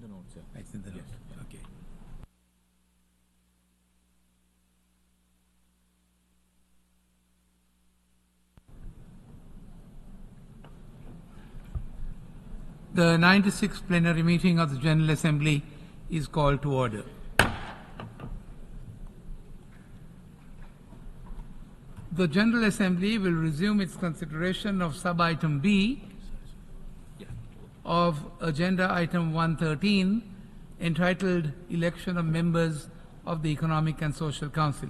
in the notes, yeah. It's in the notes. Okay. The 96th plenary meeting of the General Assembly is called to order. The General Assembly will resume its consideration of sub-item B of Agenda Item 113, entitled Election of Members of the Economic and Social Council.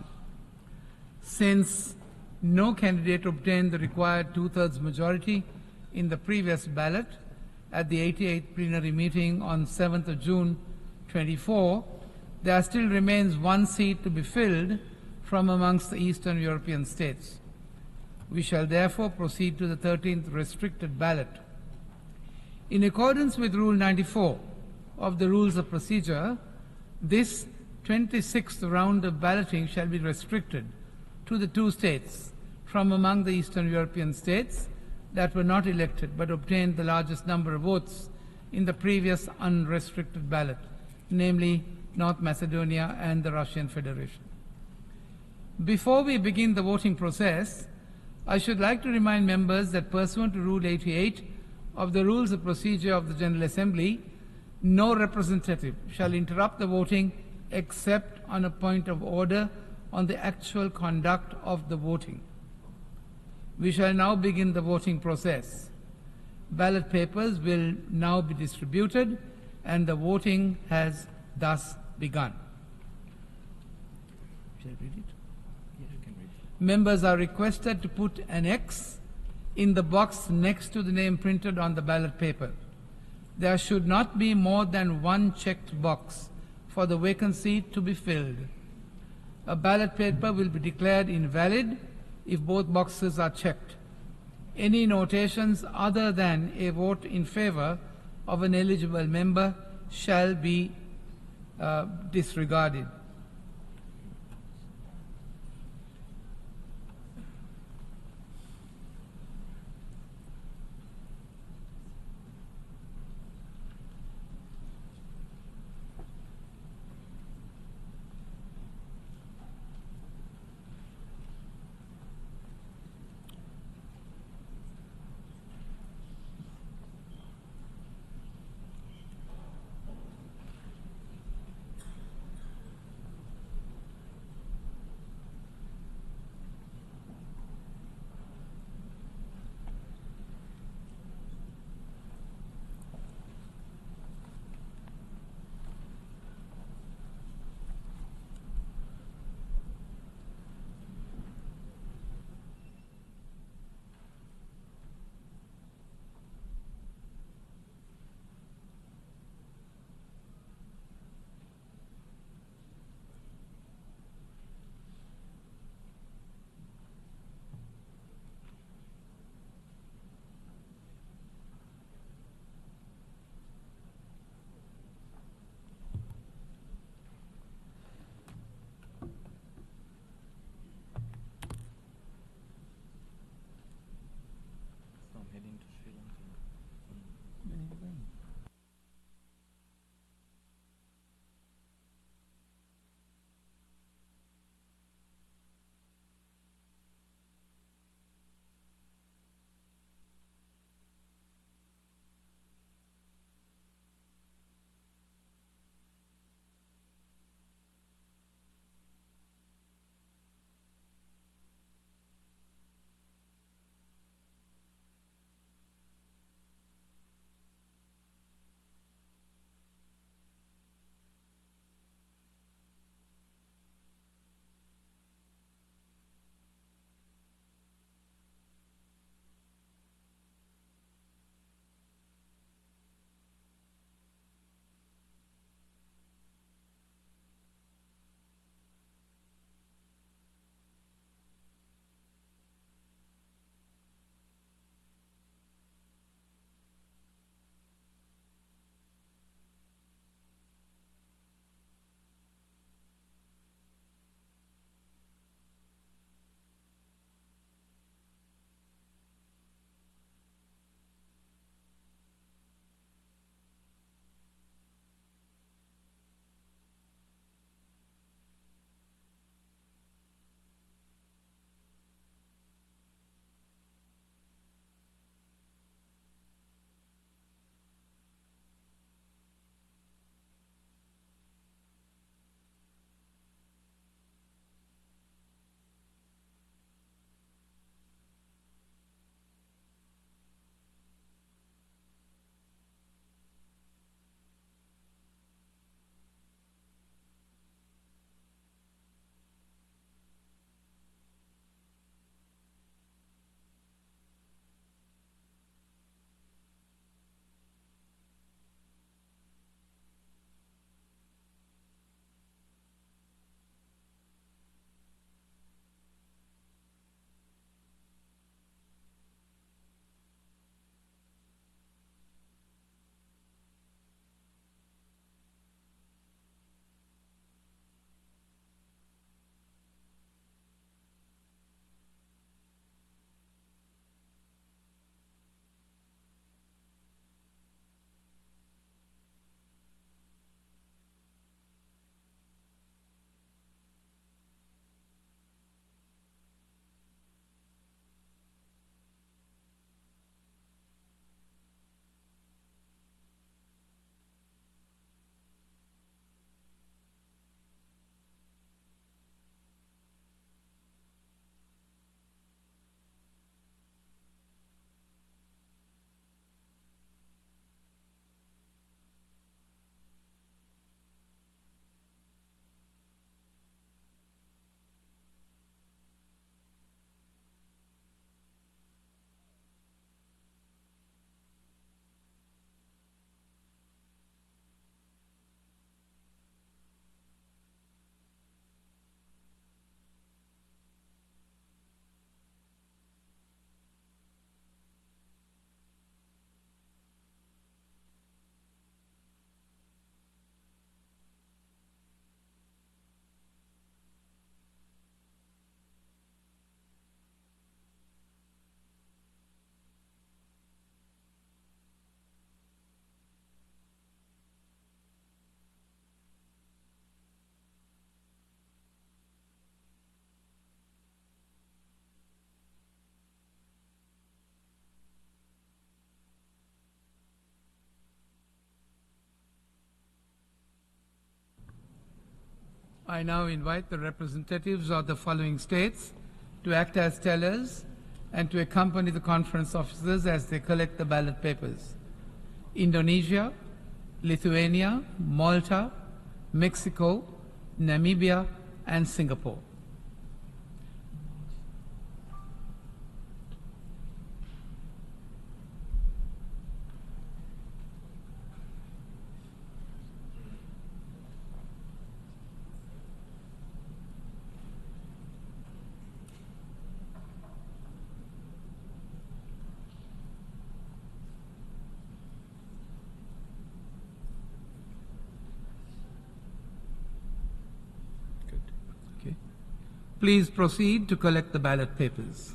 Since no candidate obtained the required two-thirds majority in the previous ballot at the 88th plenary meeting on 7th of June 24, there still remains one seat to be filled from amongst the Eastern European states. We shall therefore proceed to the 13th restricted ballot. In accordance with Rule 94 of the Rules of Procedure, this 26th round of balloting shall be restricted to the two states from among the Eastern European states that were not elected but obtained the largest number of votes in the previous unrestricted ballot, namely North Macedonia and the Russian Federation. Before we begin the voting process, I should like to remind members that pursuant to Rule 88 of the Rules of Procedure of the General Assembly, no representative shall interrupt the voting except on a point of order on the actual conduct of the voting. We shall now begin the voting process. Ballot papers will now be distributed and the voting has thus begun. Shall I read it? Yeah, you can read it. Members are requested to put an X in the box next to the name printed on the ballot paper. There should not be more than one checked box for the vacancy to be filled. A ballot paper will be declared invalid if both boxes are checked. Any notations other than a vote in favor of an eligible member shall be disregarded. I now invite the representatives of the following states to act as tellers and to accompany the conference officers as they collect the ballot papers. Indonesia, Lithuania, Malta, Mexico, Namibia, and Singapore. Okay. Please proceed to collect the ballot papers.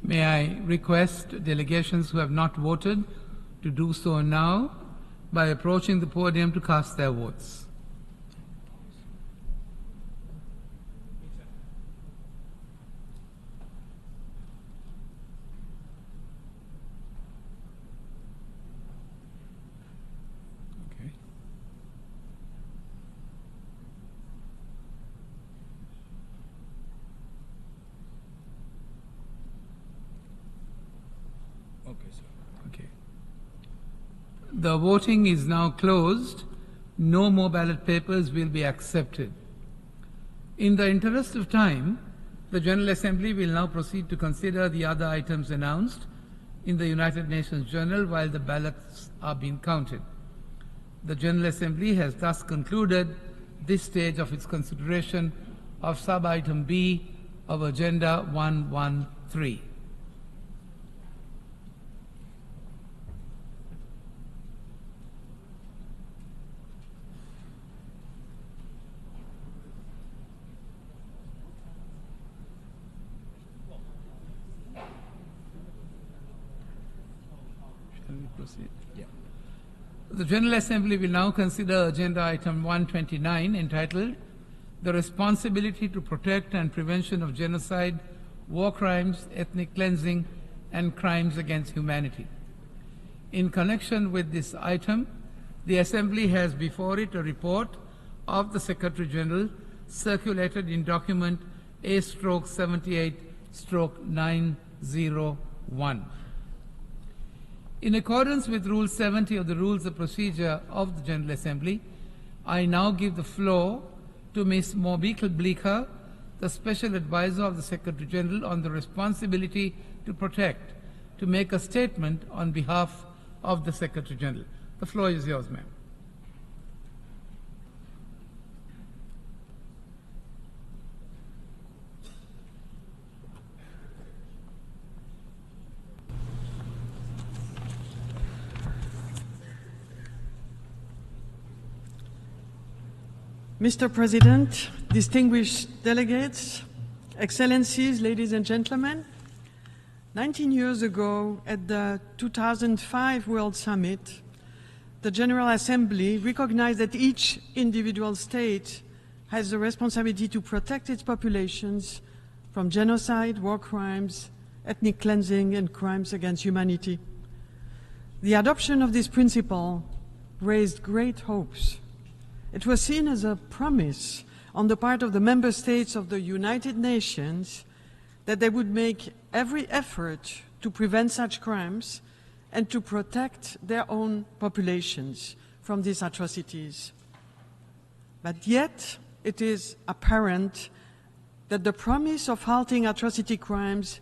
May I request delegations who have not voted to do so now by approaching the podium to cast their votes. Okay. Okay, sir. Okay. The voting is now closed. No more ballot papers will be accepted. In the interest of time, the General Assembly will now proceed to consider the other items announced in the United Nations Journal while the ballots are being counted. The General Assembly has thus concluded this stage of its consideration of sub-item B of Agenda 113. Shall we proceed? Yeah. The General Assembly will now consider Agenda Item 129, entitled The Responsibility to Protect and Prevention of Genocide, War Crimes, Ethnic Cleansing, and Crimes Against Humanity. In connection with this item, the Assembly has before it a report of the Secretary General circulated in document A/78/901. In accordance with Rule 70 of the Rules of Procedure of the General Assembly, I now give the floor to Ms. Mobikel Bleeker, the Special Advisor of the Secretary General on the Responsibility to Protect, to make a statement on behalf of the Secretary General. The floor is yours, ma'am. Mr. President, distinguished delegates, Excellencies, ladies and gentlemen, 19 years ago at the 2005 World Summit, the General Assembly recognized that each individual state has the responsibility to protect its populations from genocide, war crimes, ethnic cleansing, and crimes against humanity. The adoption of this principle raised great hopes. It was seen as a promise on the part of the member states of the United Nations that they would make every effort to prevent such crimes and to protect their own populations from these atrocities. But yet, it is apparent that the promise of halting atrocity crimes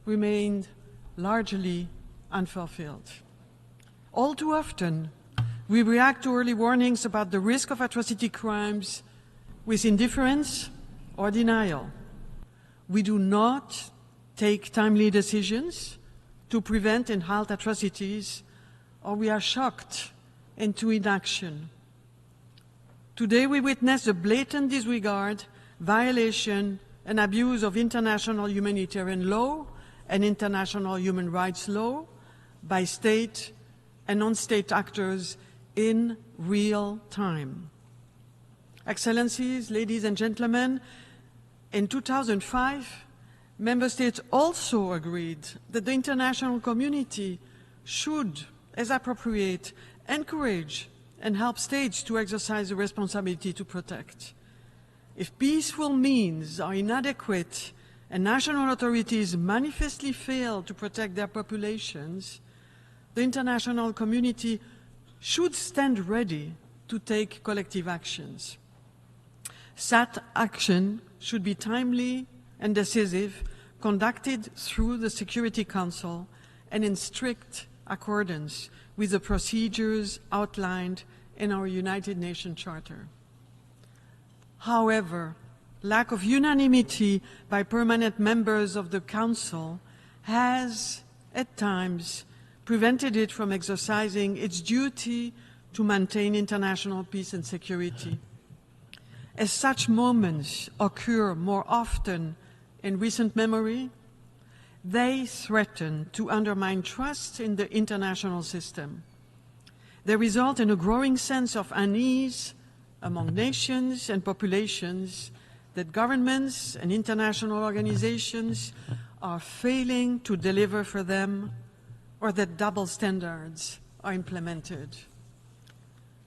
remained largely unfulfilled. All too often, we react to early warnings about the risk of atrocity crimes with indifference or denial. We do not take timely decisions to prevent and halt atrocities, or we are shocked into inaction. Today we witness a blatant disregard, violation, and abuse of international humanitarian law and international human rights law by state and non-state actors in real time. Excellencies, ladies and gentlemen, in 2005, member states also agreed that the international community should, as appropriate, encourage and help states to exercise the responsibility to protect. If peaceful means are inadequate and national authorities manifestly fail to protect their populations, the international community should stand ready to take collective actions. Such action should be timely and decisive, conducted through the Security Council and in strict accordance with the procedures outlined in our United Nations Charter. However, lack of unanimity by permanent members of the Council has, at times, prevented it from exercising its duty to maintain international peace and security. As such moments occur more often in recent memory, they threaten to undermine trust in the international system. They result in a growing sense of unease among nations and populations that governments and international organizations are failing to deliver for them, or that double standards are implemented.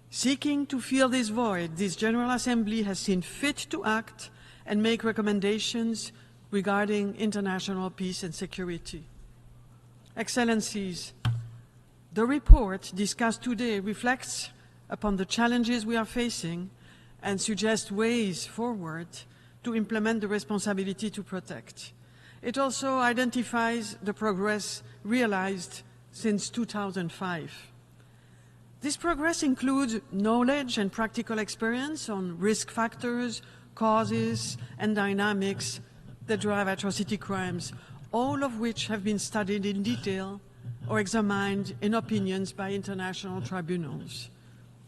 Seeking to fill this void, this General Assembly has seen fit to act and make recommendations regarding international peace and security. Excellencies, the report discussed today reflects upon the challenges we are facing and suggests ways forward to implement the responsibility to protect. It also identifies the progress realized since 2005. This progress includes knowledge and practical experience on risk factors, causes, and dynamics that drive atrocity crimes, all of which have been studied in detail or examined in opinions by international tribunals.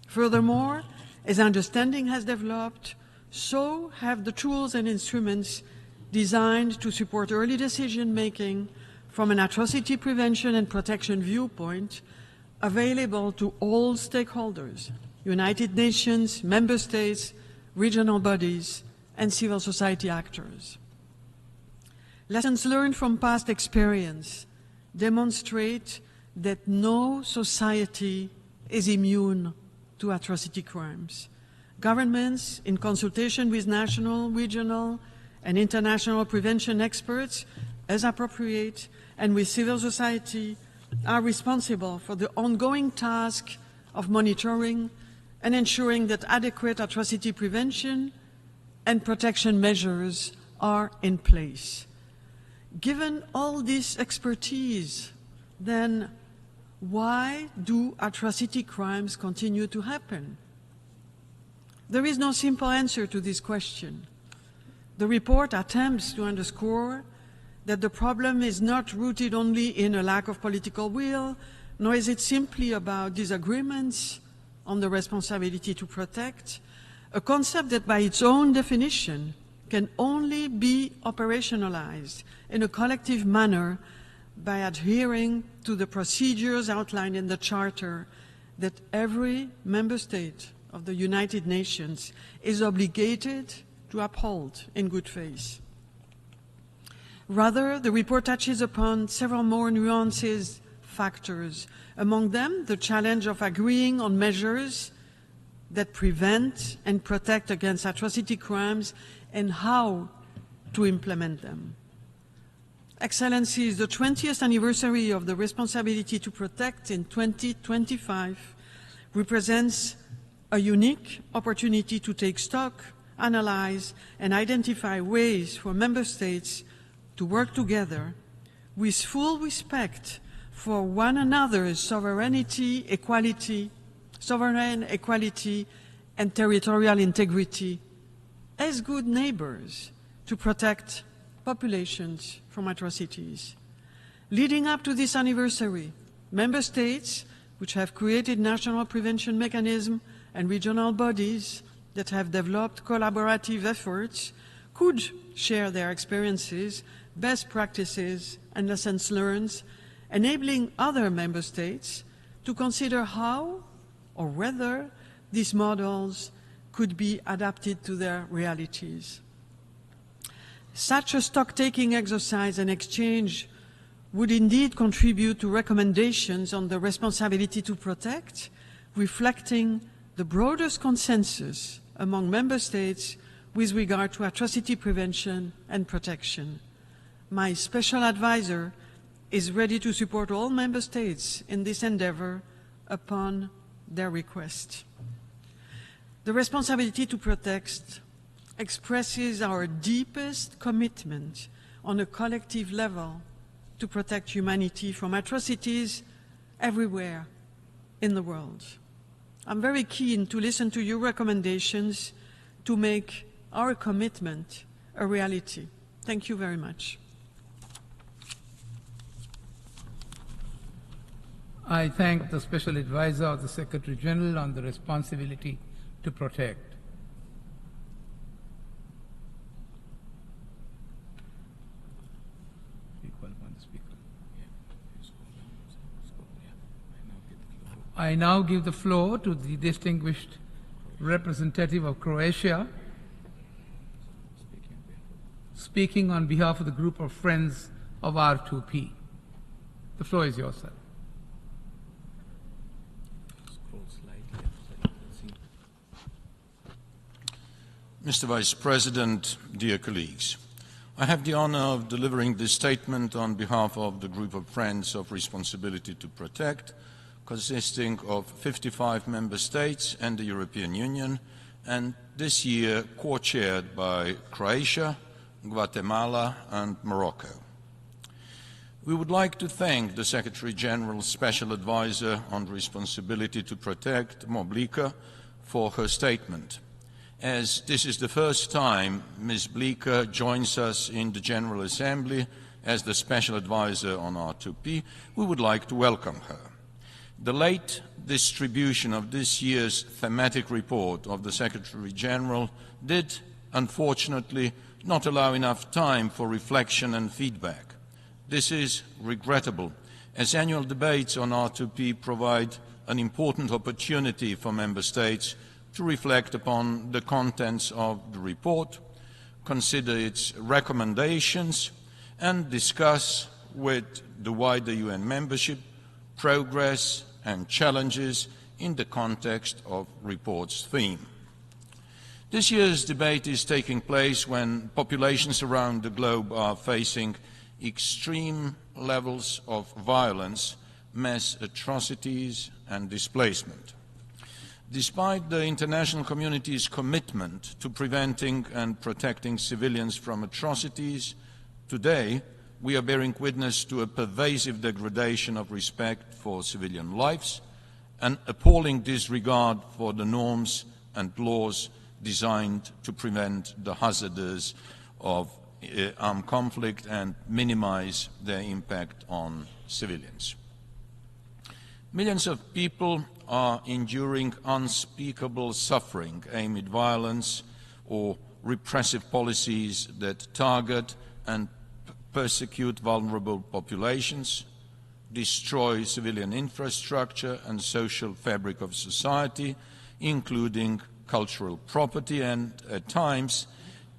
Furthermore, as understanding has developed, so have the tools and instruments designed to support early decision-making from an atrocity prevention and protection viewpoint available to all stakeholders, United Nations, member states, regional bodies, and civil society actors. Lessons learned from past experience demonstrate that no society is immune to atrocity crimes. Governments, in consultation with national, regional, and international prevention experts, as appropriate, and with civil society, are responsible for the ongoing task of monitoring and ensuring that adequate atrocity prevention and protection measures are in place. Given all this expertise, then why do atrocity crimes continue to happen? There is no simple answer to this question. The report attempts to underscore that the problem is not rooted only in a lack of political will, nor is it simply about disagreements on the responsibility to protect, a concept that by its own definition can only be operationalized in a collective manner by adhering to the procedures outlined in the Charter that every member state of the United Nations is obligated to uphold in good faith. Rather, the report touches upon several more nuanced factors, among them the challenge of agreeing on measures that prevent and protect against atrocity crimes and how to implement them. Excellencies, the 20th anniversary of the Responsibility to Protect in 2025 represents a unique opportunity to take stock, analyze, and identify ways for member states to work together with full respect for one another's sovereignty, sovereign equality, and territorial integrity as good neighbors to protect populations from atrocities. Leading up to this anniversary, member states, which have created national prevention mechanisms and regional bodies that have developed collaborative efforts, could share their experiences, best practices, and lessons learned, enabling other member states to consider how or whether these models could be adapted to their realities. Such a stock-taking exercise and exchange would indeed contribute to recommendations on the responsibility to protect, reflecting the broadest consensus among member states with regard to atrocity prevention and protection. My special advisor is ready to support all member states in this endeavor upon their request. The responsibility to protect expresses our deepest commitment on a collective level to protect humanity from atrocities everywhere in the world. I'm very keen to listen to your recommendations to make our commitment a reality. Thank you very much. I thank the Special Advisor of the Secretary General on the responsibility to protect. I now give the floor to the distinguished representative of Croatia, speaking on behalf of the group of friends of R2P. The floor is yours, sir. Mr. Vice President, dear colleagues, I have the honor of delivering this statement on behalf of the group of Friends of Responsibility to Protect, consisting of 55 member states and the European Union, and this year co-chaired by Croatia, Guatemala, and Morocco. We would like to thank the Secretary General's Special Advisor on Responsibility to Protect, Moblika, for her statement. As this is the first time Ms. Bleeker joins us in the General Assembly as the Special Advisor on R2P, we would like to welcome her. The late distribution of this year's thematic report of the Secretary-General did, unfortunately, not allow enough time for reflection and feedback. This is regrettable, as annual debates on R2P provide an important opportunity for Member States to reflect upon the contents of the report, consider its recommendations, and discuss with the wider UN membership progress and challenges in the context of report's theme. This year's debate is taking place when populations around the globe are facing extreme levels of violence, mass atrocities and displacement. Despite the international community's commitment to preventing and protecting civilians from atrocities, today we are bearing witness to a pervasive degradation of respect for civilian lives, an appalling disregard for the norms and laws designed to prevent the hazards of armed conflict and minimize their impact on civilians. Millions of people are enduring unspeakable suffering amid violence or repressive policies that target and persecute vulnerable populations, destroy civilian infrastructure and social fabric of society, including cultural property, and at times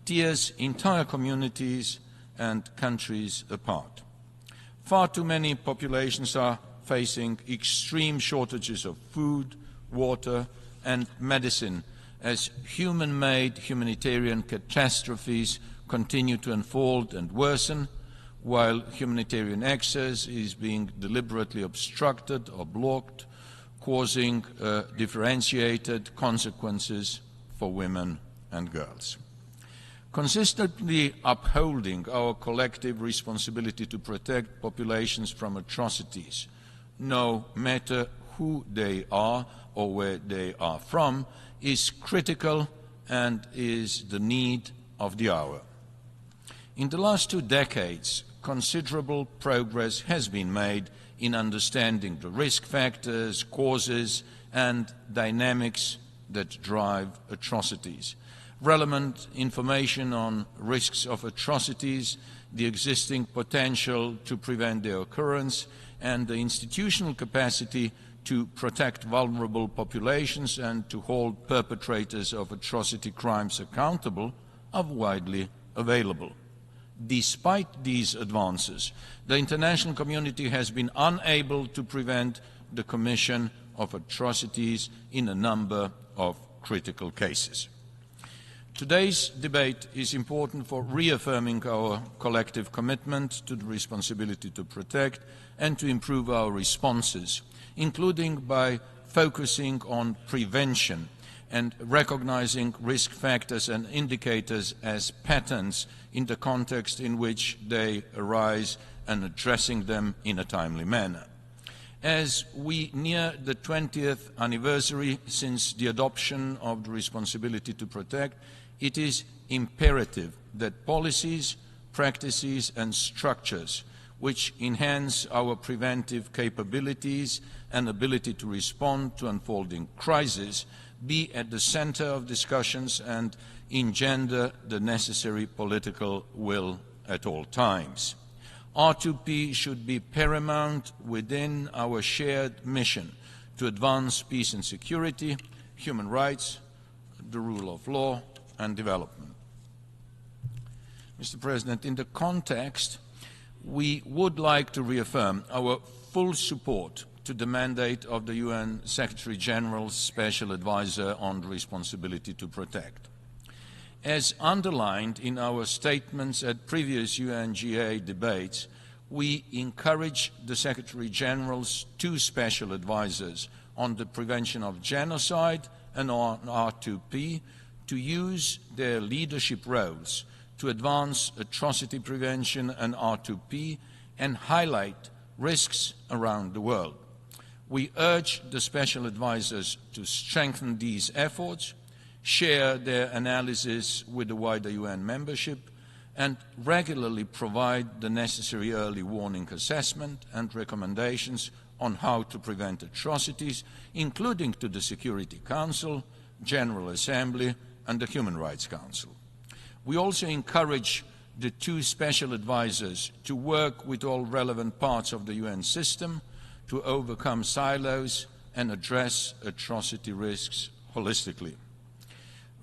tears entire communities and countries apart. Far too many populations are facing extreme shortages of food, water and medicine as human-made humanitarian catastrophes continue to unfold and worsen, while humanitarian access is being deliberately obstructed or blocked, causing differentiated consequences for women and girls. Consistently upholding our collective responsibility to protect populations from atrocities, no matter who they are or where they are from, is critical and is the need of the hour. In the last 2 decades, considerable progress has been made in understanding the risk factors, causes, and dynamics that drive atrocities. Relevant information on risks of atrocities, the existing potential to prevent their occurrence, and the institutional capacity to protect vulnerable populations and to hold perpetrators of atrocity crimes accountable are widely available. Despite these advances, the international community has been unable to prevent the commission of atrocities in a number of critical cases. Today's debate is important for reaffirming our collective commitment to the responsibility to protect and to improve our responses, including by focusing on prevention and recognizing risk factors and indicators as patterns in the context in which they arise and addressing them in a timely manner. As we near the 20th anniversary since the adoption of the responsibility to protect, it is imperative that policies, practices and structures which enhance our preventive capabilities and ability to respond to unfolding crises be at the center of discussions and engender the necessary political will at all times. R2P should be paramount within our shared mission to advance peace and security, human rights, the rule of law, and development. Mr. President, in the context, we would like to reaffirm our full support to the mandate of the UN Secretary-General's Special Advisor on the Responsibility to Protect. As underlined in our statements at previous UNGA debates, we encourage the Secretary-General's 2 special advisors on the prevention of genocide and on R2P to use their leadership roles to advance atrocity prevention and R2P and highlight risks around the world. We urge the special advisors to strengthen these efforts, share their analysis with the wider UN membership, and regularly provide the necessary early warning assessment and recommendations on how to prevent atrocities, including to the Security Council, General Assembly, and the Human Rights Council. We also encourage the two special advisors to work with all relevant parts of the UN system to overcome silos and address atrocity risks holistically.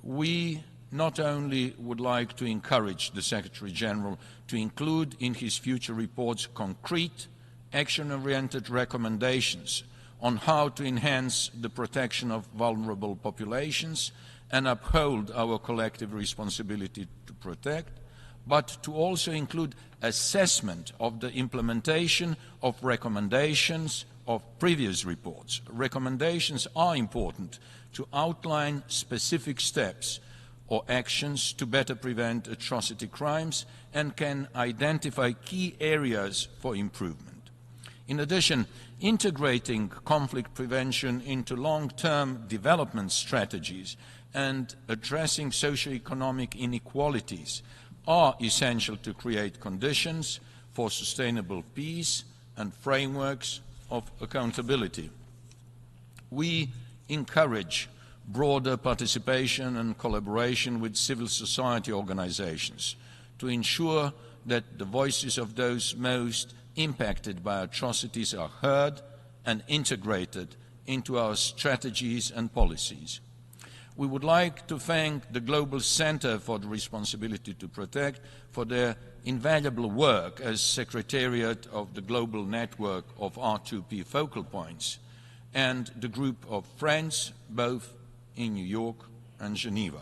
We not only would like to encourage the Secretary-General to include in his future reports concrete, action-oriented recommendations on how to enhance the protection of vulnerable populations and uphold our collective responsibility to protect, but to also include assessment of the implementation of recommendations of previous reports. Recommendations are important to outline specific steps or actions to better prevent atrocity crimes and can identify key areas for improvement. In addition, integrating conflict prevention into long-term development strategies and addressing socio-economic inequalities are essential to create conditions for sustainable peace and frameworks of accountability. We encourage broader participation and collaboration with civil society organizations to ensure that the voices of those most impacted by atrocities are heard and integrated into our strategies and policies. We would like to thank the Global Center for the Responsibility to Protect for their invaluable work as Secretariat of the Global Network of R2P Focal Points and the group of friends both in New York and Geneva.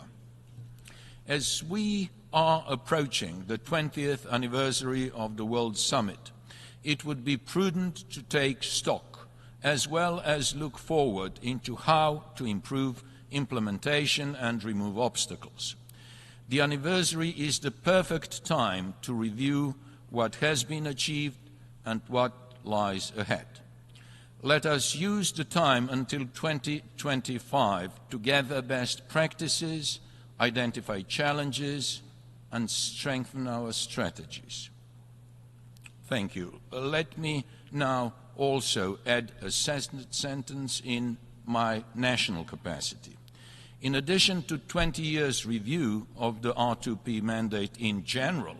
As we are approaching the 20th anniversary of the World Summit, it would be prudent to take stock as well as look forward into how to improve implementation and remove obstacles. The anniversary is the perfect time to review what has been achieved and what lies ahead. Let us use the time until 2025 to gather best practices, identify challenges, and strengthen our strategies. Thank you. Let me now also add a sentence in my national capacity. In addition to 20 years review of the R2P mandate in general,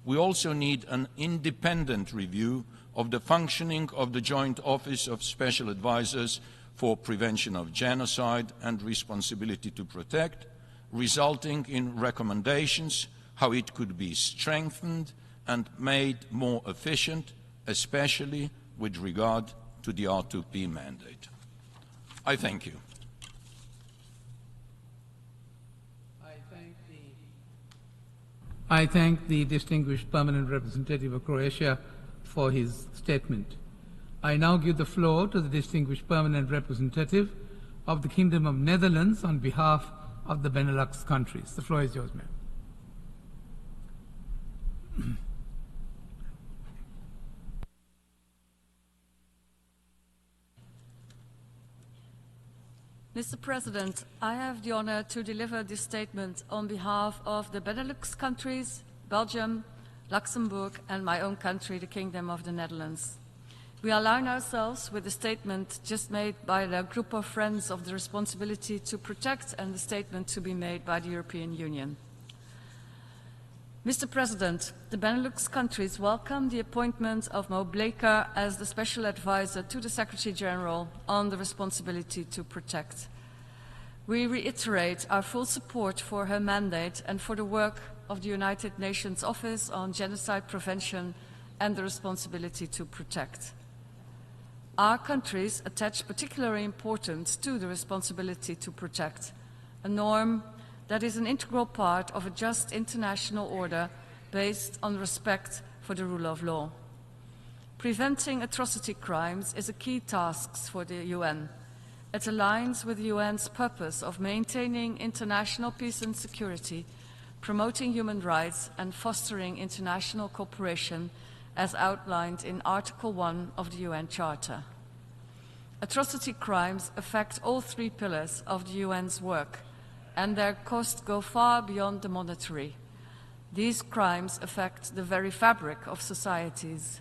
we also need an independent review of the functioning of the Joint Office of Special Advisors for Prevention of Genocide and Responsibility to Protect, resulting in recommendations how it could be strengthened and made more efficient, especially with regard to the R2P mandate. I thank you. I thank the distinguished permanent representative of Croatia for his statement. I now give the floor to the distinguished permanent representative of the Kingdom of Netherlands on behalf of the Benelux countries. The floor is yours, ma'am. Mr. President, I have the honor to deliver this statement on behalf of the Benelux countries, Belgium, Luxembourg, and my own country, the Kingdom of the Netherlands. We align ourselves with the statement just made by the group of friends of the responsibility to protect and the statement to be made by the European Union. Mr. President, the Benelux countries welcome the appointment of Mo Bleker as the Special Advisor to the Secretary General on the responsibility to protect. We reiterate our full support for her mandate and for the work of the United Nations Office on Genocide Prevention and the responsibility to protect. Our countries attach particular importance to the responsibility to protect, a norm that is an integral part of a just international order based on respect for the rule of law. Preventing atrocity crimes is a key task for the UN. It aligns with the UN's purpose of maintaining international peace and security, promoting human rights and fostering international cooperation as outlined in Article 1 of the UN Charter. Atrocity crimes affect all three pillars of the UN's work: and their costs go far beyond the monetary. These crimes affect the very fabric of societies.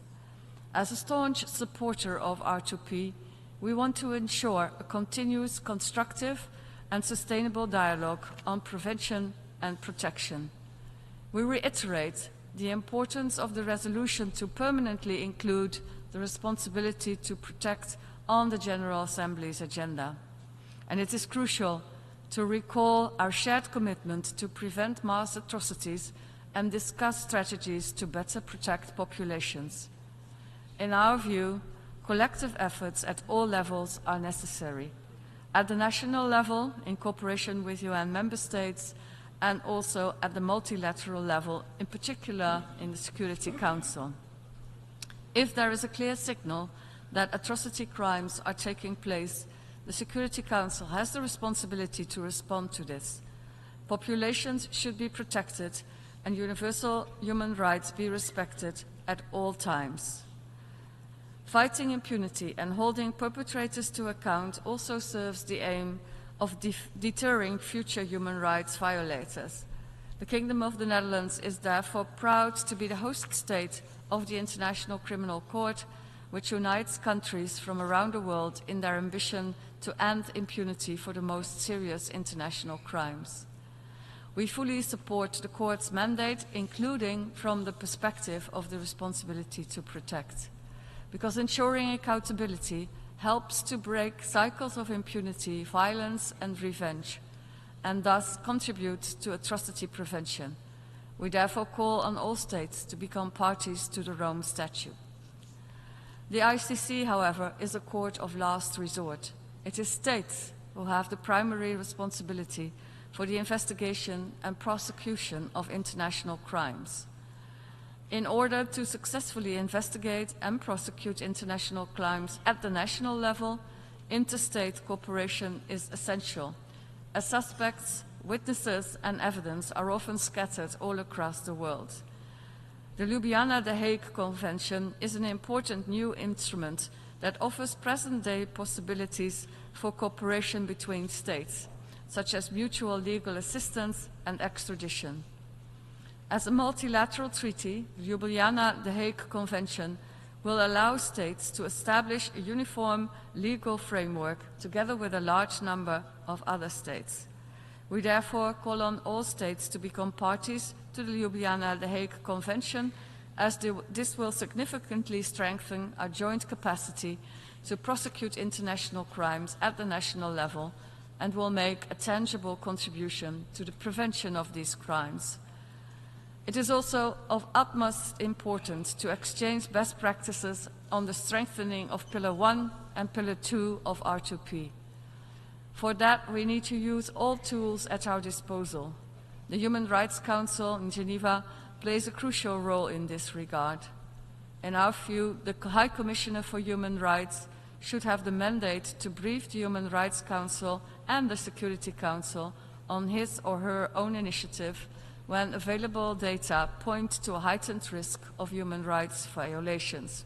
As a staunch supporter of R2P, we want to ensure a continuous, constructive and sustainable dialogue on prevention and protection. We reiterate the importance of the resolution to permanently include the responsibility to protect on the General Assembly's agenda. And it is crucial to recall our shared commitment to prevent mass atrocities and discuss strategies to better protect populations. In our view, collective efforts at all levels are necessary. At the national level, in cooperation with UN member states, and also at the multilateral level, in particular in the Security Council. If there is a clear signal that atrocity crimes are taking place, the Security Council has the responsibility to respond to this. Populations should be protected and universal human rights be respected at all times. Fighting impunity and holding perpetrators to account also serves the aim of deterring future human rights violators. The Kingdom of the Netherlands is therefore proud to be the host state of the International Criminal Court, which unites countries from around the world in their ambition to end impunity for the most serious international crimes. We fully support the Court's mandate, including from the perspective of the responsibility to protect, because ensuring accountability helps to break cycles of impunity, violence and revenge, and thus contributes to atrocity prevention. We therefore call on all states to become parties to the Rome Statute. The ICC, however, is a court of last resort. It is states who have the primary responsibility for the investigation and prosecution of international crimes. In order to successfully investigate and prosecute international crimes at the national level, interstate cooperation is essential, as suspects, witnesses and evidence are often scattered all across the world. The Ljubljana-The Hague Convention is an important new instrument that offers present-day possibilities for cooperation between states, such as mutual legal assistance and extradition. As a multilateral treaty, the Ljubljana-The Hague Convention will allow states to establish a uniform legal framework together with a large number of other states. We therefore call on all states to become parties to the Ljubljana-The Hague Convention, as this will significantly strengthen our joint capacity to prosecute international crimes at the national level and will make a tangible contribution to the prevention of these crimes. It is also of utmost importance to exchange best practices on the strengthening of Pillar 1 and Pillar 2 of R2P. For that, we need to use all tools at our disposal. The Human Rights Council in Geneva plays a crucial role in this regard. In our view, the High Commissioner for Human Rights should have the mandate to brief the Human Rights Council and the Security Council on his or her own initiative when available data point to a heightened risk of human rights violations.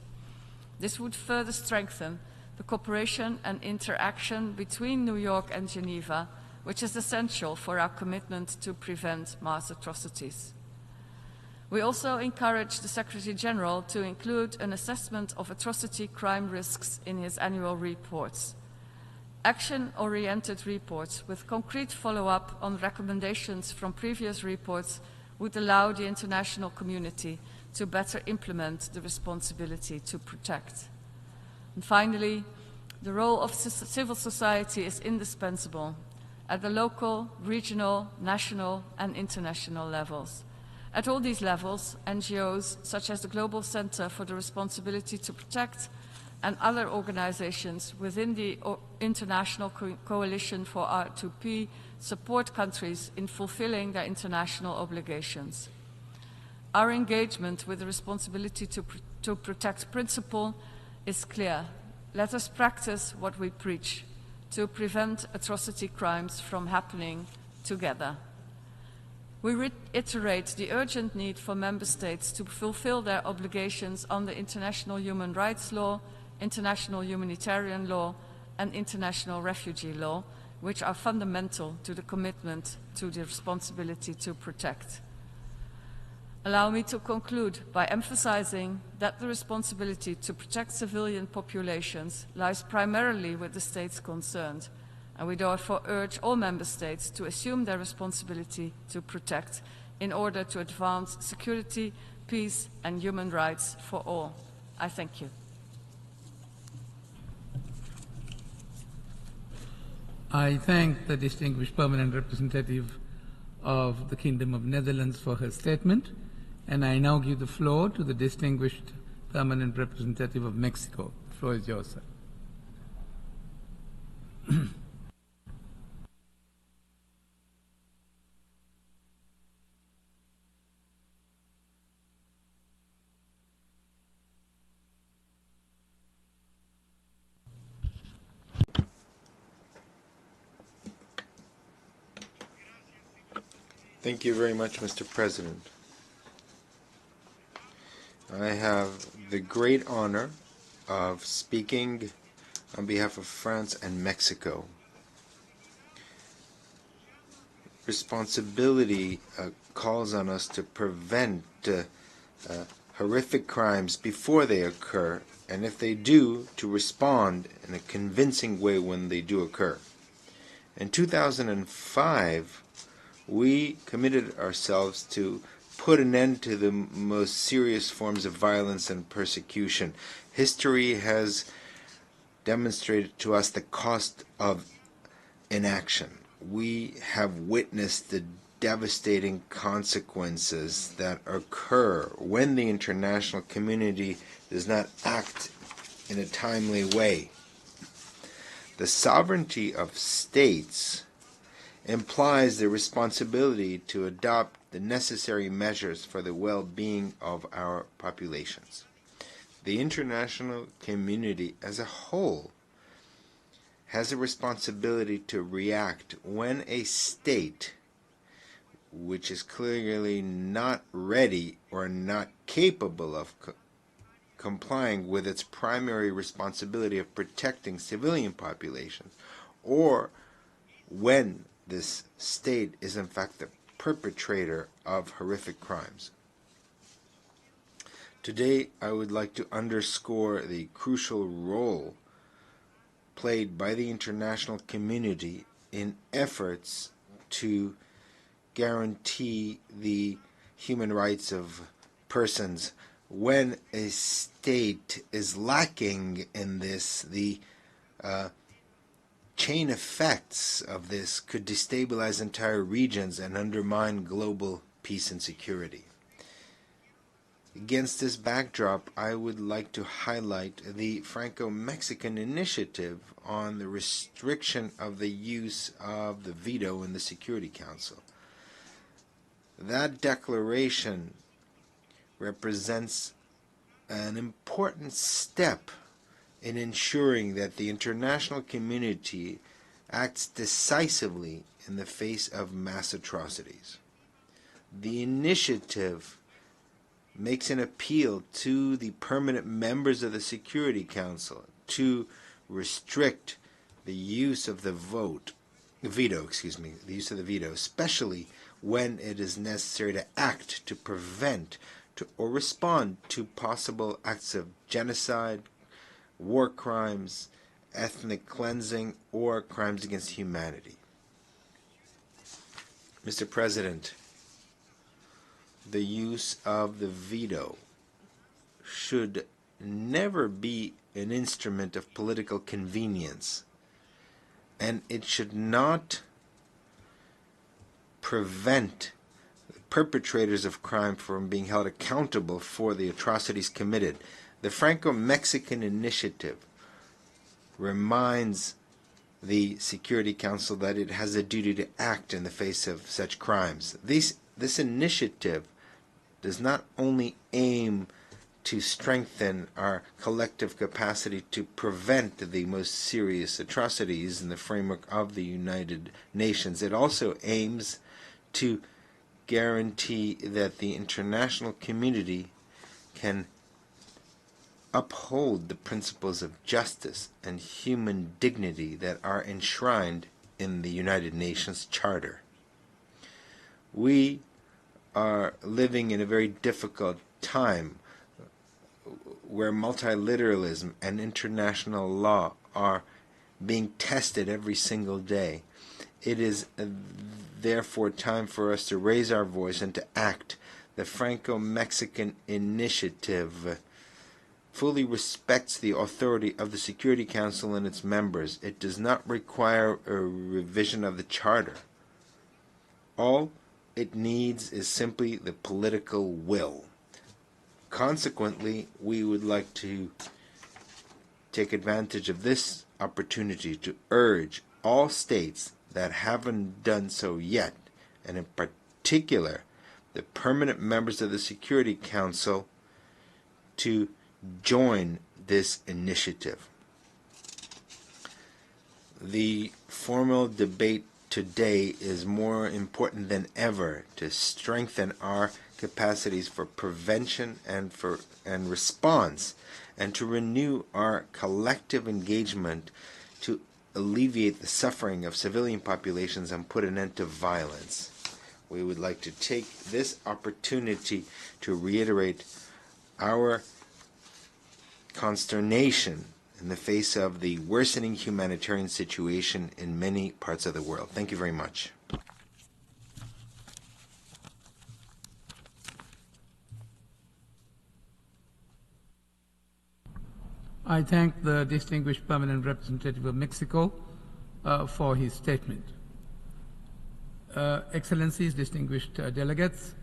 This would further strengthen the cooperation and interaction between New York and Geneva, which is essential for our commitment to prevent mass atrocities. We also encourage the Secretary General to include an assessment of atrocity crime risks in his annual reports. Action-oriented reports with concrete follow-up on recommendations from previous reports would allow the international community to better implement the responsibility to protect. And finally, the role of civil society is indispensable at the local, regional, national and international levels. At all these levels, NGOs such as the Global Center for the Responsibility to Protect and other organizations within the International Coalition for R2P support countries in fulfilling their international obligations. Our engagement with the responsibility to protect principle is clear. Let us practice what we preach to prevent atrocity crimes from happening together. We reiterate the urgent need for member states to fulfill their obligations under international human rights law, international humanitarian law, and international refugee law, which are fundamental to the commitment to the responsibility to protect. Allow me to conclude by emphasizing that the responsibility to protect civilian populations lies primarily with the states concerned, and we therefore urge all member states to assume their responsibility to protect in order to advance security, peace and human rights for all. I thank you. I thank the distinguished permanent representative of the Kingdom of Netherlands for her statement, and I now give the floor to the distinguished permanent representative of Mexico. The floor is yours, sir. Thank you very much, Mr. President. I have the great honor of speaking on behalf of France and Mexico. Responsibility calls on us to prevent horrific crimes before they occur, and if they do, to respond in a convincing way when they do occur. In 2005, we committed ourselves to put an end to the most serious forms of violence and persecution. History has demonstrated to us the cost of inaction. We have witnessed the devastating consequences that occur when the international community does not act in a timely way. The sovereignty of states implies the responsibility to adopt the necessary measures for the well-being of our populations. The international community as a whole has a responsibility to react when a state which is clearly not ready or not capable of complying with its primary responsibility of protecting civilian populations, or when this state is in fact the perpetrator of horrific crimes. Today, I would like to underscore the crucial role played by the international community in efforts to guarantee the human rights of persons. When a state is lacking in this, the chain effects of this could destabilize entire regions and undermine global peace and security. Against this backdrop, I would like to highlight the Franco-Mexican initiative on the restriction of the use of the veto in the Security Council. That declaration represents an important step in ensuring that the international community acts decisively in the face of mass atrocities. The initiative makes an appeal to the permanent members of the Security Council to restrict the use of the veto, especially when it is necessary to act to prevent or respond to possible acts of genocide, war crimes, ethnic cleansing, or crimes against humanity. Mr. President, the use of the veto should never be an instrument of political convenience, and it should not prevent perpetrators of crime from being held accountable for the atrocities committed. The Franco-Mexican initiative reminds the Security Council that it has a duty to act in the face of such crimes. This initiative does not only aim to strengthen our collective capacity to prevent the most serious atrocities in the framework of the United Nations, it also aims to guarantee that the international community can uphold the principles of justice and human dignity that are enshrined in the United Nations Charter. We are living in a very difficult time where multilateralism and international law are being tested every single day. It is therefore time for us to raise our voice and to act. The Franco-Mexican Initiative fully respects the authority of the Security Council and its members. It does not require a revision of the Charter. All it needs is simply the political will. Consequently, we would like to take advantage of this opportunity to urge all states that haven't done so yet, and in particular the permanent members of the Security Council, to join this initiative. The formal debate today is more important than ever to strengthen our capacities for prevention and response, and to renew our collective engagement to alleviate the suffering of civilian populations and put an end to violence. We would like to take this opportunity to reiterate our consternation in the face of the worsening humanitarian situation in many parts of the world. Thank you very much. I thank the distinguished permanent representative of Mexico for his statement. Excellencies, distinguished delegates,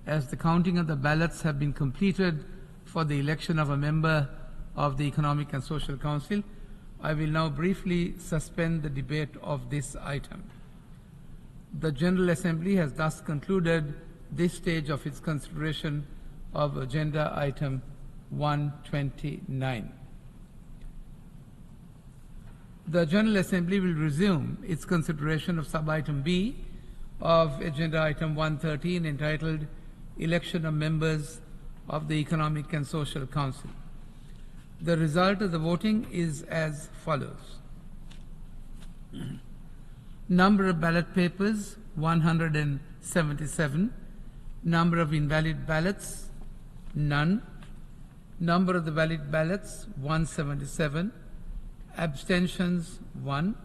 as the counting of the ballots have been completed for the election of a member of the Economic and Social Council, I will now briefly suspend the debate of this item. The General Assembly has thus concluded this stage of its consideration of Agenda Item 129. The General Assembly will resume its consideration of Sub-Item B of Agenda Item 113, entitled Election of Members of the Economic and Social Council. The result of the voting is as follows. Number of ballot papers, 177. Number of invalid ballots, none. Number of the valid ballots, 177. Abstentions, 1.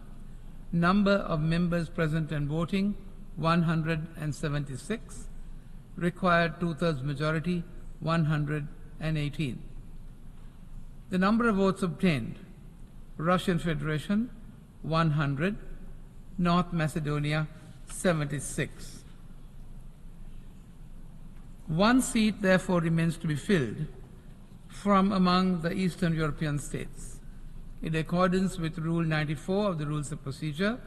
Number of members present and voting, 176. Required two-thirds majority, 118. The number of votes obtained: Russian Federation, 100. North Macedonia, 76. One seat, therefore, remains to be filled from among the Eastern European states. In accordance with Rule 94 of the Rules of Procedure,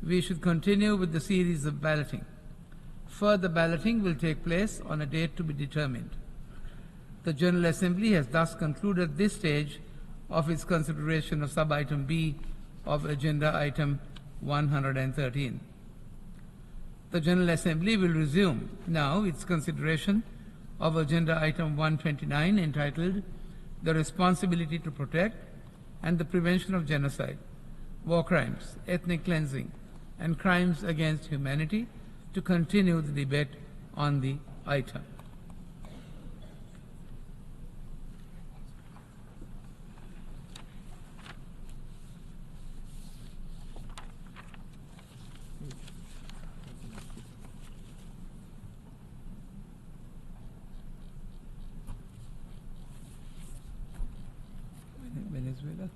we should continue with the series of balloting. Further balloting will take place on a date to be determined. The General Assembly has thus concluded this stage of its consideration of Sub-Item B of Agenda Item 113. The General Assembly will resume now its consideration of Agenda Item 129, entitled The Responsibility to Protect and the Prevention of Genocide, War Crimes, Ethnic Cleansing, and Crimes Against Humanity, to continue the debate on the item. Venezuela.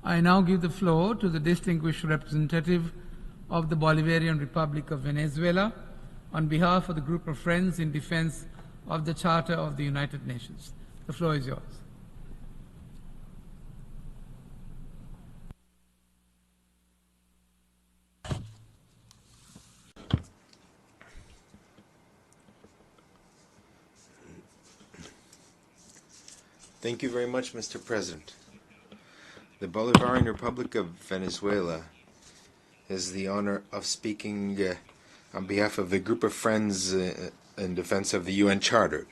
I now give the floor to the distinguished representative of the Bolivarian Republic of Venezuela on behalf of the Group of Friends in Defense of the Charter of the United Nations. The floor is yours. Thank you very much, Mr. President. The Bolivarian Republic of Venezuela has the honor of speaking on behalf of the Group of Friends in defense of the UN Charter,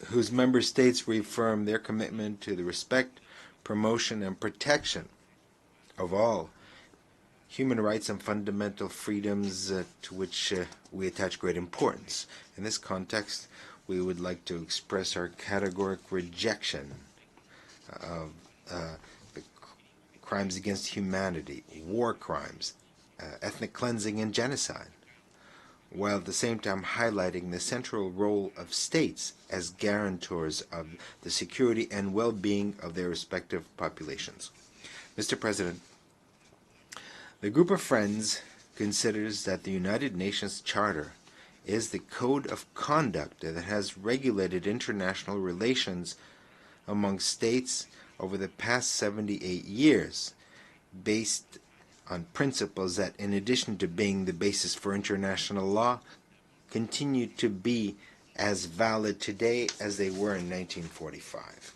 whose member states reaffirm their commitment to the respect, promotion, and protection of all human rights and fundamental freedoms to which we attach great importance. In this context, we would like to express our categoric rejection of the crimes against humanity, war crimes, ethnic cleansing, and genocide, while at the same time highlighting the central role of states as guarantors of the security and well-being of their respective populations. Mr. President, the Group of Friends considers that the United Nations Charter is the code of conduct that has regulated international relations among states over the past 78 years, based on principles that, in addition to being the basis for international law, continue to be as valid today as they were in 1945.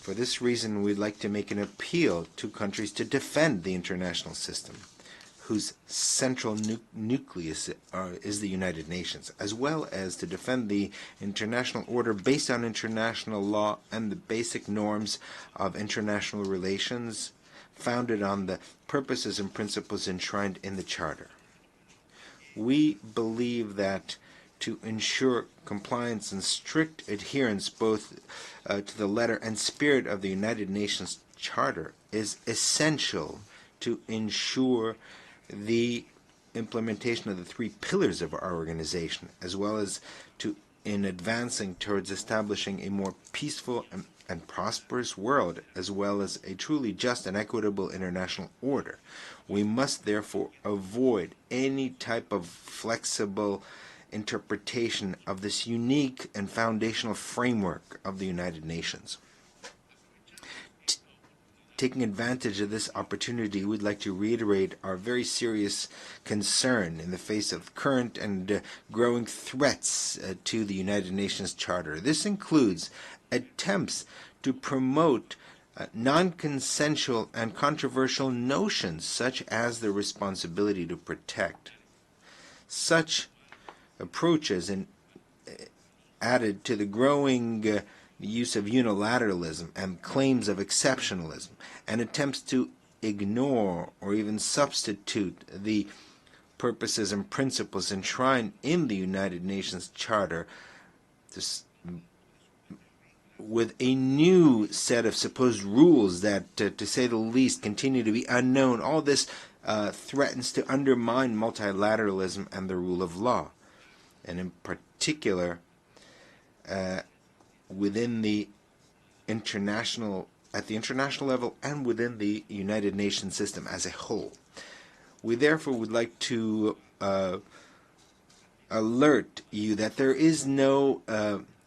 For this reason, we'd like to make an appeal to countries to defend the international system, whose central nucleus is the United Nations, as well as to defend the international order based on international law and the basic norms of international relations founded on the purposes and principles enshrined in the Charter. We believe that to ensure compliance and strict adherence both to the letter and spirit of the United Nations Charter is essential to ensure the implementation of the three pillars of our organization, as well as to in advancing towards establishing a more peaceful and prosperous world, as well as a truly just and equitable international order. We must therefore avoid any type of flexible interpretation of this unique and foundational framework of the United Nations. Taking advantage of this opportunity, we'd like to reiterate our very serious concern in the face of current and growing threats to the United Nations Charter. This includes attempts to promote non-consensual and controversial notions such as the responsibility to protect. Such approaches added to the growing use of unilateralism and claims of exceptionalism, and attempts to ignore or even substitute the purposes and principles enshrined in the United Nations Charter with a new set of supposed rules that, to say the least, continue to be unknown. All this threatens to undermine multilateralism and the rule of law, and in particular within the international, at the international level and within the United Nations system as a whole. We therefore would like to alert you that there is no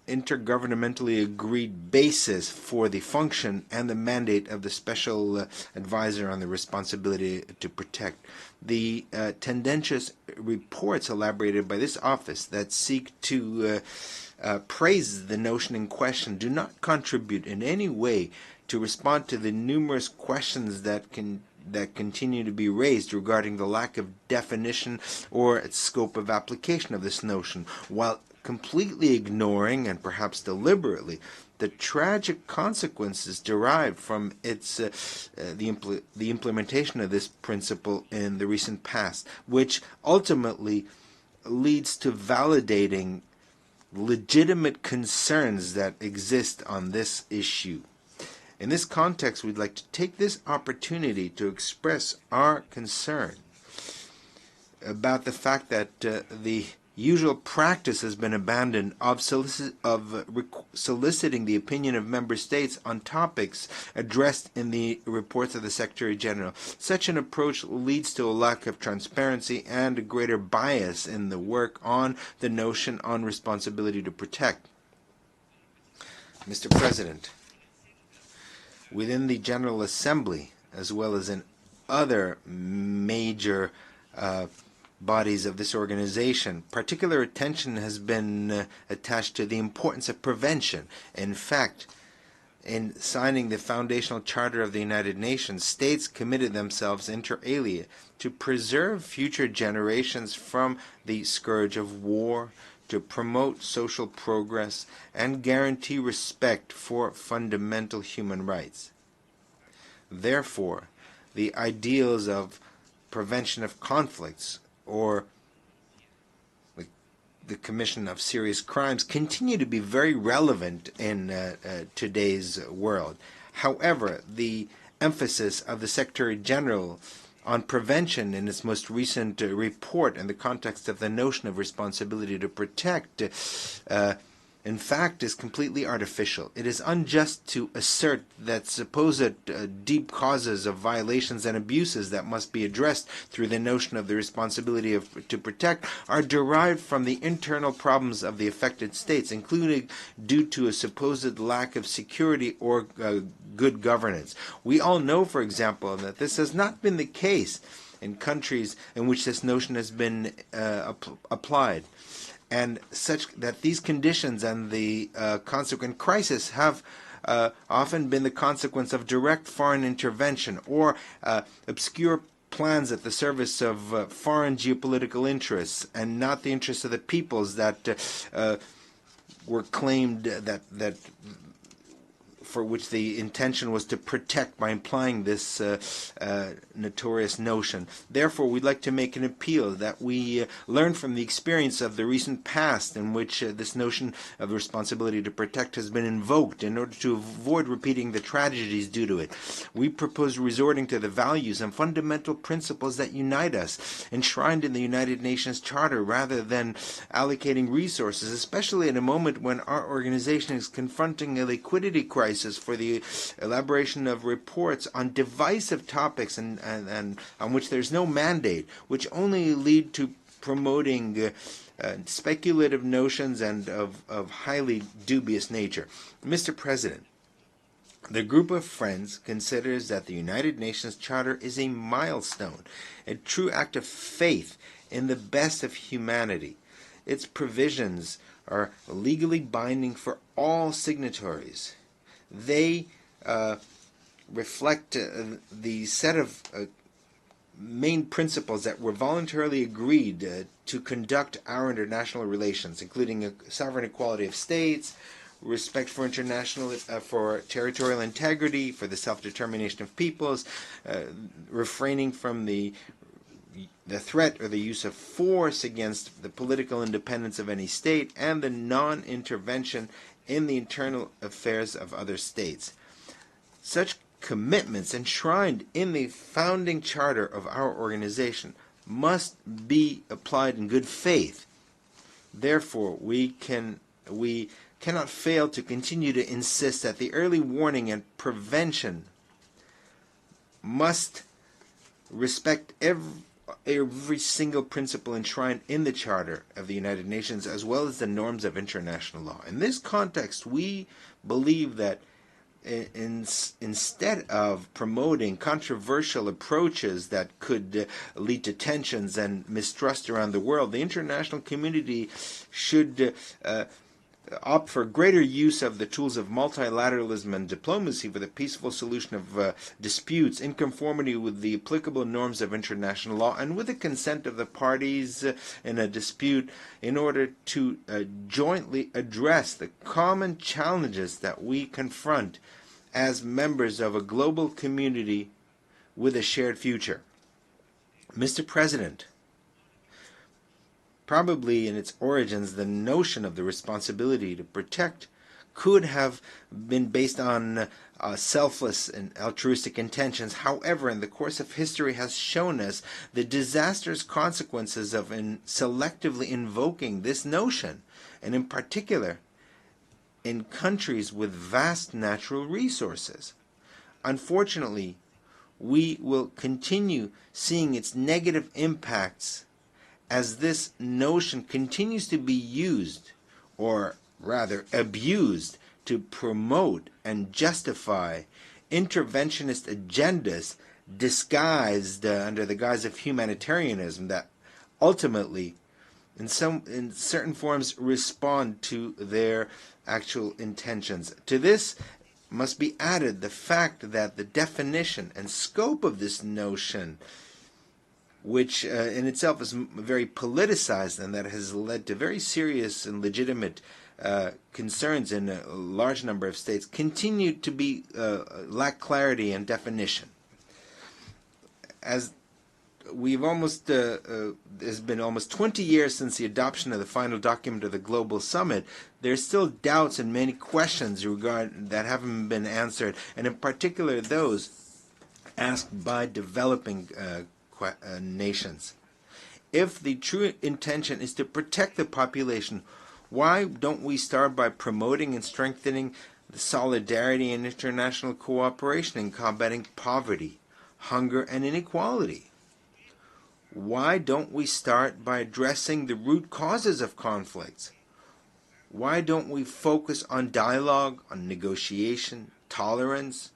intergovernmentally agreed basis for the function and the mandate of the Special Advisor on the Responsibility to Protect. The tendentious reports elaborated by this office that seek to praise the notion in question do not contribute in any way to respond to the numerous questions that continue to be raised regarding the lack of definition or its scope of application of this notion, while completely ignoring, and perhaps deliberately, the tragic consequences derived from its the implementation of this principle in the recent past, which ultimately leads to validating legitimate concerns that exist on this issue. In this context, we'd like to take this opportunity to express our concern about the fact that the usual practice has been abandoned of soliciting the opinion of member states on topics addressed in the reports of the Secretary General. Such an approach leads to a lack of transparency and a greater bias in the work on the notion on responsibility to protect. Mr. President, within the General Assembly, as well as in other major bodies of this organization. Particular attention has been attached to the importance of prevention. In fact, in signing the Foundational Charter of the United Nations, states committed themselves inter alia to preserve future generations from the scourge of war, to promote social progress, and guarantee respect for fundamental human rights. Therefore, the ideals of prevention of conflicts or the commission of serious crimes continue to be very relevant in today's world. However, the emphasis of the Secretary General on prevention in its most recent report in the context of the notion of responsibility to protect in fact is completely artificial. It is unjust to assert that supposed deep causes of violations and abuses that must be addressed through the notion of the responsibility to protect are derived from the internal problems of the affected states, including due to a supposed lack of security or good governance. We all know, for example, that this has not been the case in countries in which this notion has been applied, and such that these conditions and the consequent crisis have often been the consequence of direct foreign intervention or obscure plans at the service of foreign geopolitical interests, and not the interests of the peoples that were claimed that for which the intention was to protect by implying this notorious notion. Therefore, we'd like to make an appeal that we learn from the experience of the recent past in which this notion of responsibility to protect has been invoked in order to avoid repeating the tragedies due to it. We propose resorting to the values and fundamental principles that unite us, enshrined in the United Nations Charter, rather than allocating resources, especially at a moment when our organization is confronting a liquidity crisis for the elaboration of reports on divisive topics and on which there's no mandate, which only lead to promoting speculative notions and of highly dubious nature. Mr. President, the group of friends considers that the United Nations Charter is a milestone, a true act of faith in the best of humanity. Its provisions are legally binding for all signatories. They reflect the set of main principles that were voluntarily agreed to conduct our international relations, including sovereign equality of states, respect for for territorial integrity, for the self-determination of peoples, refraining from the threat or the use of force against the political independence of any state, and the non-intervention in the internal affairs of other states. Such commitments enshrined in the founding charter of our organization must be applied in good faith. Therefore, we cannot fail to continue to insist that the early warning and prevention must respect every single principle enshrined in the Charter of the United Nations, as well as the norms of international law. In this context, we believe that instead of promoting controversial approaches that could lead to tensions and mistrust around the world, the international community should opt for greater use of the tools of multilateralism and diplomacy for the peaceful solution of disputes in conformity with the applicable norms of international law and with the consent of the parties in a dispute, in order to jointly address the common challenges that we confront as members of a global community with a shared future. Mr. President, probably in its origins, the notion of the responsibility to protect could have been based on selfless and altruistic intentions. However, in the course of history has shown us the disastrous consequences of selectively invoking this notion, and in particular in countries with vast natural resources. Unfortunately, we will continue seeing its negative impacts as this notion continues to be used, or rather abused, to promote and justify interventionist agendas disguised under the guise of humanitarianism that ultimately, in certain forms, respond to their actual intentions. To this must be added the fact that the definition and scope of this notion, which in itself is very politicized and that has led to very serious and legitimate concerns in a large number of states, continue to be lack clarity and definition. As we've almost, it's been almost 20 years since the adoption of the final document of the Global Summit. There's still doubts and many questions that haven't been answered, and in particular those asked by developing nations. If the true intention is to protect the population, why don't we start by promoting and strengthening the solidarity and international cooperation in combating poverty, hunger, and inequality? Why don't we start by addressing the root causes of conflicts? Why don't we focus on dialogue, on negotiation, tolerance,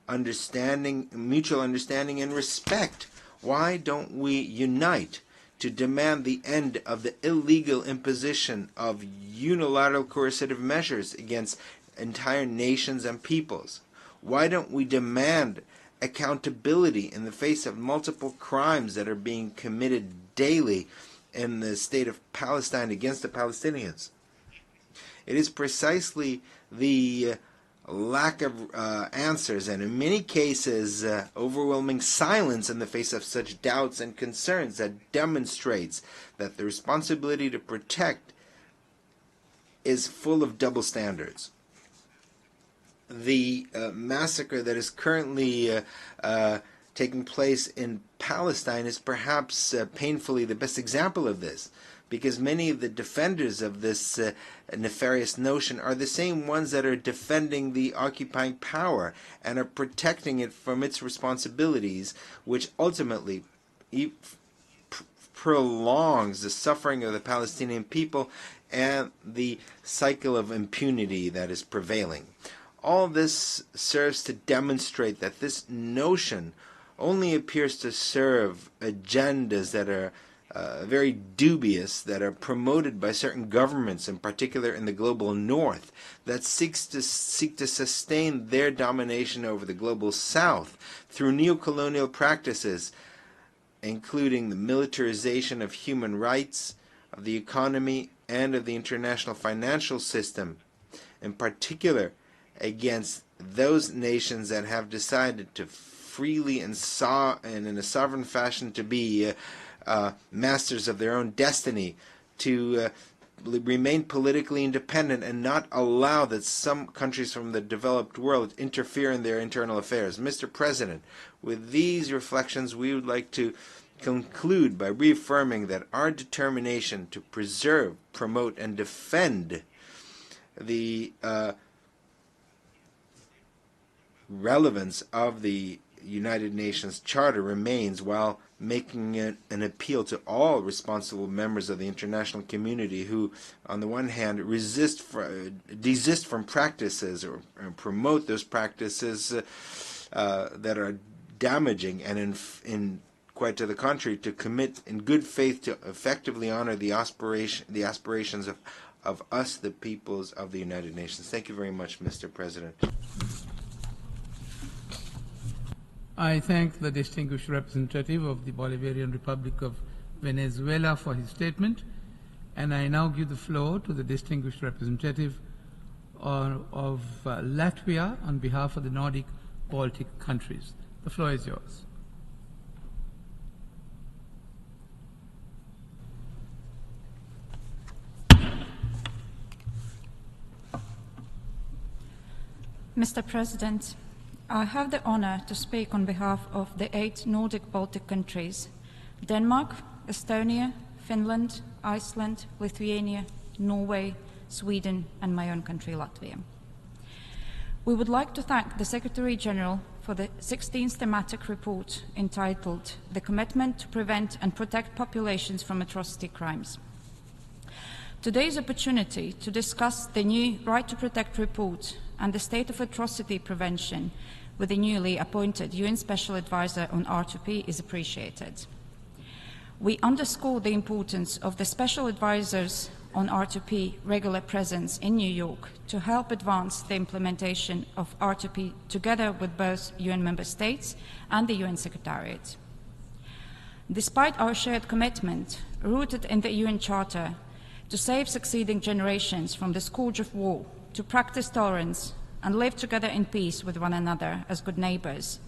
understanding, mutual understanding, and respect? Why don't we unite to demand the end of the illegal imposition of unilateral coercive measures against entire nations and peoples? Why don't we demand accountability in the face of multiple crimes that are being committed daily in the state of Palestine against the Palestinians? It is precisely the lack of answers, and in many cases overwhelming silence in the face of such doubts and concerns, that demonstrates that the responsibility to protect is full of double standards. The massacre that is currently taking place in Palestine is perhaps painfully the best example of this, because many of the defenders of this nefarious notion are the same ones that are defending the occupying power and are protecting it from its responsibilities, which ultimately prolongs the suffering of the Palestinian people and the cycle of impunity that is prevailing. All this serves to demonstrate that this notion only appears to serve agendas that are very dubious, that are promoted by certain governments, in particular in the global north, that seek to sustain their domination over the global south through neocolonial practices, including the militarization of human rights, of the economy, and of the international financial system, in particular against those nations that have decided to freely and in a sovereign fashion to be masters of their own destiny, to remain politically independent and not allow that some countries from the developed world interfere in their internal affairs. Mr. President, with these reflections, we would like to conclude by reaffirming that our determination to preserve, promote, and defend the relevance of the United Nations Charter remains, while making it an appeal to all responsible members of the international community who, on the one hand, desist from practices or promote those practices that are damaging, and in quite to the contrary, to commit in good faith to effectively honor the aspirations of us, the peoples of the United Nations. Thank you very much, Mr. President. I thank the distinguished representative of the Bolivarian Republic of Venezuela for his statement, and I now give the floor to the distinguished representative of Latvia on behalf of the Nordic Baltic countries. The floor is yours. Mr. President, I have the honor to speak on behalf of the 8 Nordic Baltic countries: Denmark, Estonia, Finland, Iceland, Lithuania, Norway, Sweden, and my own country, Latvia. We would like to thank the Secretary General for the 16th thematic report entitled "The Commitment to Prevent and Protect Populations from Atrocity Crimes." Today's opportunity to discuss the new Right to Protect report and the state of atrocity prevention with the newly appointed UN Special Advisor on R2P is appreciated. We underscore the importance of the Special Advisors on R2P regular presence in New York to help advance the implementation of R2P together with both UN member states and the UN Secretariat. Despite our shared commitment, rooted in the UN Charter, to save succeeding generations from the scourge of war, to practice tolerance and live together in peace with one another as good neighbors,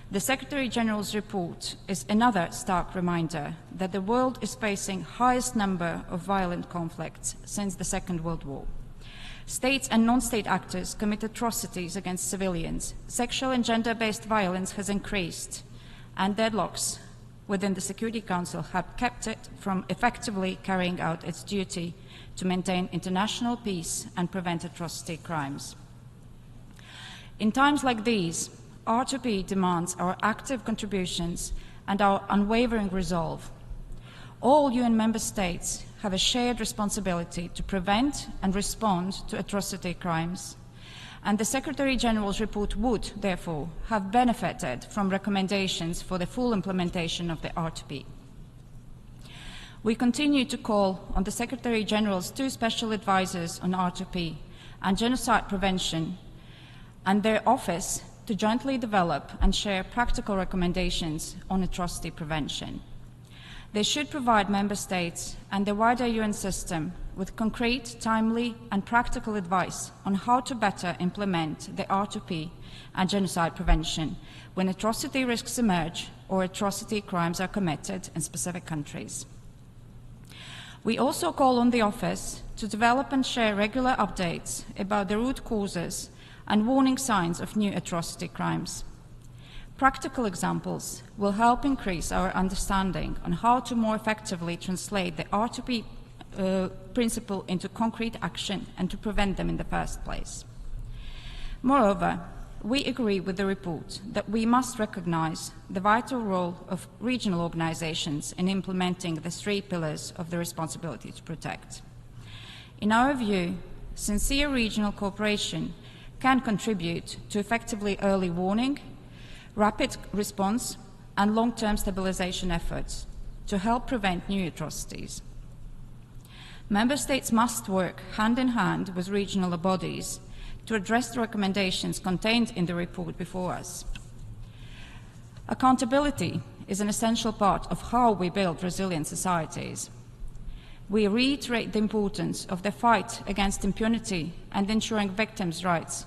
the Secretary-General's report is another stark reminder that the world is facing the highest number of violent conflicts since the Second World War. States and non-state actors commit atrocities against civilians, sexual and gender-based violence has increased, and deadlocks within the Security Council have kept it from effectively carrying out its duty to maintain international peace and prevent atrocity crimes. In times like these, R2P demands our active contributions and our unwavering resolve. All UN member states have a shared responsibility to prevent and respond to atrocity crimes, and the Secretary-General's report would, therefore, have benefited from recommendations for the full implementation of the R2P. We continue to call on the Secretary-General's two special advisors on R2P and genocide prevention and their office to jointly develop and share practical recommendations on atrocity prevention. They should provide member states and the wider UN system with concrete, timely and practical advice on how to better implement the R2P and genocide prevention when atrocity risks emerge or atrocity crimes are committed in specific countries. We also call on the Office to develop and share regular updates about the root causes and warning signs of new atrocity crimes. Practical examples will help increase our understanding on how to more effectively translate the R2P principle into concrete action and to prevent them in the first place. Moreover, we agree with the report that we must recognize the vital role of regional organizations in implementing the three pillars of the responsibility to protect. In our view, sincere regional cooperation can contribute to effectively early warning, rapid response, and long-term stabilization efforts to help prevent new atrocities. Member states must work hand in hand with regional bodies to address the recommendations contained in the report before us. Accountability is an essential part of how we build resilient societies. We reiterate the importance of the fight against impunity and ensuring victims' rights,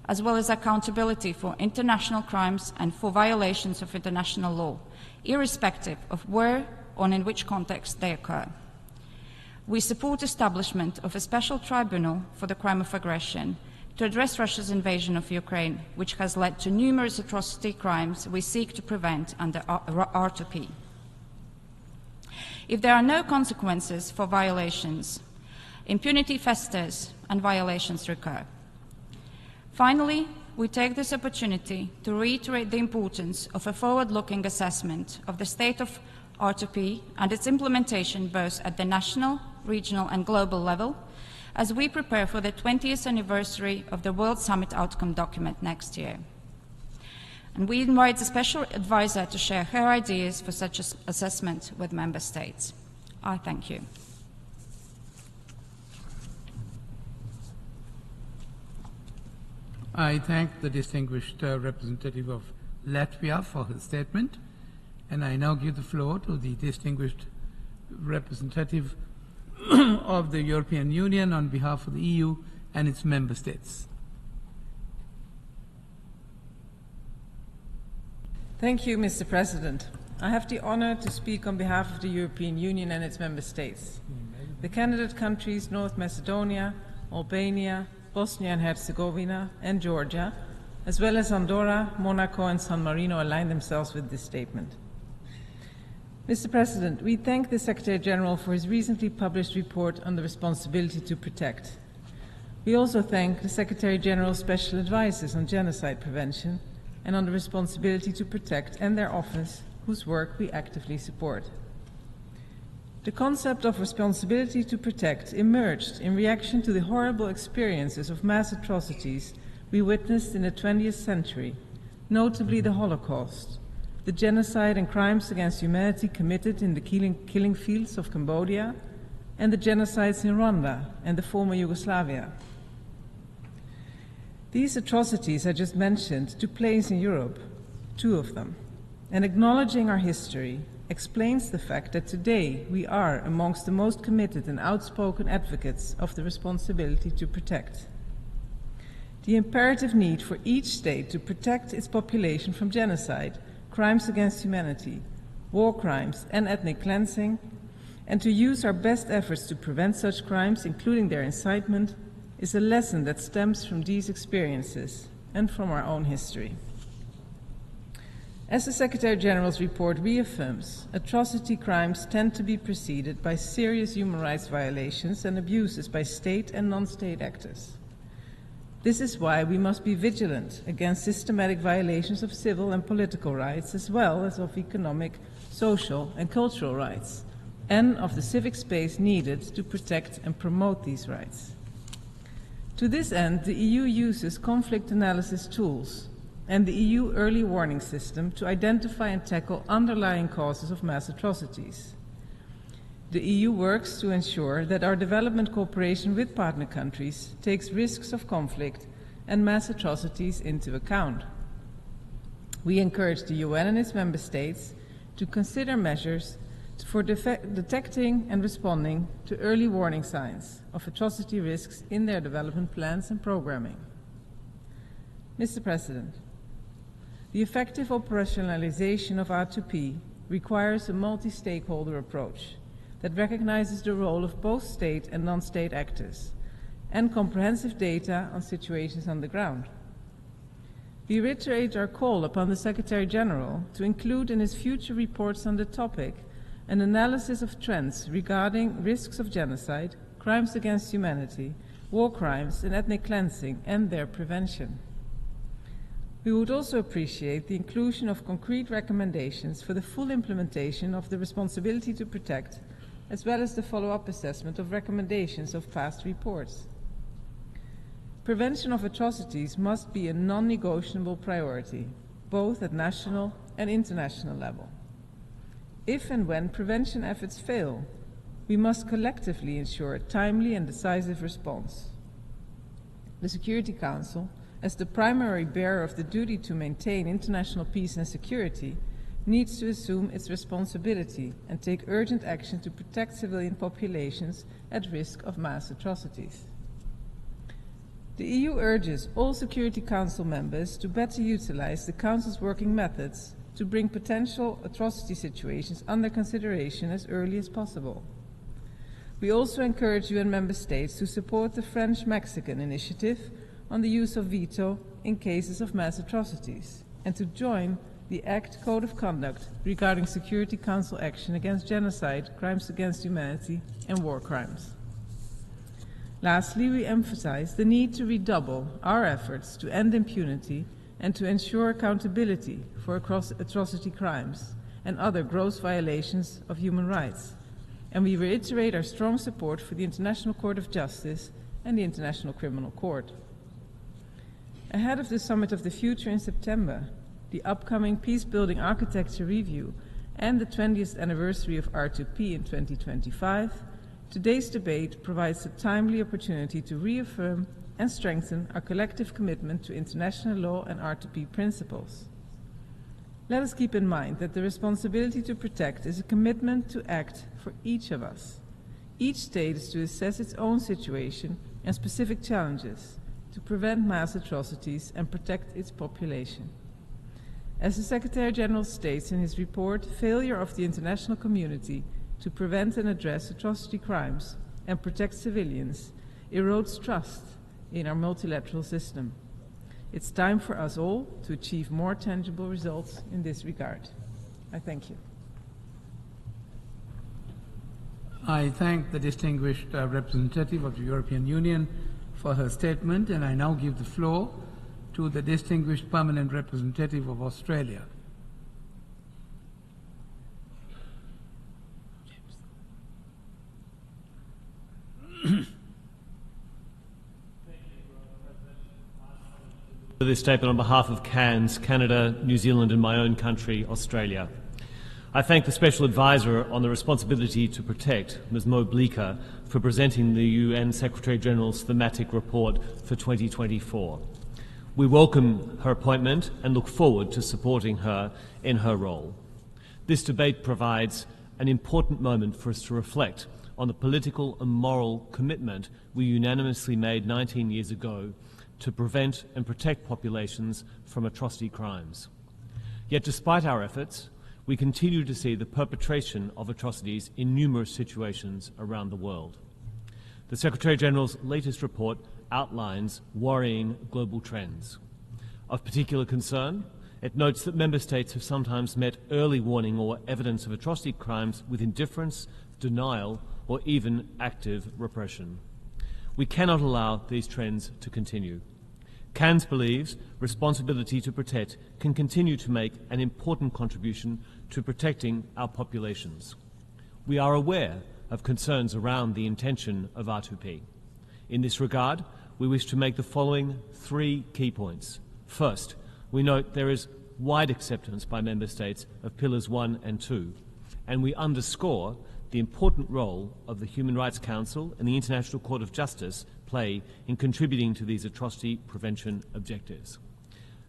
as well as accountability for international crimes and for violations of international law, irrespective of where or in which context they occur. We support establishment of a special tribunal for the crime of aggression to address Russia's invasion of Ukraine, which has led to numerous atrocity crimes we seek to prevent under R2P. If there are no consequences for violations, impunity festers and violations recur. Finally, we take this opportunity to reiterate the importance of a forward-looking assessment of the state of R2P and its implementation both at the national, regional and global level as we prepare for the 20th anniversary of the World Summit Outcome document next year. And we invite the Special Advisor to share her ideas for such an assessment with Member States. I thank you. I thank the distinguished representative of Latvia for his statement, and I now give the floor to the distinguished representative of the European Union on behalf of the EU and its member states. Thank you, Mr. President. I have the honor to speak on behalf of the European Union and its member states. The candidate countries North Macedonia, Albania, Bosnia and Herzegovina and Georgia, as well as Andorra, Monaco and San Marino align themselves with this statement. Mr. President, we thank the Secretary-General for his recently published report on the responsibility to protect. We also thank the Secretary-General's special advisors on genocide prevention and on the responsibility to protect and their office, whose work we actively support. The concept of responsibility to protect emerged in reaction to the horrible experiences of mass atrocities we witnessed in the 20th century, notably the Holocaust, the genocide and crimes against humanity committed in the killing fields of Cambodia, and the genocides in Rwanda and the former Yugoslavia. These atrocities I just mentioned took place in Europe, 2 of them, and acknowledging our history explains the fact that today we are amongst the most committed and outspoken advocates of the responsibility to protect. The imperative need for each state to protect its population from genocide, crimes against humanity, war crimes, and ethnic cleansing, and to use our best efforts to prevent such crimes, including their incitement, is a lesson that stems from these experiences and from our own history. As the Secretary-General's report reaffirms, atrocity crimes tend to be preceded by serious human rights violations and abuses by state and non-state actors. This is why we must be vigilant against systematic violations of civil and political rights, as well as of economic, social, and cultural rights, and of the civic space needed to protect and promote these rights. To this end, the EU uses conflict analysis tools and the EU early warning system to identify and tackle underlying causes of mass atrocities. The EU works to ensure that our development cooperation with partner countries takes risks of conflict and mass atrocities into account. We encourage the UN and its member states to consider measures for detecting and responding to early warning signs of atrocity risks in their development plans and programming. Mr. President, the effective operationalization of R2P requires a multi-stakeholder approach that recognizes the role of both state and non-state actors and comprehensive data on situations on the ground. We reiterate our call upon the Secretary-General to include in his future reports on the topic an analysis of trends regarding risks of genocide, crimes against humanity, war crimes, and ethnic cleansing, and their prevention. We would also appreciate the inclusion of concrete recommendations for the full implementation of the responsibility to protect, as well as the follow-up assessment of recommendations of past reports. Prevention of atrocities must be a non-negotiable priority, both at national and international level. If and when prevention efforts fail, we must collectively ensure a timely and decisive response. The Security Council, as the primary bearer of the duty to maintain international peace and security, needs to assume its responsibility and take urgent action to protect civilian populations at risk of mass atrocities. The EU urges all Security Council members to better utilize the Council's working methods to bring potential atrocity situations under consideration as early as possible. We also encourage UN member states to support the French-Mexican initiative on the use of veto in cases of mass atrocities, and to join the ACT Code of Conduct regarding Security Council action against genocide, crimes against humanity, and war crimes. Lastly, we emphasize the need to redouble our efforts to end impunity and to ensure accountability for atrocity crimes and other gross violations of human rights. And we reiterate our strong support for the International Court of Justice and the International Criminal Court. Ahead of the Summit of the Future in September, the upcoming Peace-Building Architecture Review, and the 20th anniversary of R2P in 2025, today's debate provides a timely opportunity to reaffirm and strengthen our collective commitment to international law and R2P principles. Let us keep in mind that the responsibility to protect is a commitment to act for each of us. Each state is to assess its own situation and specific challenges to prevent mass atrocities and protect its population. As the Secretary-General states in his report, failure of the international community to prevent and address atrocity crimes and protect civilians erodes trust in our multilateral system. It's time for us all to achieve more tangible results in this regard. I thank you. I thank the distinguished representative of the European Union for her statement, and I now give the floor to the distinguished permanent representative of Australia. For this statement on behalf of CANS, Canada, New Zealand and my own country, Australia. I thank the Special Advisor on the Responsibility to Protect, Ms Moot, for presenting the UN Secretary-General's thematic report for 2024. We welcome her appointment and look forward to supporting her in her role. This debate provides an important moment for us to reflect on the political and moral commitment we unanimously made 19 years ago to prevent and protect populations from atrocity crimes. Yet despite our efforts, we continue to see the perpetration of atrocities in numerous situations around the world. The Secretary-General's latest report outlines worrying global trends. Of particular concern, it notes that Member States have sometimes met early warning or evidence of atrocity crimes with indifference, denial, or even active repression. We cannot allow these trends to continue. CANS believes Responsibility to Protect can continue to make an important contribution to protecting our populations. We are aware of concerns around the intention of R2P. In this regard, we wish to make the following 3 key points. First, we note there is wide acceptance by Member States of Pillars 1 and 2, and we underscore the important role of the Human Rights Council and the International Court of Justice play in contributing to these atrocity prevention objectives.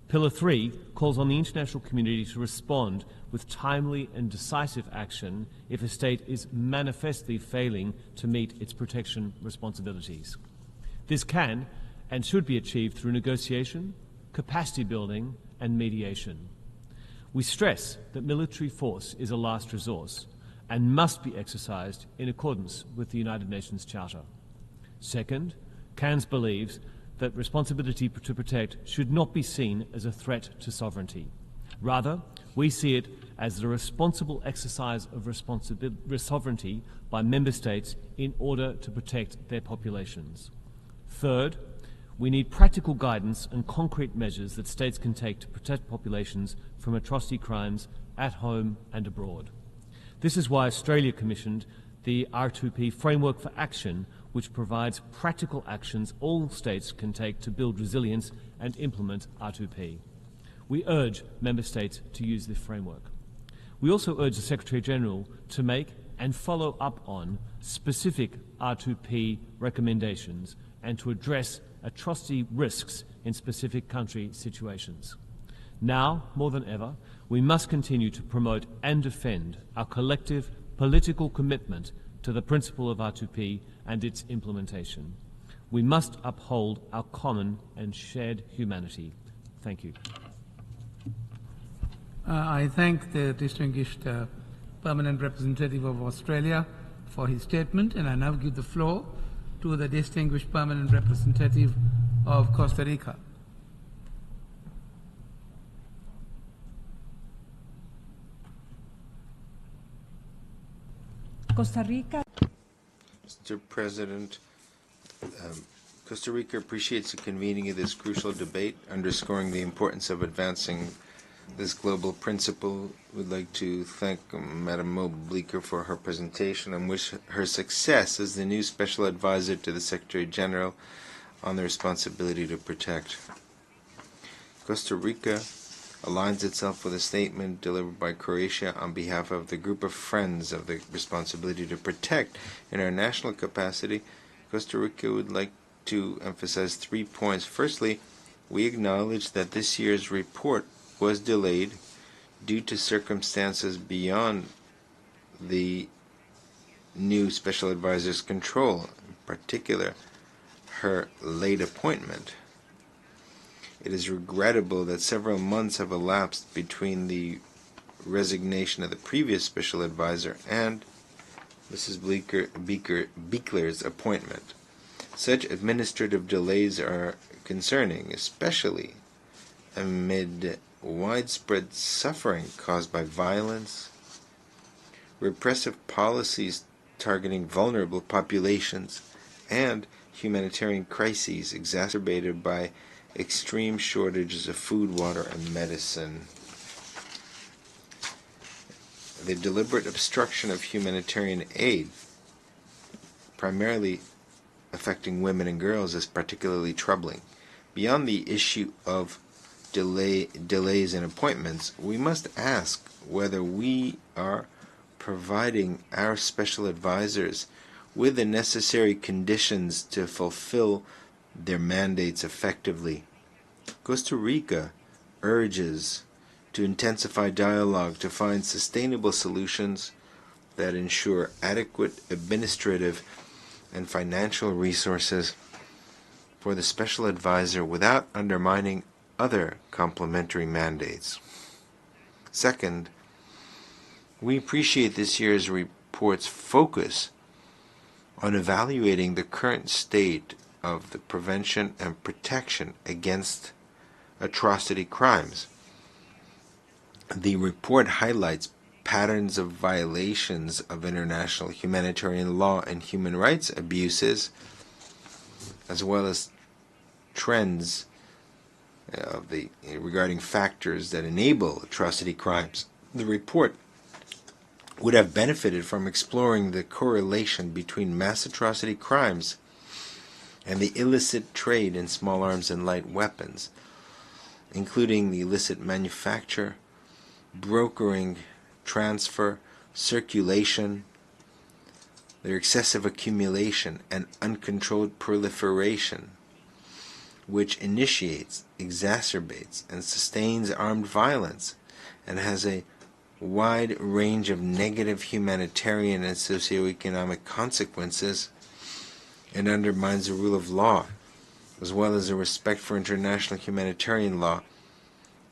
Pillar 3 calls on the international community to respond with timely and decisive action if a state is manifestly failing to meet its protection responsibilities. This can and should be achieved through negotiation, capacity building and mediation. We stress that military force is a last resource and must be exercised in accordance with the United Nations Charter. Second, CANS believes that responsibility to protect should not be seen as a threat to sovereignty. Rather, we see it as the responsible exercise of sovereignty by Member States in order to protect their populations. Third, we need practical guidance and concrete measures that states can take to protect populations from atrocity crimes at home and abroad. This is why Australia commissioned the R2P Framework for Action, which provides practical actions all states can take to build resilience and implement R2P. We urge Member States to use this framework. We also urge the Secretary-General to make and follow up on specific R2P recommendations and to address atrocity risks in specific country situations. Now, more than ever, we must continue to promote and defend our collective political commitment to the principle of R2P and its implementation. We must uphold our common and shared humanity. Thank you. I thank the distinguished Permanent Representative of Australia for his statement, and I now give the floor to the distinguished Permanent Representative of Costa Rica. Costa Rica. Mr. President, Costa Rica appreciates the convening of this crucial debate, underscoring the importance of advancing this global principle. We'd like to thank Madam Moot for her presentation and wish her success as the new Special Advisor to the Secretary-General on the responsibility to protect. Costa Rica aligns itself with a statement delivered by Croatia on behalf of the group of friends of the responsibility to protect. In our national capacity, Costa Rica would like to emphasize 3 points. Firstly, we acknowledge that this year's report was delayed due to circumstances beyond the new Special Advisor's control, in particular her late appointment. It is regrettable that several months have elapsed between the resignation of the previous Special Advisor and Mrs. Beekler's appointment. Such administrative delays are concerning, especially amid widespread suffering caused by violence, repressive policies targeting vulnerable populations, and humanitarian crises exacerbated by extreme shortages of food, water, and medicine. The deliberate obstruction of humanitarian aid, primarily affecting women and girls, is particularly troubling. Beyond the issue of delays in appointments, we must ask whether we are providing our special advisors with the necessary conditions to fulfill their mandates effectively. Costa Rica urges to intensify dialogue to find sustainable solutions that ensure adequate administrative and financial resources for the special advisor without undermining other complementary mandates. Second, we appreciate this year's report's focus on evaluating the current state of the prevention and protection against atrocity crimes. The report highlights patterns of violations of international humanitarian law and human rights abuses, as well as trends regarding factors that enable atrocity crimes. The report would have benefited from exploring the correlation between mass atrocity crimes and the illicit trade in small arms and light weapons, including the illicit manufacture, brokering, transfer, circulation, their excessive accumulation, and uncontrolled proliferation, which initiates, exacerbates, and sustains armed violence and has a wide range of negative humanitarian and socioeconomic consequences, and undermines the rule of law, as well as a respect for international humanitarian law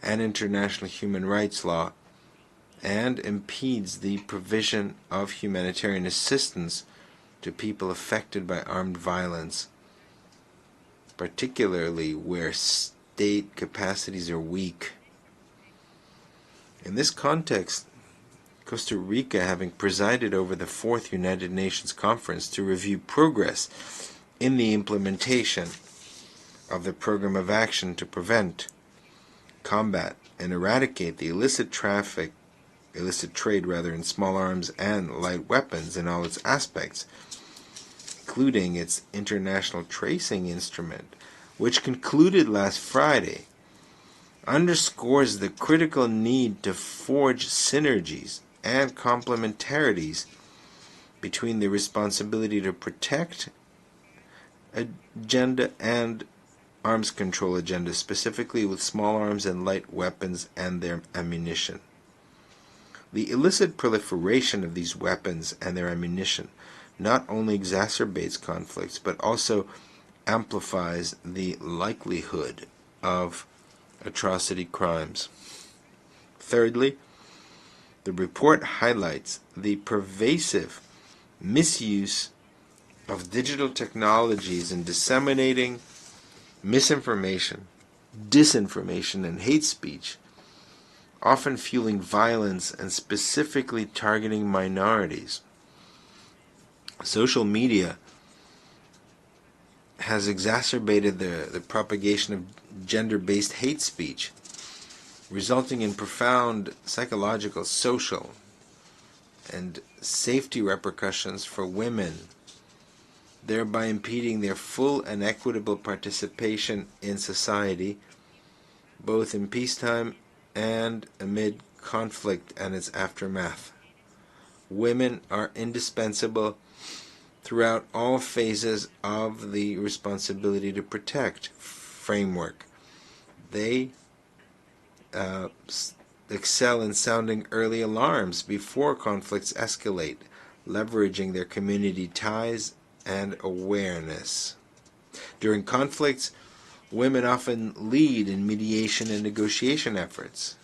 and international human rights law, and impedes the provision of humanitarian assistance to people affected by armed violence, particularly where state capacities are weak. In this context, Costa Rica, having presided over the 4th United Nations Conference to review progress in the implementation of the Program of Action to prevent, combat, and eradicate the illicit trade in small arms and light weapons in all its aspects, including its international tracing instrument, which concluded last Friday, underscores the critical need to forge synergies and complementarities between the responsibility to protect agenda and arms control agenda, specifically with small arms and light weapons and their ammunition. The illicit proliferation of these weapons and their ammunition not only exacerbates conflicts, but also amplifies the likelihood of atrocity crimes. Thirdly, the report highlights the pervasive misuse of digital technologies in disseminating misinformation, disinformation, and hate speech, often fueling violence and specifically targeting minorities. Social media has exacerbated the propagation of gender-based hate speech, resulting in profound psychological, social, and safety repercussions for women, thereby impeding their full and equitable participation in society, both in peacetime and amid conflict and its aftermath. Women are indispensable throughout all phases of the responsibility to protect framework. They excel in sounding early alarms before conflicts escalate, leveraging their community ties and awareness. During conflicts, women often lead in mediation and negotiation efforts,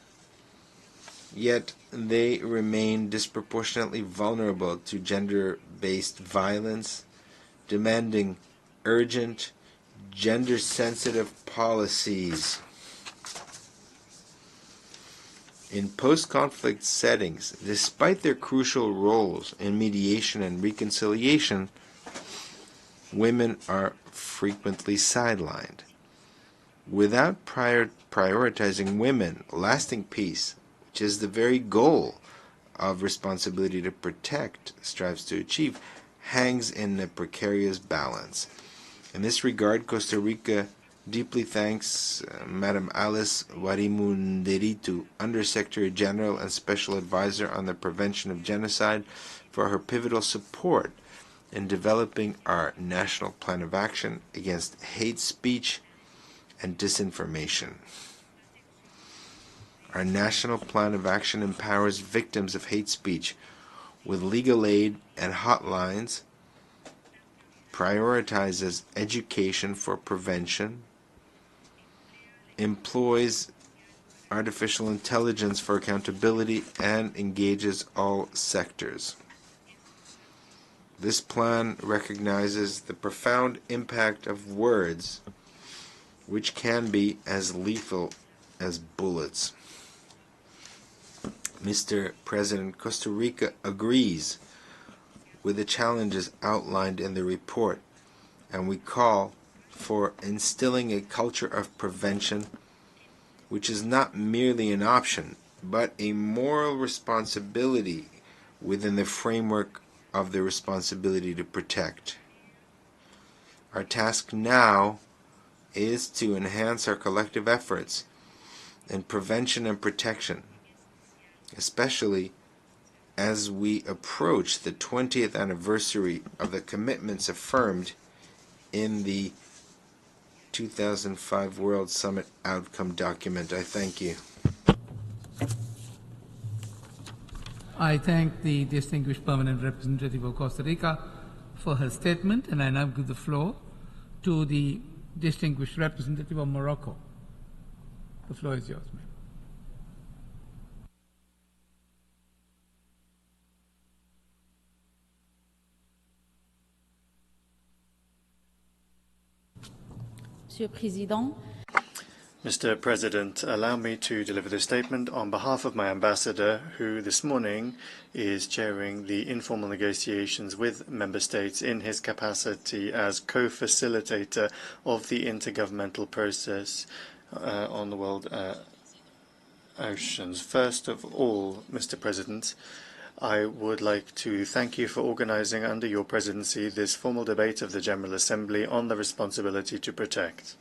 yet they remain disproportionately vulnerable to gender-based violence, demanding urgent, gender-sensitive policies. In post-conflict settings, despite their crucial roles in mediation and reconciliation, women are frequently sidelined. Without prioritizing women, lasting peace, which is the very goal of responsibility to protect, strives to achieve, hangs in a precarious balance. In this regard, Costa Rica Deeply thanks Madam Alice Warimunderitu, Undersecretary General and Special Advisor on the Prevention of Genocide, for her pivotal support in developing our National Plan of Action against hate speech and disinformation. Our National Plan of Action empowers victims of hate speech with legal aid and hotlines, prioritizes education for prevention, employs artificial intelligence for accountability, and engages all sectors. This plan recognizes the profound impact of words, which can be as lethal as bullets. Mr. President, Costa Rica agrees with the challenges outlined in the report, and we call for instilling a culture of prevention which is not merely an option, but a moral responsibility within the framework of the responsibility to protect. Our task now is to enhance our collective efforts in prevention and protection, especially as we approach the 20th anniversary of the commitments affirmed in the 2005 World Summit Outcome Document. I thank you. I thank the distinguished permanent representative of Costa Rica for her statement, and I now give the floor to the distinguished representative of Morocco. The floor is yours, ma'am. Monsieur le Président, Mr. President, allow me to deliver this statement on behalf of my ambassador, who this morning is chairing the informal negotiations with member states in his capacity as co-facilitator of the intergovernmental process on the world oceans. First of all, Mr. President, I would like to thank you for organizing under your presidency this formal debate of the General Assembly on the responsibility to protect.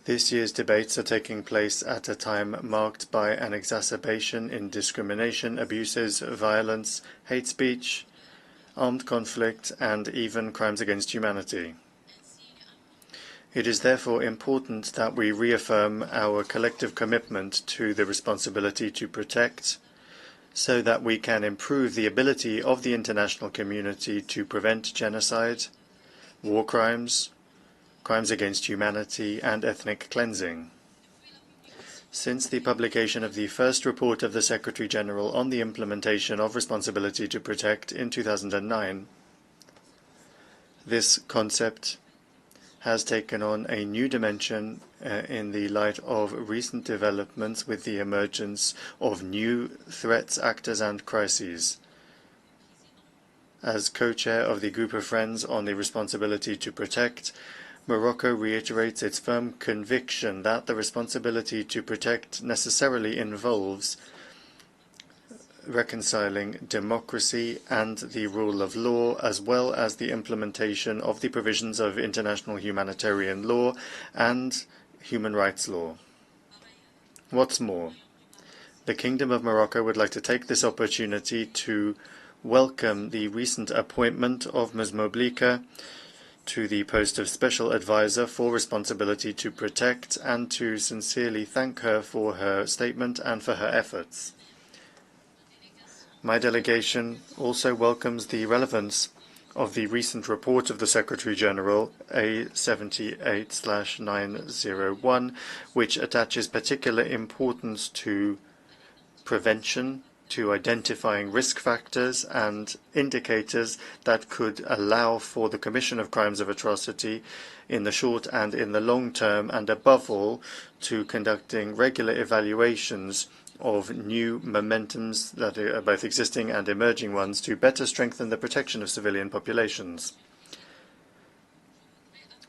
This year's debates are taking place at a time marked by an exacerbation in discrimination, abuses, violence, hate speech, armed conflict, and even crimes against humanity. It is therefore important that we reaffirm our collective commitment to the responsibility to protect, so that we can improve the ability of the international community to prevent genocide, war crimes, crimes against humanity, and ethnic cleansing. Since the publication of the first report of the Secretary-General on the implementation of responsibility to protect in 2009, this concept has taken on a new dimension in the light of recent developments with the emergence of new threats, actors, and crises. As co-chair of the Group of Friends on the Responsibility to Protect, Morocco reiterates its firm conviction that the responsibility to protect necessarily involves reconciling democracy and the rule of law, as well as the implementation of the provisions of international humanitarian law and human rights law. What's more, the Kingdom of Morocco would like to take this opportunity to welcome the recent appointment of Ms. Moblika to the post of Special Advisor for Responsibility to Protect, and to sincerely thank her for her statement and for her efforts. My delegation also welcomes the relevance of the recent report of the Secretary-General, A78/901, which attaches particular importance to prevention, to identifying risk factors and indicators that could allow for the commission of crimes of atrocity in the short and in the long term, and above all, to conducting regular evaluations of new momentums that are both existing and emerging ones to better strengthen the protection of civilian populations.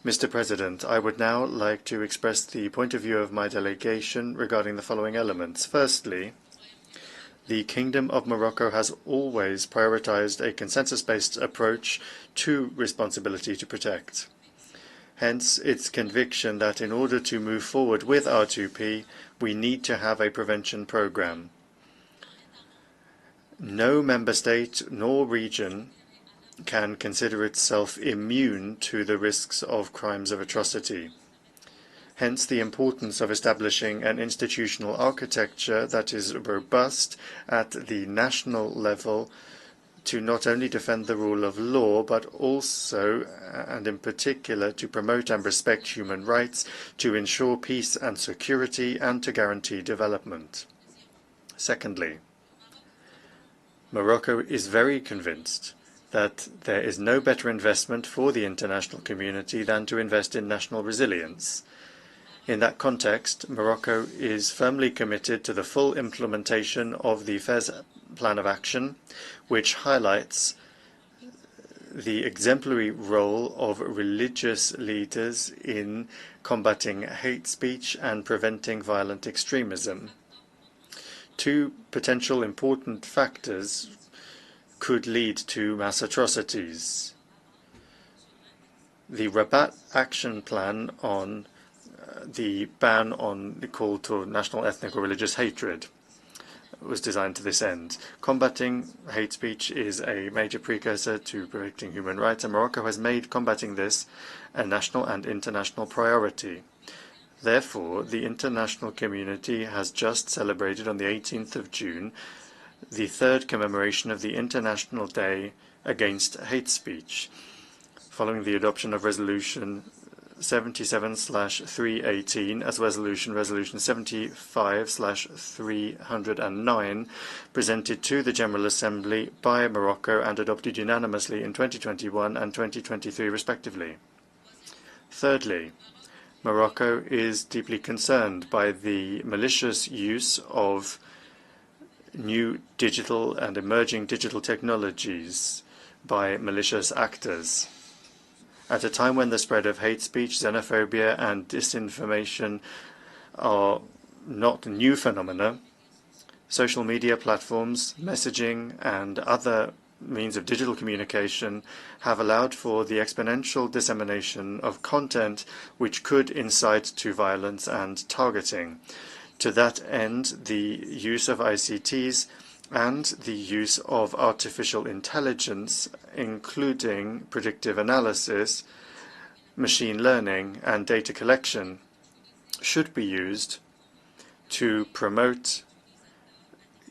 Mr. President, I would now like to express the point of view of my delegation regarding the following elements. Firstly, the Kingdom of Morocco has always prioritized a consensus-based approach to responsibility to protect. Hence, its conviction that in order to move forward with R2P, we need to have a prevention program. No member state nor region can consider itself immune to the risks of crimes of atrocity. Hence, the importance of establishing an institutional architecture that is robust at the national level to not only defend the rule of law, but also, and in particular, to promote and respect human rights, to ensure peace and security, and to guarantee development. Secondly, Morocco is very convinced that there is no better investment for the international community than to invest in national resilience. In that context, Morocco is firmly committed to the full implementation of the FEZ Plan of Action, which highlights the exemplary role of religious leaders in combating hate speech and preventing violent extremism. Two potential important factors could lead to mass atrocities. The Rabat Action Plan on the ban on the call to national, ethnic or religious hatred was designed to this end. Combating hate speech is a major precursor to protecting human rights, and Morocco has made combating this a national and international priority. Therefore, the international community has just celebrated on the 18th of June the third commemoration of the International Day Against Hate Speech, following the adoption of Resolution 77/318 as Resolution 75/309 presented to the General Assembly by Morocco and adopted unanimously in 2021 and 2023 respectively. Thirdly, Morocco is deeply concerned by the malicious use of new digital and emerging digital technologies by malicious actors. At a time when the spread of hate speech, xenophobia, and disinformation are not new phenomena, social media platforms, messaging, and other means of digital communication have allowed for the exponential dissemination of content which could incite to violence and targeting. To that end, the use of ICTs and the use of artificial intelligence, including predictive analysis, machine learning, and data collection, should be used to promote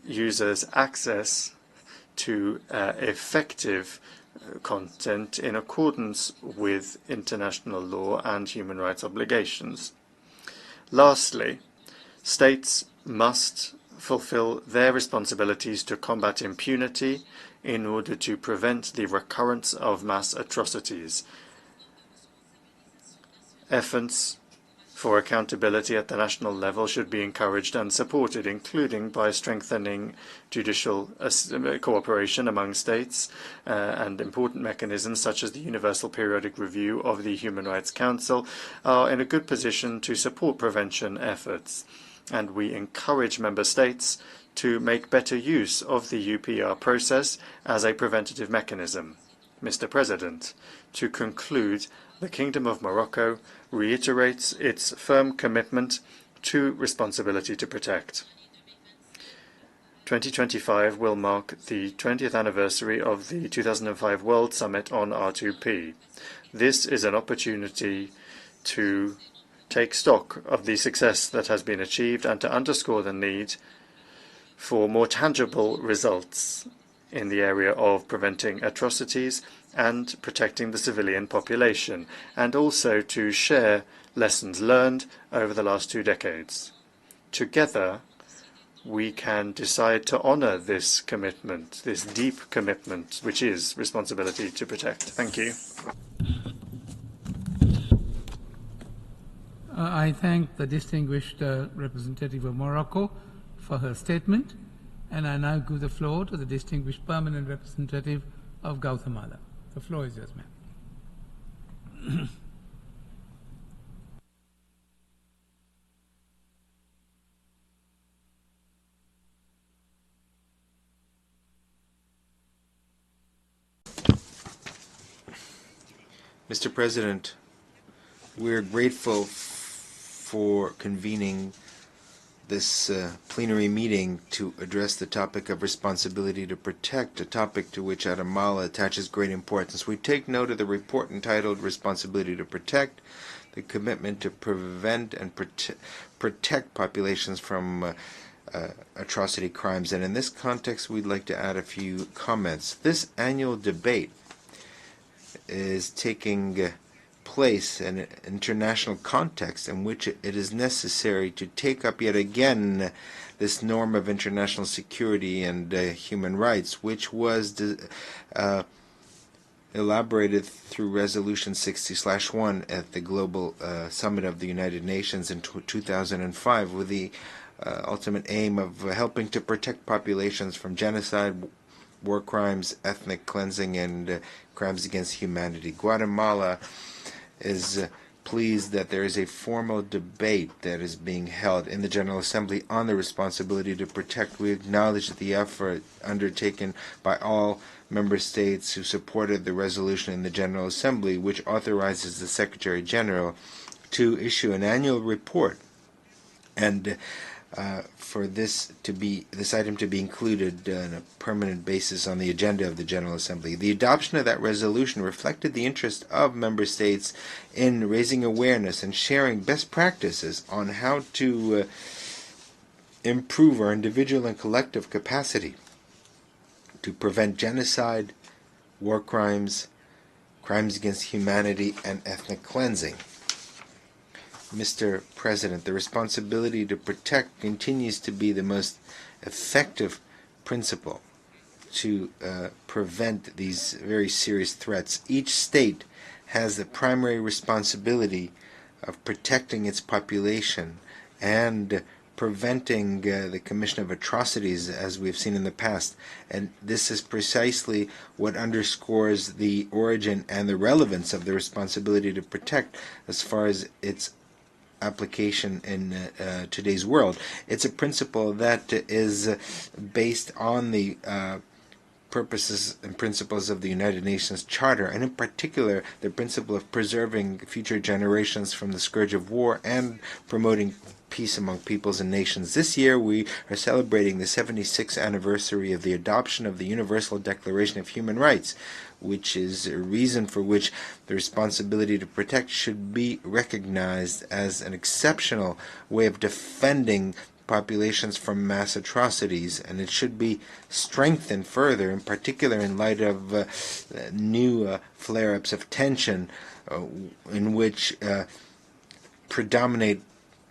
users' access to effective content in accordance with international law and human rights obligations. Lastly, states must fulfill their responsibilities to combat impunity in order to prevent the recurrence of mass atrocities. Efforts for accountability at the national level should be encouraged and supported, including by strengthening judicial cooperation among states and important mechanisms such as the Universal Periodic Review of the Human Rights Council are in a good position to support prevention efforts. And we encourage member states to make better use of the UPR process as a preventative mechanism. Mr. President, to conclude, the Kingdom of Morocco reiterates its firm commitment to responsibility to protect. 2025 will mark the 20th anniversary of the 2005 World Summit on R2P. This is an opportunity to take stock of the success that has been achieved and to underscore the need for more tangible results in the area of preventing atrocities and protecting the civilian population, and also to share lessons learned over the last 2 decades. Together, we can decide to honor this commitment, this deep commitment, which is responsibility to protect. Thank you. I thank the distinguished representative of Morocco for her statement, and I now give the floor to the distinguished permanent representative of Guatemala. The floor is yours, ma'am. Mr. President, We're grateful for convening this plenary meeting to address the topic of responsibility to protect, a topic to which Guatemala attaches great importance. We take note of the report entitled Responsibility to Protect, the commitment to prevent and protect populations from atrocity crimes. And in this context, we'd like to add a few comments. This annual debate is taking place in an international context in which it is necessary to take up yet again this norm of international security and human rights, which was elaborated through Resolution 60/1 at the Global Summit of the United Nations in 2005, with the ultimate aim of helping to protect populations from genocide, war crimes, ethnic cleansing, and crimes against humanity. Guatemala is pleased that there is a formal debate that is being held in the General Assembly on the responsibility to protect. We acknowledge the effort undertaken by all member states who supported the resolution in the General Assembly, which authorizes the Secretary General to issue an annual report and for this item to be included on a permanent basis on the agenda of the General Assembly. The adoption of that resolution reflected the interest of member states in raising awareness and sharing best practices on how to improve our individual and collective capacity to prevent genocide, war crimes, crimes against humanity, and ethnic cleansing. Mr. President, the responsibility to protect continues to be the most effective principle to prevent these very serious threats. Each state has the primary responsibility of protecting its population and preventing the commission of atrocities, as we've seen in the past. And this is precisely what underscores the origin and the relevance of the responsibility to protect as far as its application in today's world. It's a principle that is based on the purposes and principles of the United Nations Charter, and in particular the principle of preserving future generations from the scourge of war and promoting peace among peoples and nations. This year we are celebrating the 76th anniversary of the adoption of the Universal Declaration of Human Rights, which is a reason for which the responsibility to protect should be recognized as an exceptional way of defending populations from mass atrocities, and it should be strengthened further, in particular in light of new flare-ups of tension in which predominate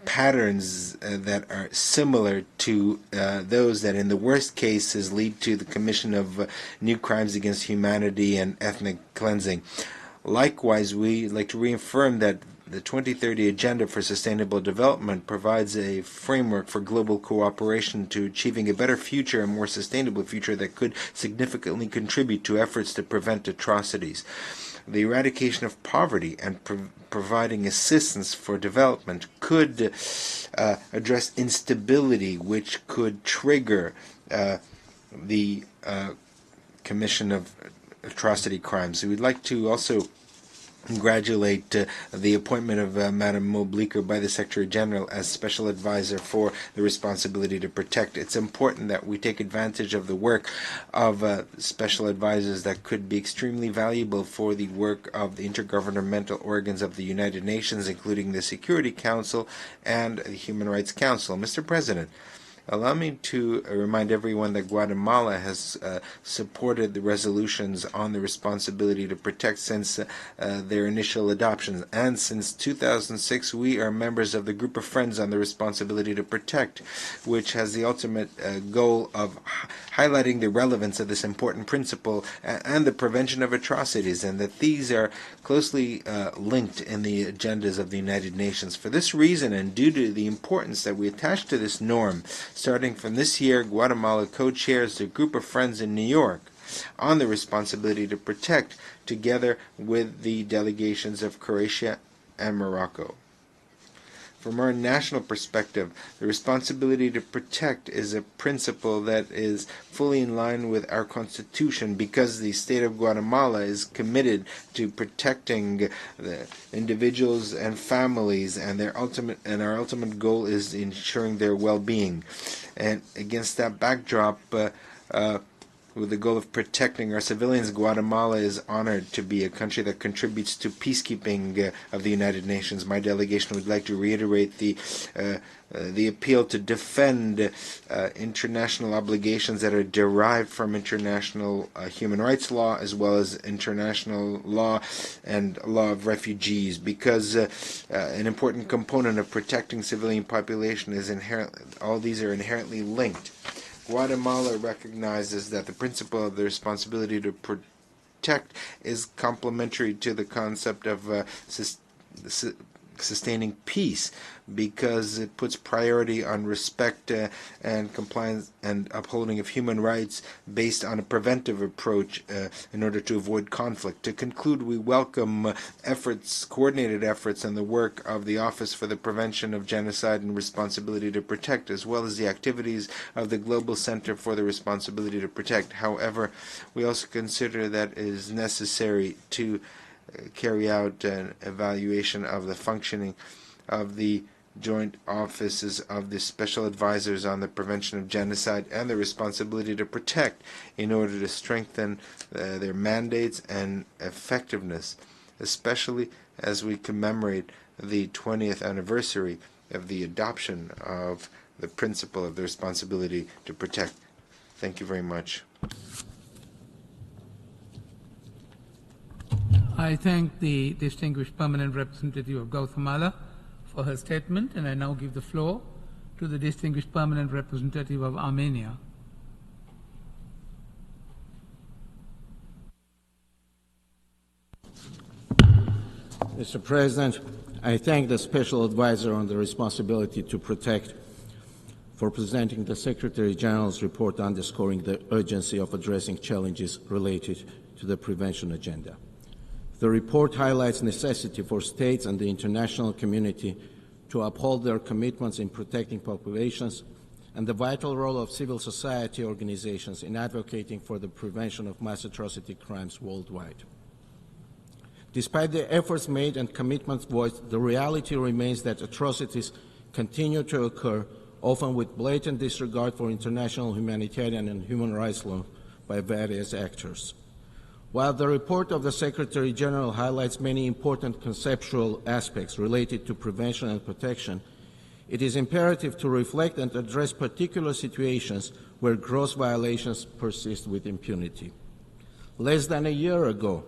patterns that are similar to those that in the worst cases lead to the commission of new crimes against humanity and ethnic cleansing. Likewise, we like to reaffirm that the 2030 Agenda for Sustainable Development provides a framework for global cooperation to achieving a better future, a more sustainable future that could significantly contribute to efforts to prevent atrocities. The eradication of poverty and providing assistance for development could address instability, which could trigger the commission of atrocity crimes. So we'd like to also congratulate the appointment of Madam Moot by the Secretary General as Special Advisor for the responsibility to protect. It's important that we take advantage of the work of special advisors that could be extremely valuable for the work of the intergovernmental organs of the United Nations, including the Security Council and the Human Rights Council. Mr. President, allow me to remind everyone that Guatemala has supported the resolutions on the responsibility to protect since their initial adoption. And since 2006, we are members of the Group of Friends on the Responsibility to Protect, which has the ultimate goal of highlighting the relevance of this important principle and the prevention of atrocities, and that these are closely linked in the agendas of the United Nations. For this reason, and due to the importance that we attach to this norm, starting from this year, Guatemala co-chairs the Group of Friends in New York on the responsibility to protect, together with the delegations of Croatia and Morocco. From our national perspective, the responsibility to protect is a principle that is fully in line with our Constitution because the state of Guatemala is committed to protecting the individuals and families, and our ultimate goal is ensuring their well-being. And against that backdrop, with the goal of protecting our civilians, Guatemala is honored to be a country that contributes to peacekeeping of the United Nations. My delegation would like to reiterate the appeal to defend international obligations that are derived from international human rights law, as well as international law and law of refugees, because an important component of protecting civilian population is all these are inherently linked. Guatemala recognizes that the principle of the responsibility to protect is complementary to the concept of sustaining peace, because it puts priority on respect and compliance and upholding of human rights based on a preventive approach in order to avoid conflict. To conclude, we welcome coordinated efforts and the work of the Office for the Prevention of Genocide and Responsibility to Protect, as well as the activities of the Global Center for the Responsibility to Protect. However, we also consider that it is necessary to carry out an evaluation of the functioning of the joint offices of the special advisors on the prevention of genocide and the responsibility to protect in order to strengthen their mandates and effectiveness, especially as we commemorate the 20th anniversary of the adoption of the principle of the responsibility to protect. Thank you very much. I thank the distinguished permanent representative of Guatemala for her statement, and I now give the floor to the distinguished permanent representative of Armenia. Mr. President, I thank the Special Advisor on the Responsibility to Protect for presenting the Secretary General's report underscoring the urgency of addressing challenges related to the prevention agenda. The report highlights necessity for states and the international community to uphold their commitments in protecting populations and the vital role of civil society organizations in advocating for the prevention of mass atrocity crimes worldwide. Despite the efforts made and commitments voiced, the reality remains that atrocities continue to occur, often with blatant disregard for international humanitarian and human rights law by various actors. While the report of the Secretary General highlights many important conceptual aspects related to prevention and protection, it is imperative to reflect and address particular situations where gross violations persist with impunity. Less than a year ago,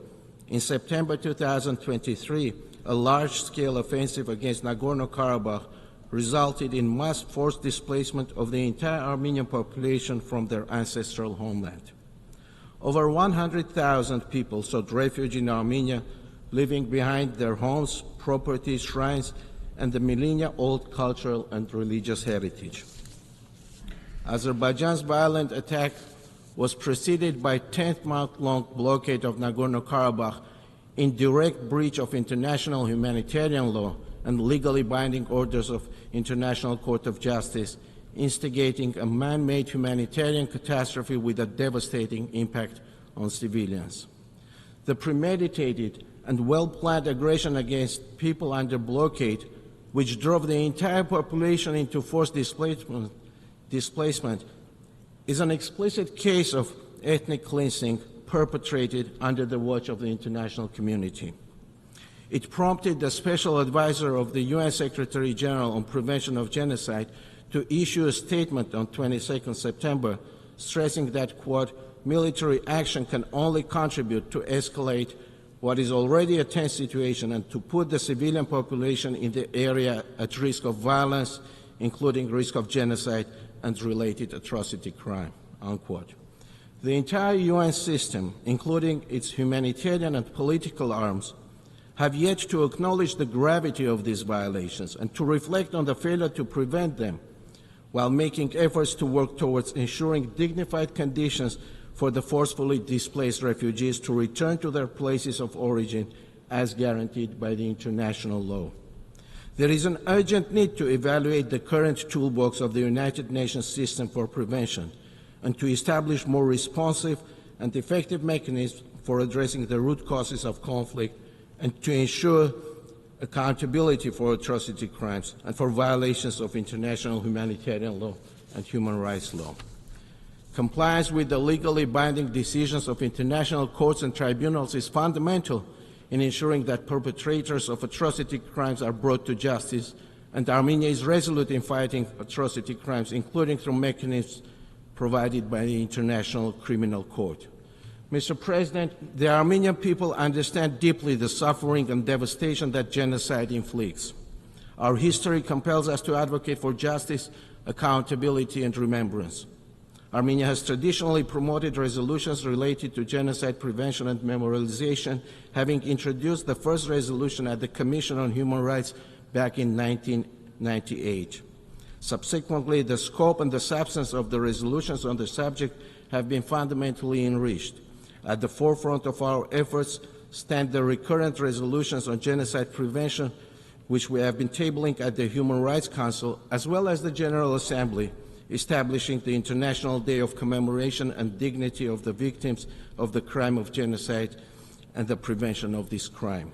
in September 2023, a large-scale offensive against Nagorno-Karabakh resulted in mass forced displacement of the entire Armenian population from their ancestral homeland. Over 100,000 people sought refuge in Armenia, leaving behind their homes, properties, shrines, and the millennia-old cultural and religious heritage. Azerbaijan's violent attack was preceded by a 10-month-long blockade of Nagorno-Karabakh in direct breach of international humanitarian law and legally binding orders of International Court of Justice, instigating a man-made humanitarian catastrophe with a devastating impact on civilians. The premeditated and well-planned aggression against people under blockade, which drove the entire population into forced displacement, is an explicit case of ethnic cleansing perpetrated under the watch of the international community. It prompted the Special Advisor of the UN Secretary General on Prevention of Genocide to issue a statement on 22 September stressing that, quote, military action can only contribute to escalate what is already a tense situation and to put the civilian population in the area at risk of violence, including risk of genocide and related atrocity crime, unquote. The entire UN system, including its humanitarian and political arms, have yet to acknowledge the gravity of these violations and to reflect on the failure to prevent them, while making efforts to work towards ensuring dignified conditions for the forcefully displaced refugees to return to their places of origin as guaranteed by the international law. There is an urgent need to evaluate the current toolbox of the United Nations system for prevention and to establish more responsive and effective mechanisms for addressing the root causes of conflict and to ensure accountability for atrocity crimes and for violations of international humanitarian law and human rights law. Compliance with the legally binding decisions of international courts and tribunals is fundamental in ensuring that perpetrators of atrocity crimes are brought to justice, and Armenia is resolute in fighting atrocity crimes, including through mechanisms provided by the International Criminal Court. Mr. President, the Armenian people understand deeply the suffering and devastation that genocide inflicts. Our history compels us to advocate for justice, accountability, and remembrance. Armenia has traditionally promoted resolutions related to genocide prevention and memorialization, having introduced the first resolution at the Commission on Human Rights back in 1998. Subsequently, the scope and the substance of the resolutions on the subject have been fundamentally enriched. At the forefront of our efforts stand the recurrent resolutions on genocide prevention, which we have been tabling at the Human Rights Council, as well as the General Assembly, establishing the International Day of Commemoration and Dignity of the Victims of the Crime of Genocide and the Prevention of this crime.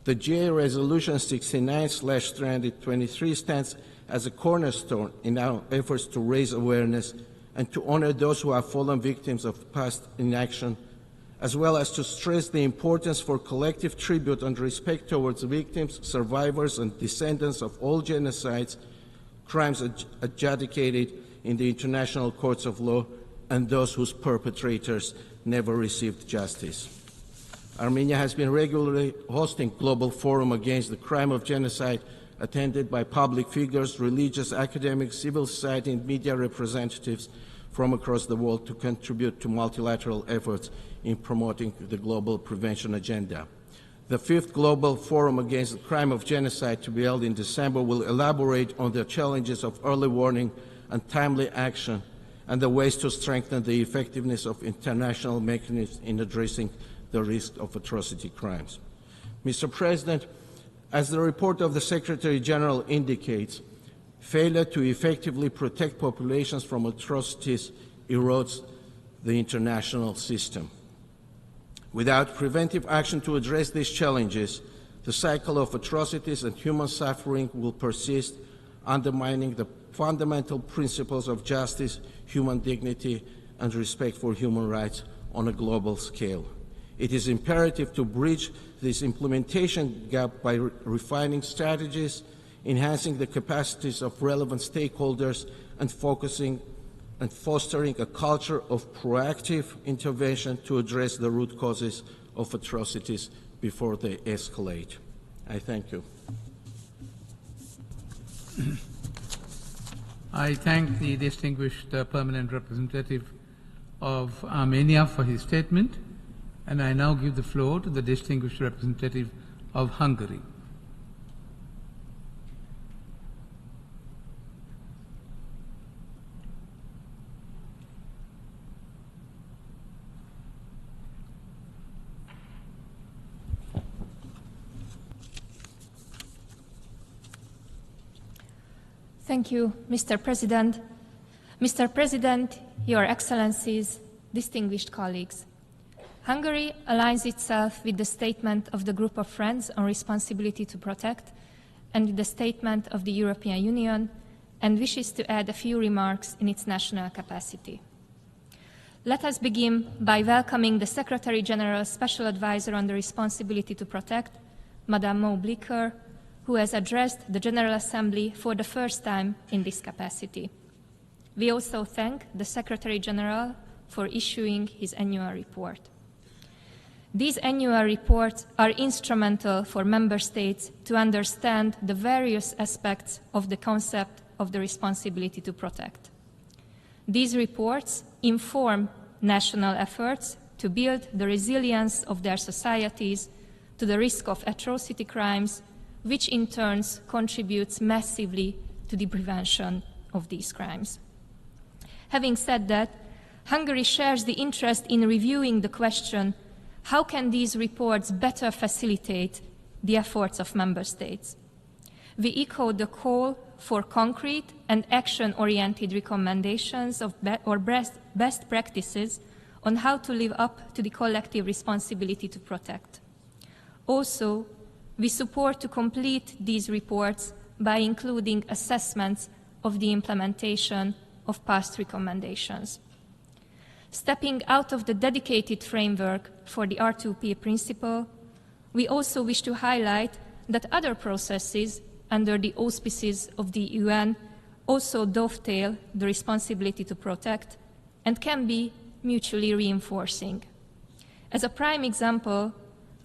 The GA Resolution 69/323 stands as a cornerstone in our efforts to raise awareness and to honor those who have fallen victims of past inaction, as well as to stress the importance for collective tribute and respect towards victims, survivors, and descendants of all genocides, crimes adjudicated in the international courts of law, and those whose perpetrators never received justice. Armenia has been regularly hosting global forum against the crime of genocide, attended by public figures, religious, academic, civil society, and media representatives from across the world to contribute to multilateral efforts in promoting the global prevention agenda. The 5th Global Forum Against the Crime of Genocide, to be held in December, will elaborate on the challenges of early warning and timely action and the ways to strengthen the effectiveness of international mechanisms in addressing the risk of atrocity crimes. Mr. President, as the report of the Secretary General indicates, failure to effectively protect populations from atrocities erodes the international system. Without preventive action to address these challenges, the cycle of atrocities and human suffering will persist, undermining the fundamental principles of justice, human dignity, and respect for human rights on a global scale. It is imperative to bridge this implementation gap by refining strategies, enhancing the capacities of relevant stakeholders, and focusing and fostering a culture of proactive intervention to address the root causes of atrocities before they escalate. I thank you. I thank the distinguished permanent representative of Armenia for his statement, and I now give the floor to the distinguished representative of Hungary. Thank you, Mr. President. Mr. President, Your Excellencies, distinguished colleagues. Hungary aligns itself with the statement of the Group of Friends on Responsibility to Protect and with the statement of the European Union and wishes to add a few remarks in its national capacity. Let us begin by welcoming the Secretary General's Special Advisor on the Responsibility to Protect, Madame Moot, who has addressed the General Assembly for the first time in this capacity. We also thank the Secretary General for issuing his annual report. These annual reports are instrumental for Member States to understand the various aspects of the concept of the responsibility to protect. These reports inform national efforts to build the resilience of their societies to the risk of atrocity crimes, which in turn contributes massively to the prevention of these crimes. Having said that, Hungary shares the interest in reviewing the question, how can these reports better facilitate the efforts of Member States? We echo the call for concrete and action-oriented recommendations of best practices on how to live up to the collective responsibility to protect. Also, we support to complete these reports by including assessments of the implementation of past recommendations. Stepping out of the dedicated framework for the R2P principle, we also wish to highlight that other processes under the auspices of the UN also dovetail the responsibility to protect and can be mutually reinforcing. As a prime example,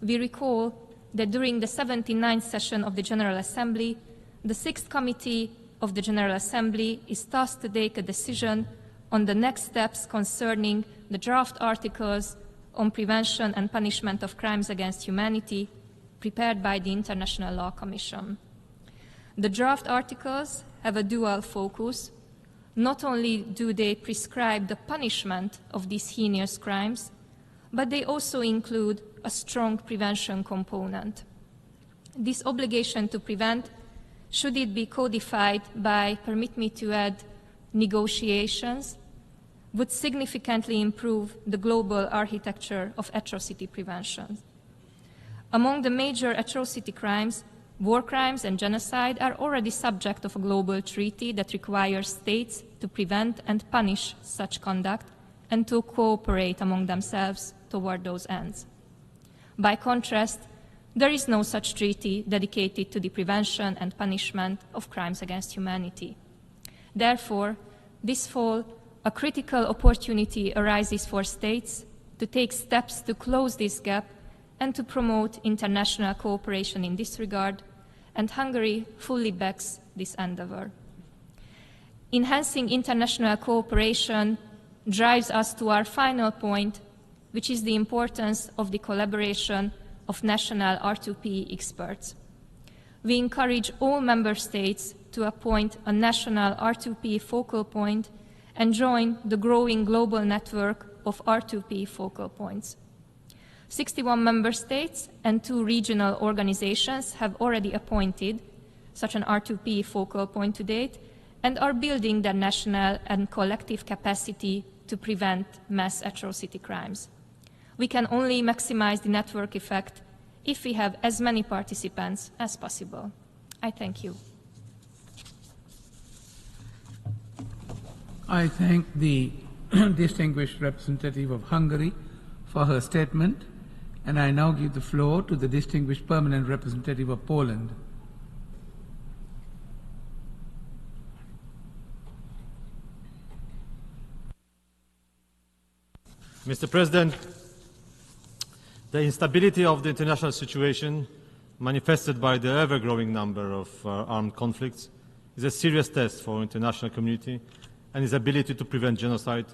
we recall that during the 79th session of the General Assembly, the 6th Committee of the General Assembly is tasked to take a decision on the next steps concerning the draft articles on prevention and punishment of crimes against humanity prepared by the International Law Commission. The draft articles have a dual focus. Not only do they prescribe the punishment of these heinous crimes, but they also include a strong prevention component. This obligation to prevent, should it be codified by, permit me to add, negotiations, would significantly improve the global architecture of atrocity prevention. Among the major atrocity crimes, war crimes and genocide are already subject of a global treaty that requires states to prevent and punish such conduct and to cooperate among themselves toward those ends. By contrast, there is no such treaty dedicated to the prevention and punishment of crimes against humanity. Therefore, this fall, a critical opportunity arises for states to take steps to close this gap and to promote international cooperation in this regard, and Hungary fully backs this endeavor. Enhancing international cooperation drives us to our final point, which is the importance of the collaboration of national R2P experts. We encourage all member states to appoint a national R2P focal point and join the growing global network of R2P focal points. 61 member states and 2 regional organizations have already appointed such an R2P focal point to date and are building their national and collective capacity to prevent mass atrocity crimes. We can only maximize the network effect if we have as many participants as possible. I thank you. I thank the distinguished representative of Hungary for her statement, and I now give the floor to the distinguished permanent representative of Poland. Mr. President, the instability of the international situation manifested by the ever-growing number of armed conflicts is a serious test for the international community and its ability to prevent genocide,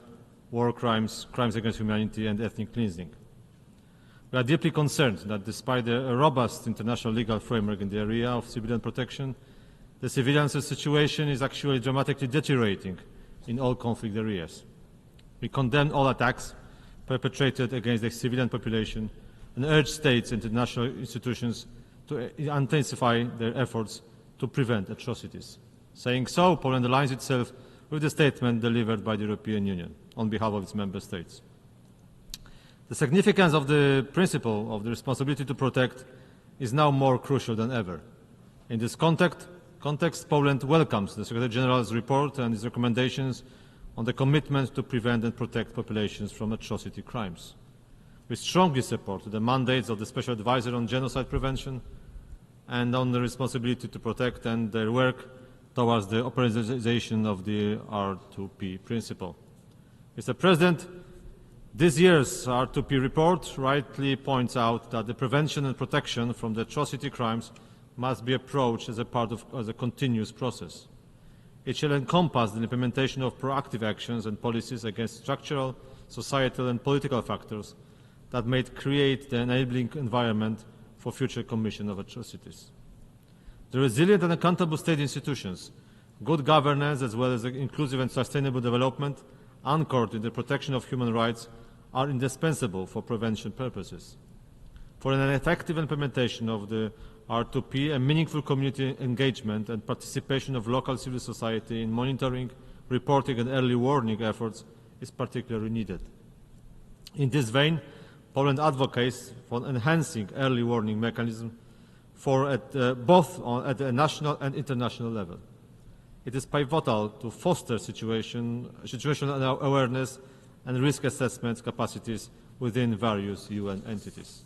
war crimes, crimes against humanity and ethnic cleansing. We are deeply concerned that despite a robust international legal framework in the area of civilian protection, the civilian situation is actually dramatically deteriorating in all conflict areas. We condemn all attacks perpetrated against the civilian population and urge states and international institutions to intensify their efforts to prevent atrocities. Saying so, Poland aligns itself with the statement delivered by the European Union on behalf of its member states. The significance of the principle of the responsibility to protect is now more crucial than ever. In this context, Poland welcomes the Secretary General's report and his recommendations on the commitment to prevent and protect populations from atrocity crimes. We strongly support the mandates of the Special Advisor on Genocide Prevention and on the responsibility to protect and their work towards the operationalization of the R2P principle. Mr. President, this year's R2P report rightly points out that the prevention and protection from the atrocity crimes must be approached as a continuous process. It shall encompass the implementation of proactive actions and policies against structural, societal and political factors that may create the enabling environment for future commission of atrocities. The resilient and accountable state institutions, good governance as well as inclusive and sustainable development anchored in the protection of human rights are indispensable for prevention purposes. For an effective implementation of the R2P, and meaningful community engagement and participation of local civil society in monitoring, reporting and early warning efforts is particularly needed. In this vein, Poland advocates for enhancing early warning mechanisms both at the national and international level. It is pivotal to foster situational awareness and risk assessment capacities within various UN entities.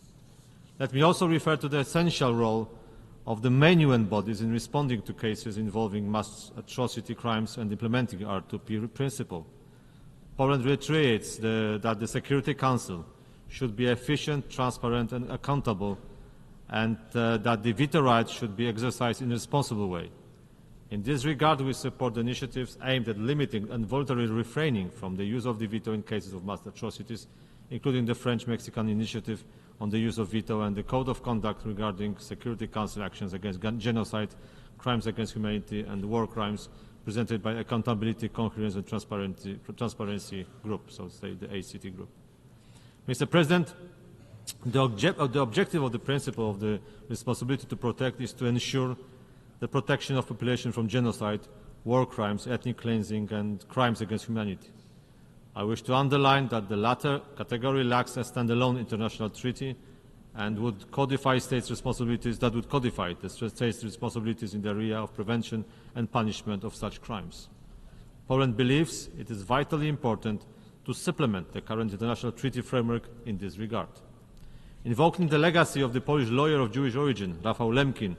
Let me also refer to the essential role of the main UN bodies in responding to cases involving mass atrocity crimes and implementing R2P principle. Poland reiterates that the Security Council should be efficient, transparent and accountable, and that the veto right should be exercised in a responsible way. In this regard, we support initiatives aimed at limiting and voluntarily refraining from the use of the veto in cases of mass atrocities, including the French-Mexican initiative on the use of veto and the Code of Conduct regarding Security Council actions against genocide, crimes against humanity and war crimes, presented by Accountability, Coherence and Transparency Group, so say the ACT group. Mr. President, the objective of the principle of the responsibility to protect is to ensure the protection of population from genocide, war crimes, ethnic cleansing and crimes against humanity. I wish to underline that the latter category lacks a standalone international treaty and would codify states' responsibilities in the area of prevention and punishment of such crimes. Poland believes it is vitally important to supplement the current international treaty framework in this regard. Invoking the legacy of the Polish lawyer of Jewish origin, Rafał Lemkin,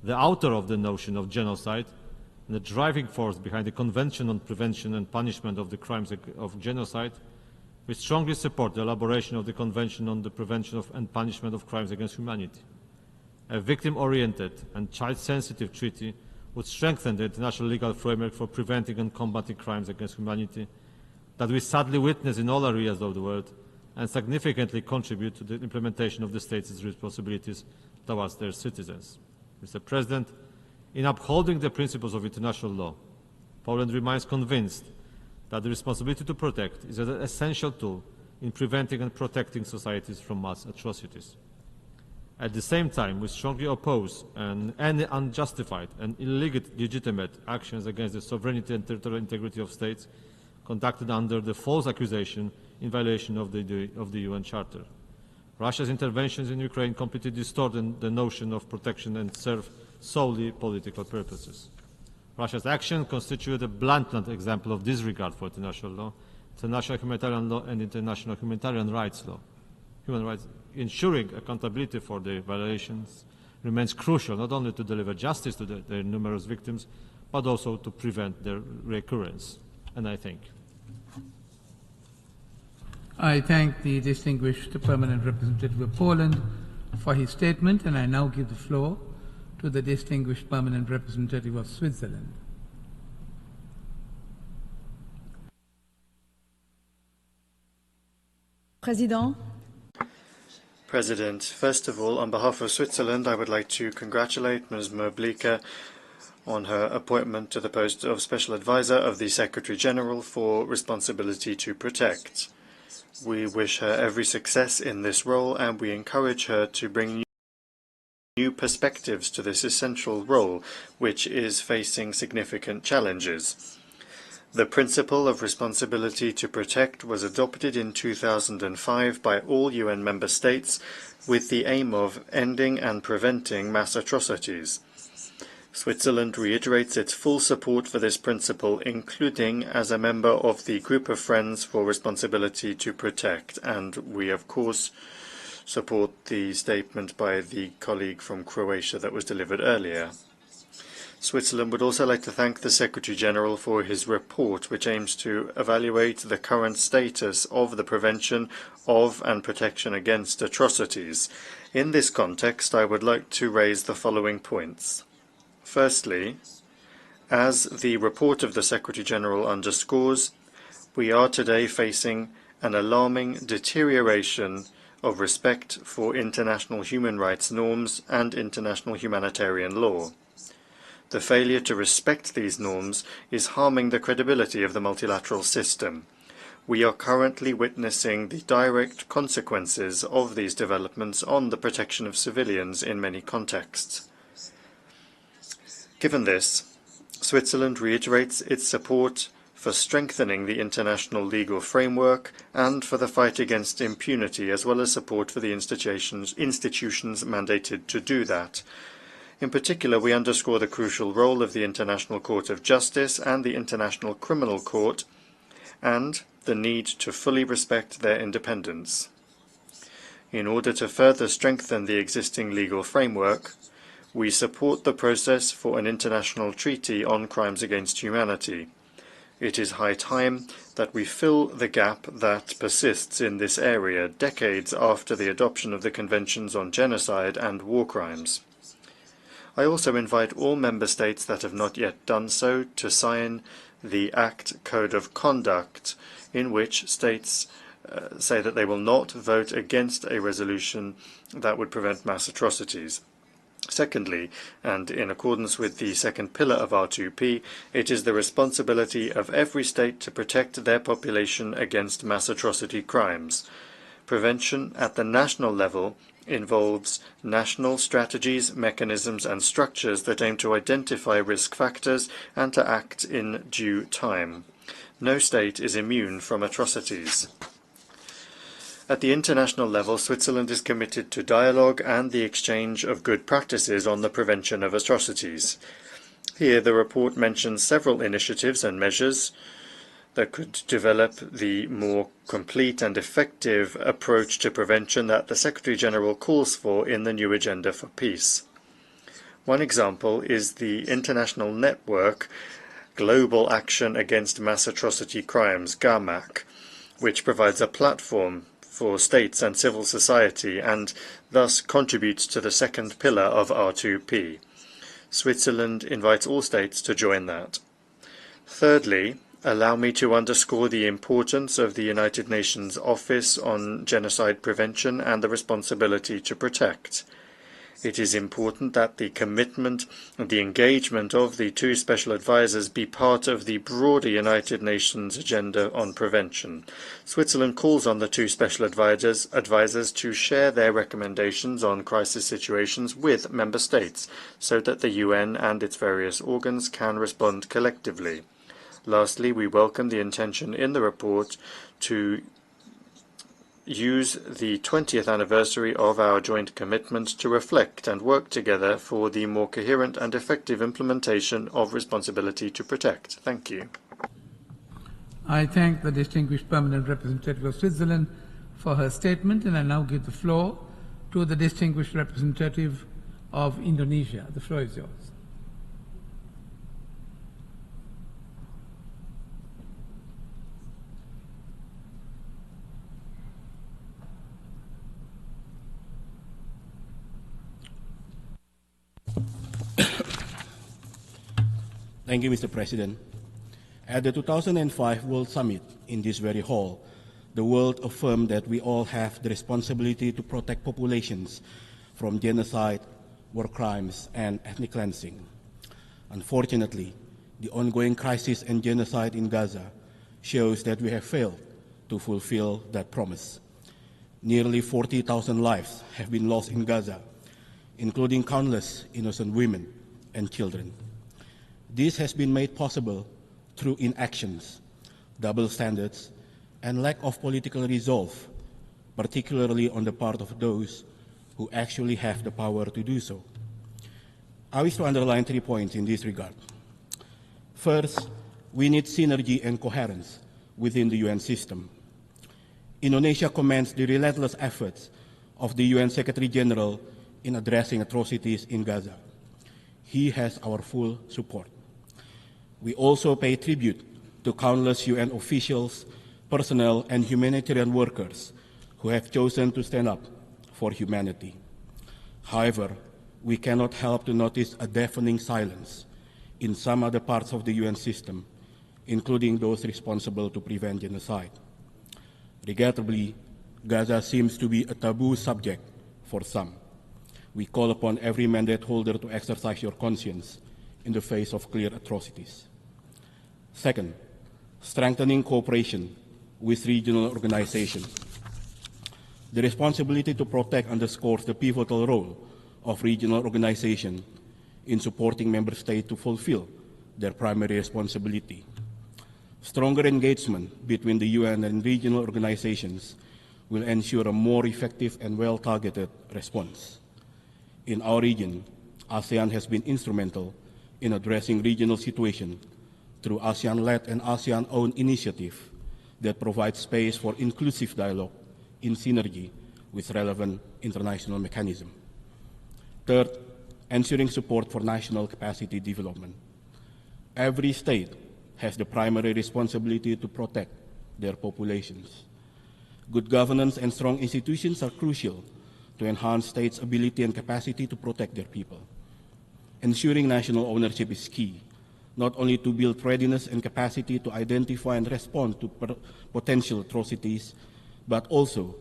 the author of the notion of genocide, and the driving force behind the Convention on Prevention and Punishment of the Crimes of Genocide, we strongly support the elaboration of the Convention on the Prevention and Punishment of Crimes against Humanity. A victim-oriented and child-sensitive treaty would strengthen the international legal framework for preventing and combating crimes against humanity that we sadly witness in all areas of the world and significantly contribute to the implementation of the states' responsibilities towards their citizens. Mr. President, in upholding the principles of international law, Poland remains convinced that the responsibility to protect is an essential tool in preventing and protecting societies from mass atrocities. At the same time, we strongly oppose any unjustified and illegitimate actions against the sovereignty and territorial integrity of states conducted under the false accusation in violation of the UN Charter. Russia's interventions in Ukraine completely distort the notion of protection and serve solely political purposes. Russia's actions constitute a blatant example of disregard for international law, international humanitarian law and international human rights. Ensuring accountability for the violations remains crucial not only to deliver justice to their numerous victims, but also to prevent their recurrence. And I thank you. I thank the distinguished permanent representative of Poland for his statement, and I now give the floor to the distinguished permanent representative of Switzerland. President, first of all, on behalf of Switzerland, I would like to congratulate Ms. Moot on her appointment to the post of Special Advisor of the Secretary General for Responsibility to Protect. We wish her every success in this role, and we encourage her to bring new perspectives to this essential role, which is facing significant challenges. The principle of responsibility to protect was adopted in 2005 by all UN member states with the aim of ending and preventing mass atrocities. Switzerland reiterates its full support for this principle, including as a member of the Group of Friends for Responsibility to Protect, and we, of course, support the statement by the colleague from Croatia that was delivered earlier. Switzerland would also like to thank the Secretary-General for his report, which aims to evaluate the current status of the prevention of and protection against atrocities. In this context, I would like to raise the following points. Firstly, as the report of the Secretary-General underscores, we are today facing an alarming deterioration of respect for international human rights norms and international humanitarian law. The failure to respect these norms is harming the credibility of the multilateral system. We are currently witnessing the direct consequences of these developments on the protection of civilians in many contexts. Given this, Switzerland reiterates its support for strengthening the international legal framework and for the fight against impunity, as well as support for the institutions mandated to do that. In particular, we underscore the crucial role of the International Court of Justice and the International Criminal Court, and the need to fully respect their independence. In order to further strengthen the existing legal framework, we support the process for an international treaty on crimes against humanity. It is high time that we fill the gap that persists in this area decades after the adoption of the Conventions on Genocide and War Crimes. I also invite all member states that have not yet done so to sign the ACT Code of Conduct, in which states say that they will not vote against a resolution that would prevent mass atrocities. Secondly, and in accordance with the second pillar of R2P, it is the responsibility of every state to protect their population against mass atrocity crimes. Prevention at the national level involves national strategies, mechanisms and structures that aim to identify risk factors and to act in due time. No state is immune from atrocities. At the international level, Switzerland is committed to dialogue and the exchange of good practices on the prevention of atrocities. Here, the report mentions several initiatives and measures that could develop the more complete and effective approach to prevention that the Secretary-General calls for in the new Agenda for Peace. One example is the International Network Global Action Against Mass Atrocity Crimes, GAMAC, which provides a platform for states and civil society and thus contributes to the second pillar of R2P. Switzerland invites all states to join that. Thirdly, allow me to underscore the importance of the United Nations Office on Genocide Prevention and the responsibility to protect. It is important that the commitment and the engagement of the two special advisors be part of the broader United Nations agenda on prevention. Switzerland calls on the two special advisors to share their recommendations on crisis situations with member states so that the UN and its various organs can respond collectively. Lastly, we welcome the intention in the report to use the 20th anniversary of our joint commitment to reflect and work together for the more coherent and effective implementation of responsibility to protect. Thank you. I thank the distinguished permanent representative of Switzerland for her statement, and I now give the floor to the distinguished representative of Indonesia. The floor is yours. Thank you, Mr. President. At the 2005 World Summit in this very hall, the world affirmed that we all have the responsibility to protect populations from genocide, war crimes, and ethnic cleansing. Unfortunately, the ongoing crisis and genocide in Gaza shows that we have failed to fulfill that promise. Nearly 40,000 lives have been lost in Gaza, including countless innocent women and children. This has been made possible through inactions, double standards, and lack of political resolve, particularly on the part of those who actually have the power to do so. I wish to underline 3 points in this regard. First, we need synergy and coherence within the UN system. Indonesia commends the relentless efforts of the UN Secretary-General in addressing atrocities in Gaza. He has our full support. We also pay tribute to countless UN officials, personnel, and humanitarian workers who have chosen to stand up for humanity. However, we cannot help to notice a deafening silence in some other parts of the UN system, including those responsible to prevent genocide. Regrettably, Gaza seems to be a taboo subject for some. We call upon every mandate holder to exercise your conscience in the face of clear atrocities. Second, strengthening cooperation with regional organizations. The responsibility to protect underscores the pivotal role of regional organizations in supporting member states to fulfill their primary responsibility. Stronger engagement between the UN and regional organizations will ensure a more effective and well-targeted response. In our region, ASEAN has been instrumental in addressing regional situations through ASEAN-led and ASEAN-owned initiatives that provide space for inclusive dialogue in synergy with relevant international mechanisms. Third, ensuring support for national capacity development. Every state has the primary responsibility to protect their populations. Good governance and strong institutions are crucial to enhance states' ability and capacity to protect their people. Ensuring national ownership is key, not only to build readiness and capacity to identify and respond to potential atrocities, but also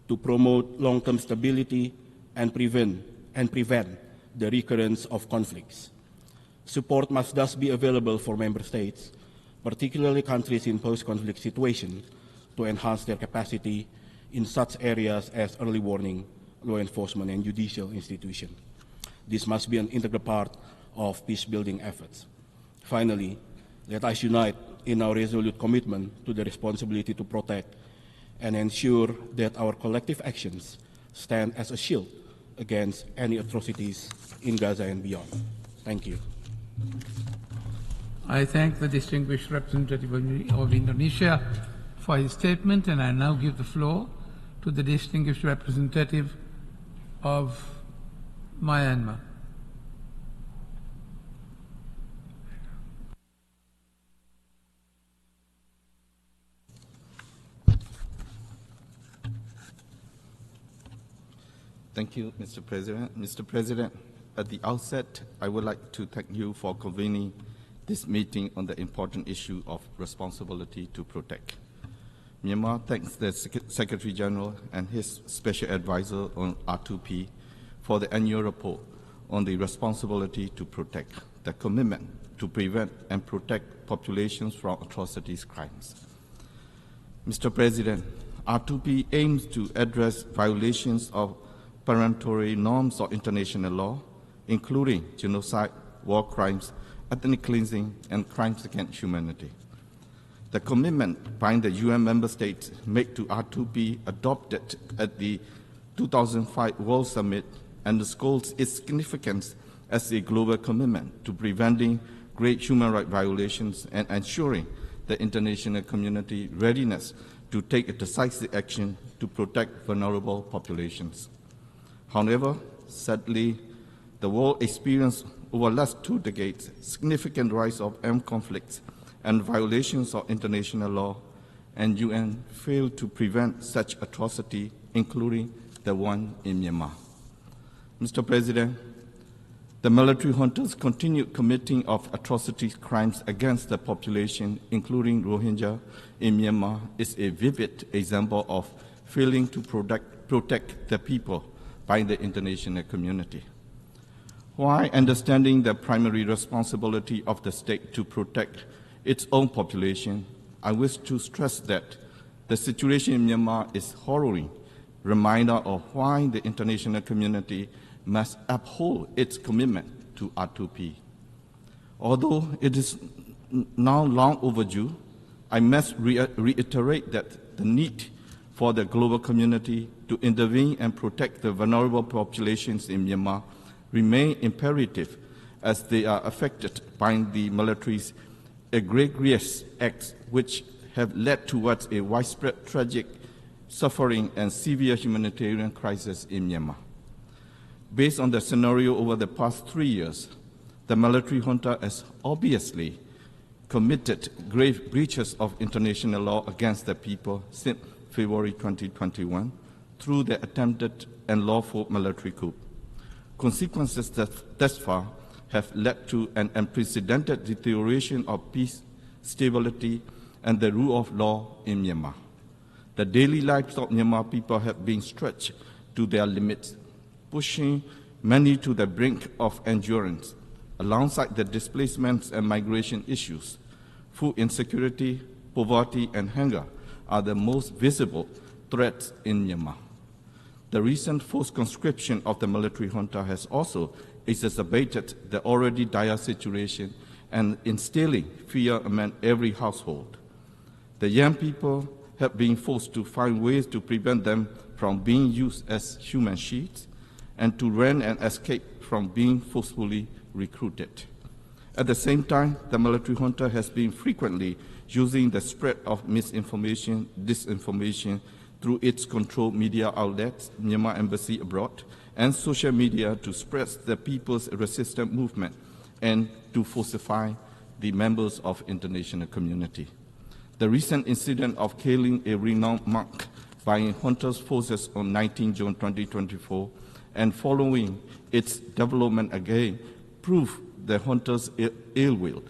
to promote long-term stability and prevent the recurrence of conflicts. Support must thus be available for member states, particularly countries in post-conflict situations, to enhance their capacity in such areas as early warning, law enforcement, and judicial institutions. This must be an integral part of peace-building efforts. Finally, let us unite in our resolute commitment to the responsibility to protect and ensure that our collective actions stand as a shield against any atrocities in Gaza and beyond. Thank you. I thank the distinguished representative of Indonesia for his statement, and I now give the floor to the distinguished representative of Myanmar. Thank you, Mr. President. Mr. President, at the outset, I would like to thank you for convening this meeting on the important issue of responsibility to protect. Myanmar thanks the Secretary General and his Special Advisor on R2P for the annual report on the responsibility to protect, the commitment to prevent and protect populations from atrocities crimes. Mr. President, R2P aims to address violations of peremptory norms of international law, including genocide, war crimes, ethnic cleansing, and crimes against humanity. The commitment by the UN member states made to R2P adopted at the 2005 World Summit underscores its significance as a global commitment to preventing great human rights violations and ensuring the international community readiness to take decisive action to protect vulnerable populations. However, sadly, the world experienced over the last 2 decades significant rise of armed conflicts and violations of international law, and UN failed to prevent such atrocity, including the one in Myanmar. Mr. President, the military juntas continued committing of atrocities crimes against the population, including Rohingya in Myanmar, is a vivid example of failing to protect the people by the international community. While understanding the primary responsibility of the state to protect its own population, I wish to stress that the situation in Myanmar is a harrowing reminder of why the international community must uphold its commitment to R2P. Although it is now long overdue, I must reiterate that the need for the global community to intervene and protect the vulnerable populations in Myanmar remain imperative as they are affected by the military's egregious acts which have led towards a widespread tragic suffering and severe humanitarian crisis in Myanmar. Based on the scenario over the past 3 years, the military junta has obviously committed grave breaches of international law against the people since February 2021 through the attempted and lawful military coup. Consequences that thus far have led to an unprecedented deterioration of peace, stability, and the rule of law in Myanmar. The daily lives of Myanmar people have been stretched to their limits, pushing many to the brink of endurance. Alongside the displacements and migration issues, food insecurity, poverty, and hunger are the most visible threats in Myanmar. The recent forced conscription of the military junta has also exacerbated the already dire situation and instilling fear among every household. The young people have been forced to find ways to prevent them from being used as human shields and to run and escape from being forcefully recruited. At the same time, the military junta has been frequently using the spread of misinformation, disinformation through its controlled media outlets, Myanmar Embassy abroad, and social media to spread the people's resistance movement and to falsify the members of international community. The recent incident of killing a renowned monk by junta's forces on 19 June 2024 and following its development again prove the junta's ill will.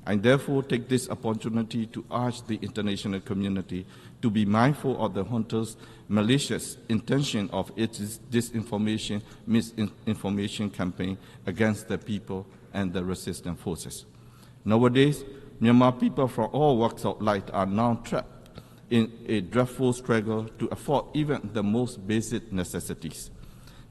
I therefore take this opportunity to urge the international community to be mindful of the junta's malicious intention of its disinformation, misinformation campaign against the people and the resistance forces. Nowadays, Myanmar people from all walks of life are now trapped in a dreadful struggle to afford even the most basic necessities.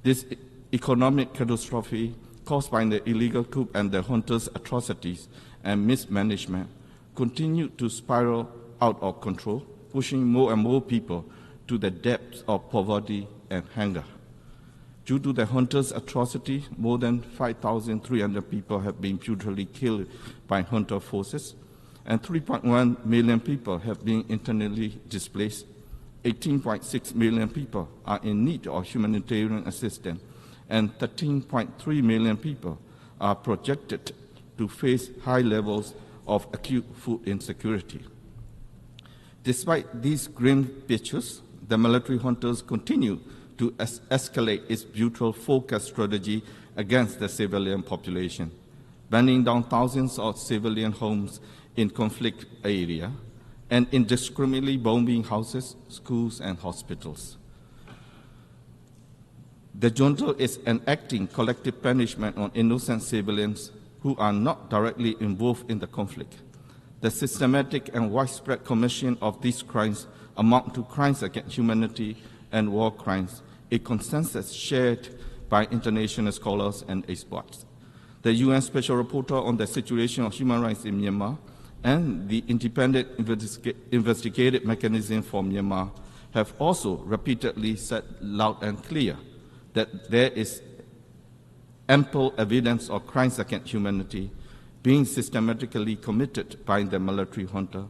This economic catastrophe caused by the illegal coup and the junta's atrocities and mismanagement continue to spiral out of control, pushing more and more people to the depths of poverty and hunger. Due to the junta's atrocity, more than 5,300 people have been brutally killed by junta forces, and 3.1 million people have been internally displaced. 18.6 million people are in need of humanitarian assistance, and 13.3 million people are projected to face high levels of acute food insecurity. Despite these grim pictures, the military juntas continue to escalate its brutal focus strategy against the civilian population, burning down thousands of civilian homes in conflict area and indiscriminately bombing houses, schools, and hospitals. The junta is enacting collective punishment on innocent civilians who are not directly involved in the conflict. The systematic and widespread commission of these crimes amount to crimes against humanity and war crimes, a consensus shared by international scholars and experts. The UN Special Rapporteur on the situation of human rights in Myanmar and the Independent Investigative Mechanism for Myanmar have also repeatedly said loud and clear that there is ample evidence of crimes against humanity being systematically committed by the military junta,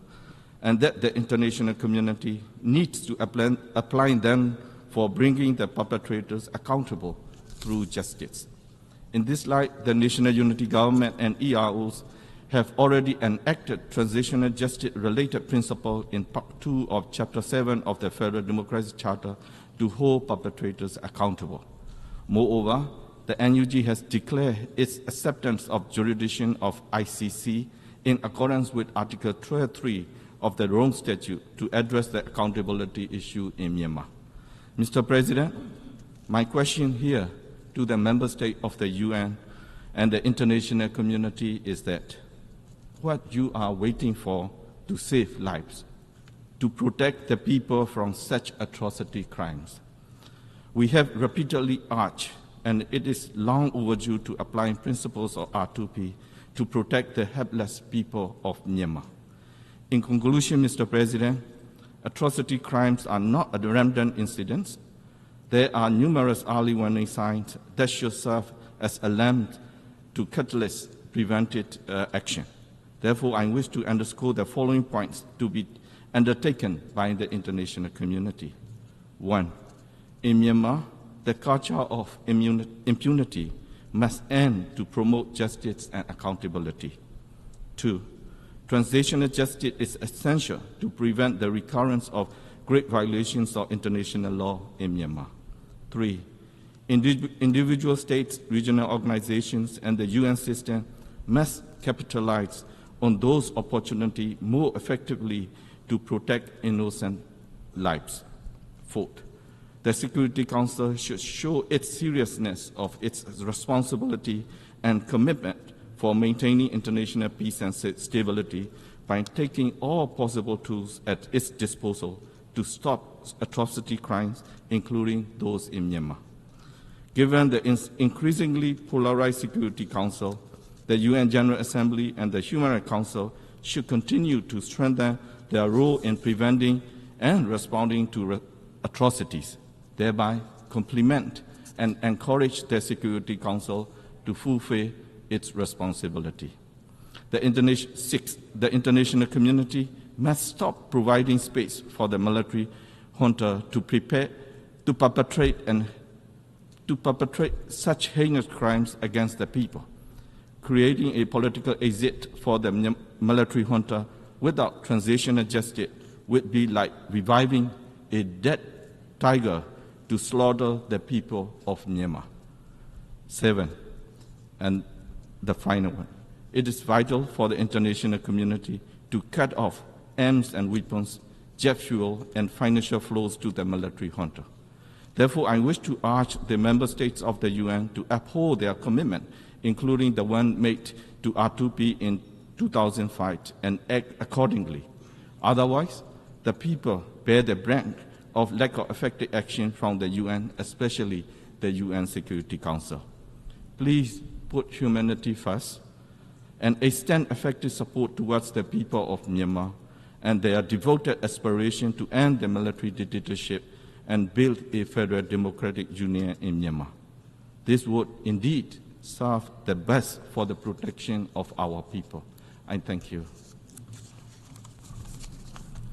and that the international community needs to apply them for bringing the perpetrators accountable through justice. In this light, the National Unity Government and EROs have already enacted transitional justice-related principles in Part 2 of Chapter 7 of the Federal Democratic Charter to hold perpetrators accountable. Moreover, the NUG has declared its acceptance of jurisdiction of ICC in accordance with Article 12.3 of the Rome Statute to address the accountability issue in Myanmar. Mr. President, my question here to the member state of the UN and the international community is that what you are waiting for to save lives, to protect the people from such atrocity crimes. We have repeatedly urged, and it is long overdue, to apply principles of R2P to protect the helpless people of Myanmar. In conclusion, Mr. President, atrocity crimes are not random incidents. There are numerous early warning signs that should serve as alarms to catalyst preventive action. Therefore, I wish to underscore the following points to be undertaken by the international community. 1. In Myanmar, the culture of impunity must end to promote justice and accountability. 2. Transitional justice is essential to prevent the recurrence of great violations of international law in Myanmar. 3. Individual states, regional organizations, and the UN system must capitalize on those opportunities more effectively to protect innocent lives. 4. The Security Council should show its seriousness of its responsibility and commitment for maintaining international peace and stability by taking all possible tools at its disposal to stop atrocity crimes, including those in Myanmar. Given the increasingly polarized Security Council, the UN General Assembly and the Human Rights Council should continue to strengthen their role in preventing and responding to atrocities, thereby complement and encourage the Security Council to fulfill its responsibility. The international community must stop providing space for the military junta to perpetrate such heinous crimes against the people. Creating a political exit for the military junta without transitional justice would be like reviving a dead tiger to slaughter the people of Myanmar. 7, and the final one. It is vital for the international community to cut off arms and weapons, jet fuel, and financial flows to the military junta. Therefore, I wish to urge the member states of the UN to uphold their commitment, including the one made to R2P in 2005, and act accordingly. Otherwise, the people bear the brunt of lack of effective action from the UN, especially the UN Security Council. Please put humanity first and extend effective support towards the people of Myanmar and their devoted aspiration to end the military dictatorship and build a federal democratic union in Myanmar. This would indeed serve the best for the protection of our people. I thank you.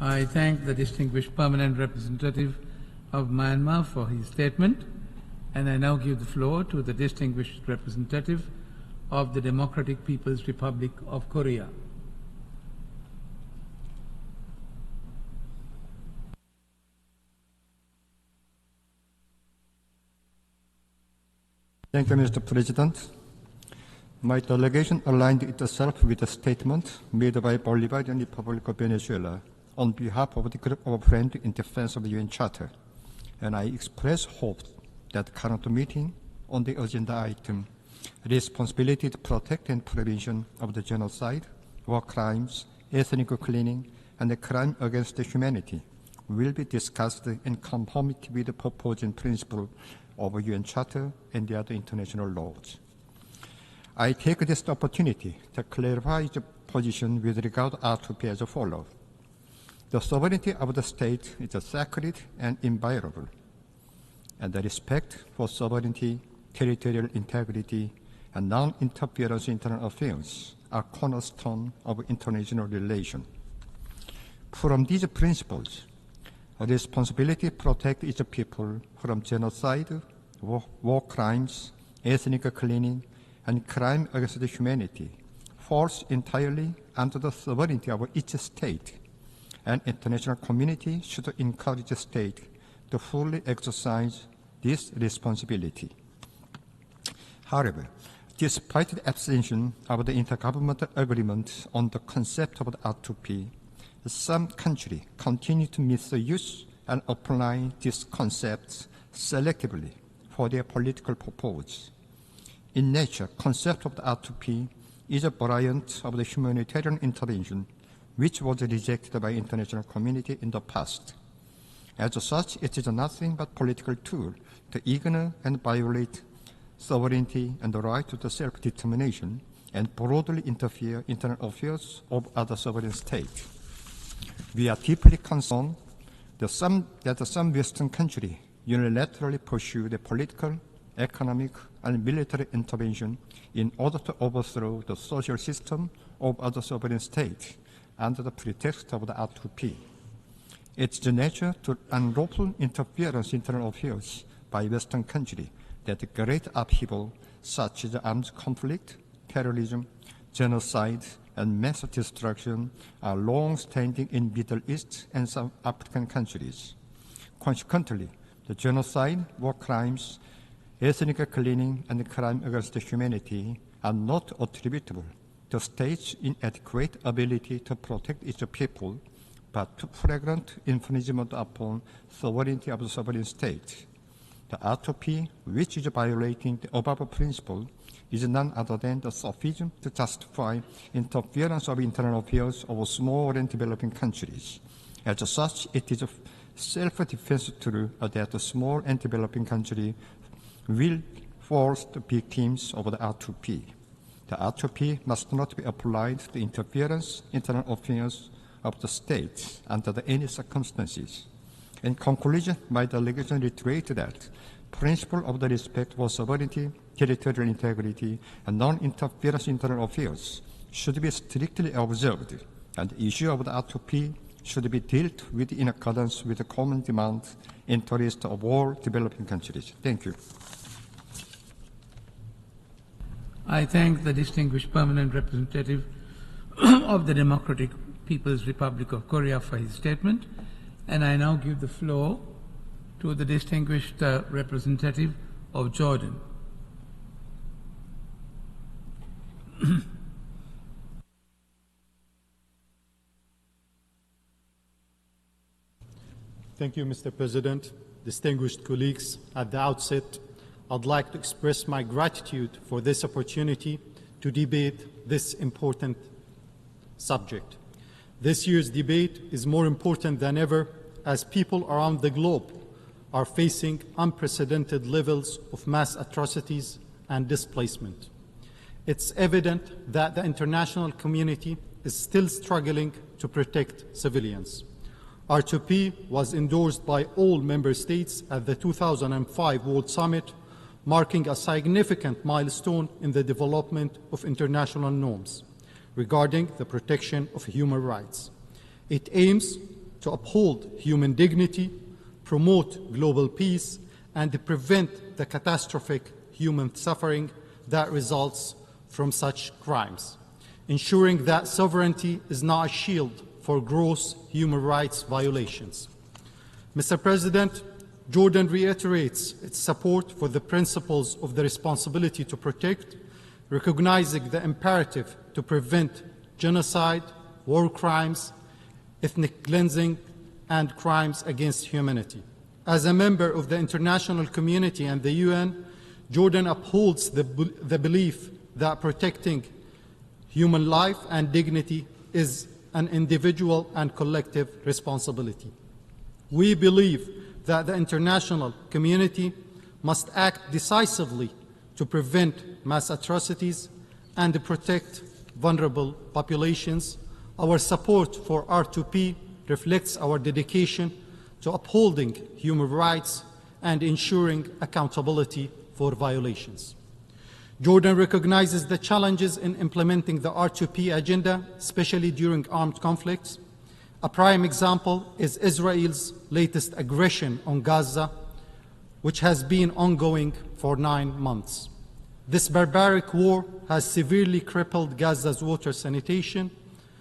I thank the distinguished permanent representative of Myanmar for his statement, and I now give the floor to the distinguished representative of the Democratic People's Republic of Korea. Thank you, Mr. President. My delegation aligned itself with the statement made by Bolivarian Republic of Venezuela on behalf of the group of friends in defense of the UN Charter, and I express hope that the current meeting on the agenda item, responsibility to protect and prevention of the genocide, war crimes, ethnic cleansing, and the crime against humanity, will be discussed in conformity with the proposed principle of the UN Charter and the other international laws. I take this opportunity to clarify the position with regard to R2P as follows. The sovereignty of the state is sacred and inviolable, and the respect for sovereignty, territorial integrity, and non-interference in internal affairs are cornerstone of international relations. From these principles, a responsibility to protect its people from genocide, war crimes, ethnic cleansing, and crime against humanity falls entirely under the sovereignty of each state, and international community should encourage the state to fully exercise this responsibility. However, despite the absence of the intergovernmental agreement on the concept of the R2P, some countries continue to misuse and apply these concepts selectively for their political purposes. In nature, concept of the R2P is a variant of the humanitarian intervention which was rejected by international community in the past. As such, it is nothing but political tool to ignore and violate sovereignty and the right to the self-determination and broadly interfere in internal affairs of other sovereign states. We are deeply concerned that some Western countries unilaterally pursue the political, economic, and military intervention in order to overthrow the social system of other sovereign states under the pretext of the R2P. It's the nature to unlawful interference in internal affairs by Western countries that great upheaval such as armed conflict, terrorism, genocide, and mass destruction are long-standing in Middle East and some African countries. Consequently, the genocide, war crimes, ethnic cleansing, and crime against humanity are not attributable to states' inadequate ability to protect its people, but to flagrant infringement upon sovereignty of the sovereign state. The R2P, which is violating the above principle, is none other than the sufficient to justify interference of internal affairs of small and developing countries. As such, it is a self-defense tool that the small and developing country will force the victims of the R2P. The R2P must not be applied to interference in internal affairs of the state under any circumstances. In conclusion, my delegation reiterates that principle of the respect for sovereignty, territorial integrity, and non-interference in internal affairs should be strictly observed, and the issue of the R2P should be dealt with in accordance with the common demand interest of all developing countries. Thank you. I thank the distinguished permanent representative of the Democratic People's Republic of Korea for his statement, and I now give the floor to the distinguished representative of Jordan. Thank you, Mr. President. Distinguished colleagues, at the outset, I'd like to express my gratitude for this opportunity to debate this important subject. This year's debate is more important than ever as people around the globe are facing unprecedented levels of mass atrocities and displacement. It's evident that the international community is still struggling to protect civilians. R2P was endorsed by all member states at the 2005 World Summit, marking a significant milestone in the development of international norms regarding the protection of human rights. It aims to uphold human dignity, promote global peace, and prevent the catastrophic human suffering that results from such crimes, ensuring that sovereignty is not a shield for gross human rights violations. Mr. President, Jordan reiterates its support for the principles of the responsibility to protect, recognizing the imperative to prevent genocide, war crimes, ethnic cleansing, and crimes against humanity. As a member of the international community and the UN, Jordan upholds the belief that protecting human life and dignity is an individual and collective responsibility. We believe that the international community must act decisively to prevent mass atrocities and protect vulnerable populations. Our support for R2P reflects our dedication to upholding human rights and ensuring accountability for violations. Jordan recognizes the challenges in implementing the R2P agenda, especially during armed conflicts. A prime example is Israel's latest aggression on Gaza, which has been ongoing for 9 months. This barbaric war has severely crippled Gaza's water sanitation,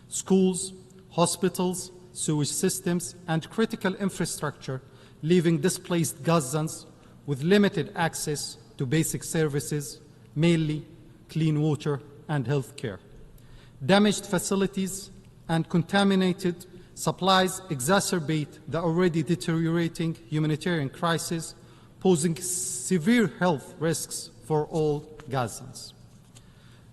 schools, hospitals, sewage systems, and critical infrastructure, leaving displaced Gazans with limited access to basic services, mainly clean water and health care. Damaged facilities and contaminated supplies exacerbate the already deteriorating humanitarian crisis, posing severe health risks for all Gazans.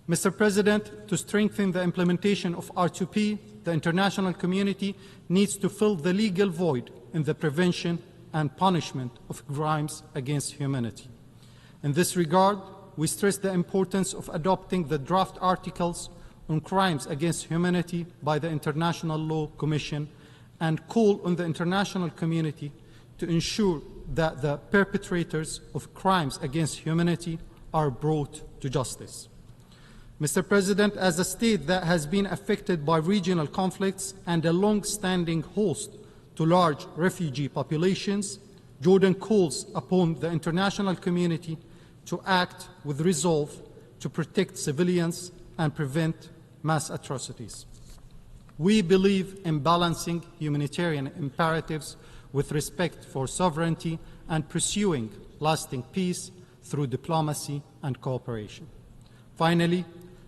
Mr. President, to strengthen the implementation of R2P, the international community needs to fill the legal void in the prevention and punishment of crimes against humanity. In this regard, we stress the importance of adopting the draft articles on crimes against humanity by the International Law Commission and call on the international community to ensure that the perpetrators of crimes against humanity are brought to justice. Mr. President, as a state that has been affected by regional conflicts and a long-standing host to large refugee populations, Jordan calls upon the international community to act with resolve to protect civilians and prevent mass atrocities. We believe in balancing humanitarian imperatives with respect for sovereignty and pursuing lasting peace through diplomacy and cooperation. Finally,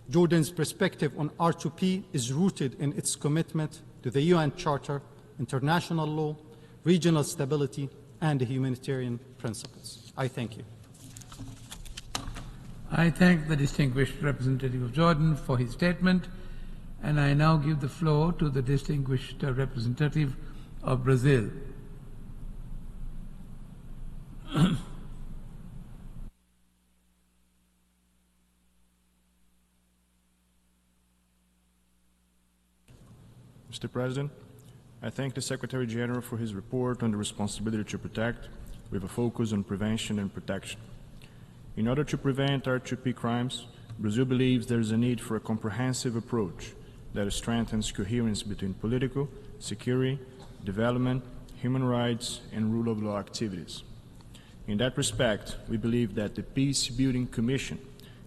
Jordan's perspective on R2P is rooted in its commitment to the UN Charter, international law, regional stability, and humanitarian principles. I thank you. I thank the distinguished representative of Jordan for his statement, and I now give the floor to the distinguished representative of Brazil. Mr. President, I thank the Secretary General for his report on the responsibility to protect, with a focus on prevention and protection. In order to prevent R2P crimes, Brazil believes there is a need for a comprehensive approach that strengthens coherence between political, security, development, human rights, and rule of law activities. In that respect, we believe that the Peace Building Commission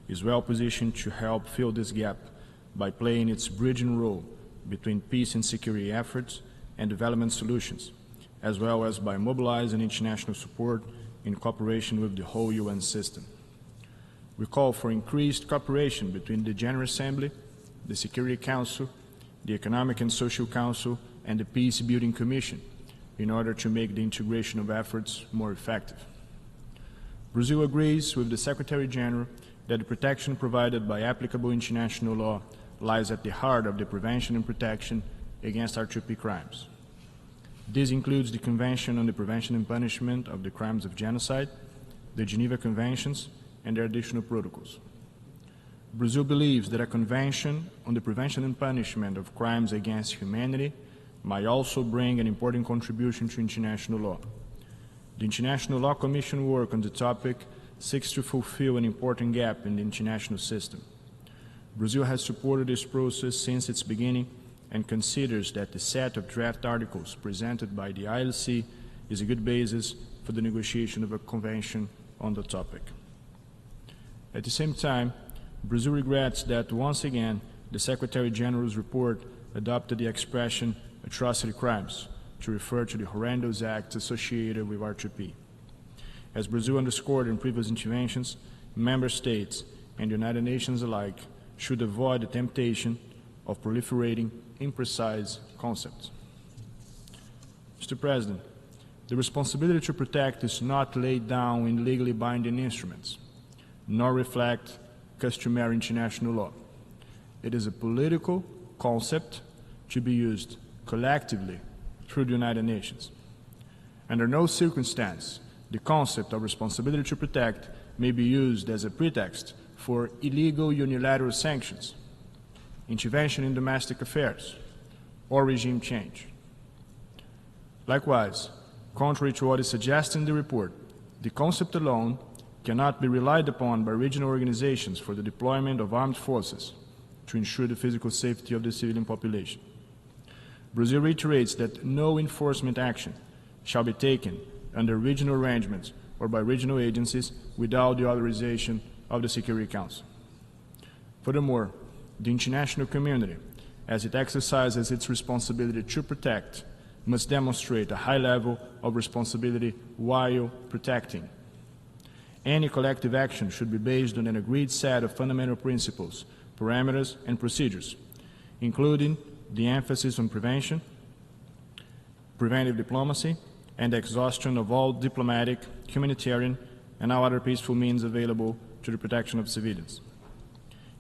is well positioned to help fill this gap by playing its bridging role between peace and security efforts and development solutions, as well as by mobilizing international support in cooperation with the whole UN system. We call for increased cooperation between the General Assembly, the Security Council, the Economic and Social Council, and the Peace Building Commission in order to make the integration of efforts more effective. Brazil agrees with the Secretary General that the protection provided by applicable international law lies at the heart of the prevention and protection against R2P crimes. This includes the Convention on the Prevention and Punishment of the Crimes of Genocide, the Geneva Conventions, and their additional protocols. Brazil believes that a Convention on the Prevention and Punishment of Crimes against Humanity might also bring an important contribution to international law. The International Law Commission work on the topic seeks to fulfill an important gap in the international system. Brazil has supported this process since its beginning and considers that the set of draft articles presented by the ILC is a good basis for the negotiation of a convention on the topic. At the same time, Brazil regrets that once again the Secretary General's report adopted the expression atrocity crimes to refer to the horrendous acts associated with R2P. As Brazil underscored in previous interventions, member states and the United Nations alike should avoid the temptation of proliferating imprecise concepts. Mr. President, the responsibility to protect is not laid down in legally binding instruments, nor reflect customary international law. It is a political concept to be used collectively through the United Nations. Under no circumstance, the concept of responsibility to protect may be used as a pretext for illegal unilateral sanctions, intervention in domestic affairs, or regime change. Likewise, contrary to what is suggested in the report, the concept alone cannot be relied upon by regional organizations for the deployment of armed forces to ensure the physical safety of the civilian population. Brazil reiterates that no enforcement action shall be taken under regional arrangements or by regional agencies without the authorization of the Security Council. Furthermore, the international community, as it exercises its responsibility to protect, must demonstrate a high level of responsibility while protecting. Any collective action should be based on an agreed set of fundamental principles, parameters, and procedures, including the emphasis on prevention, preventive diplomacy, and the exhaustion of all diplomatic, humanitarian, and all other peaceful means available to the protection of civilians.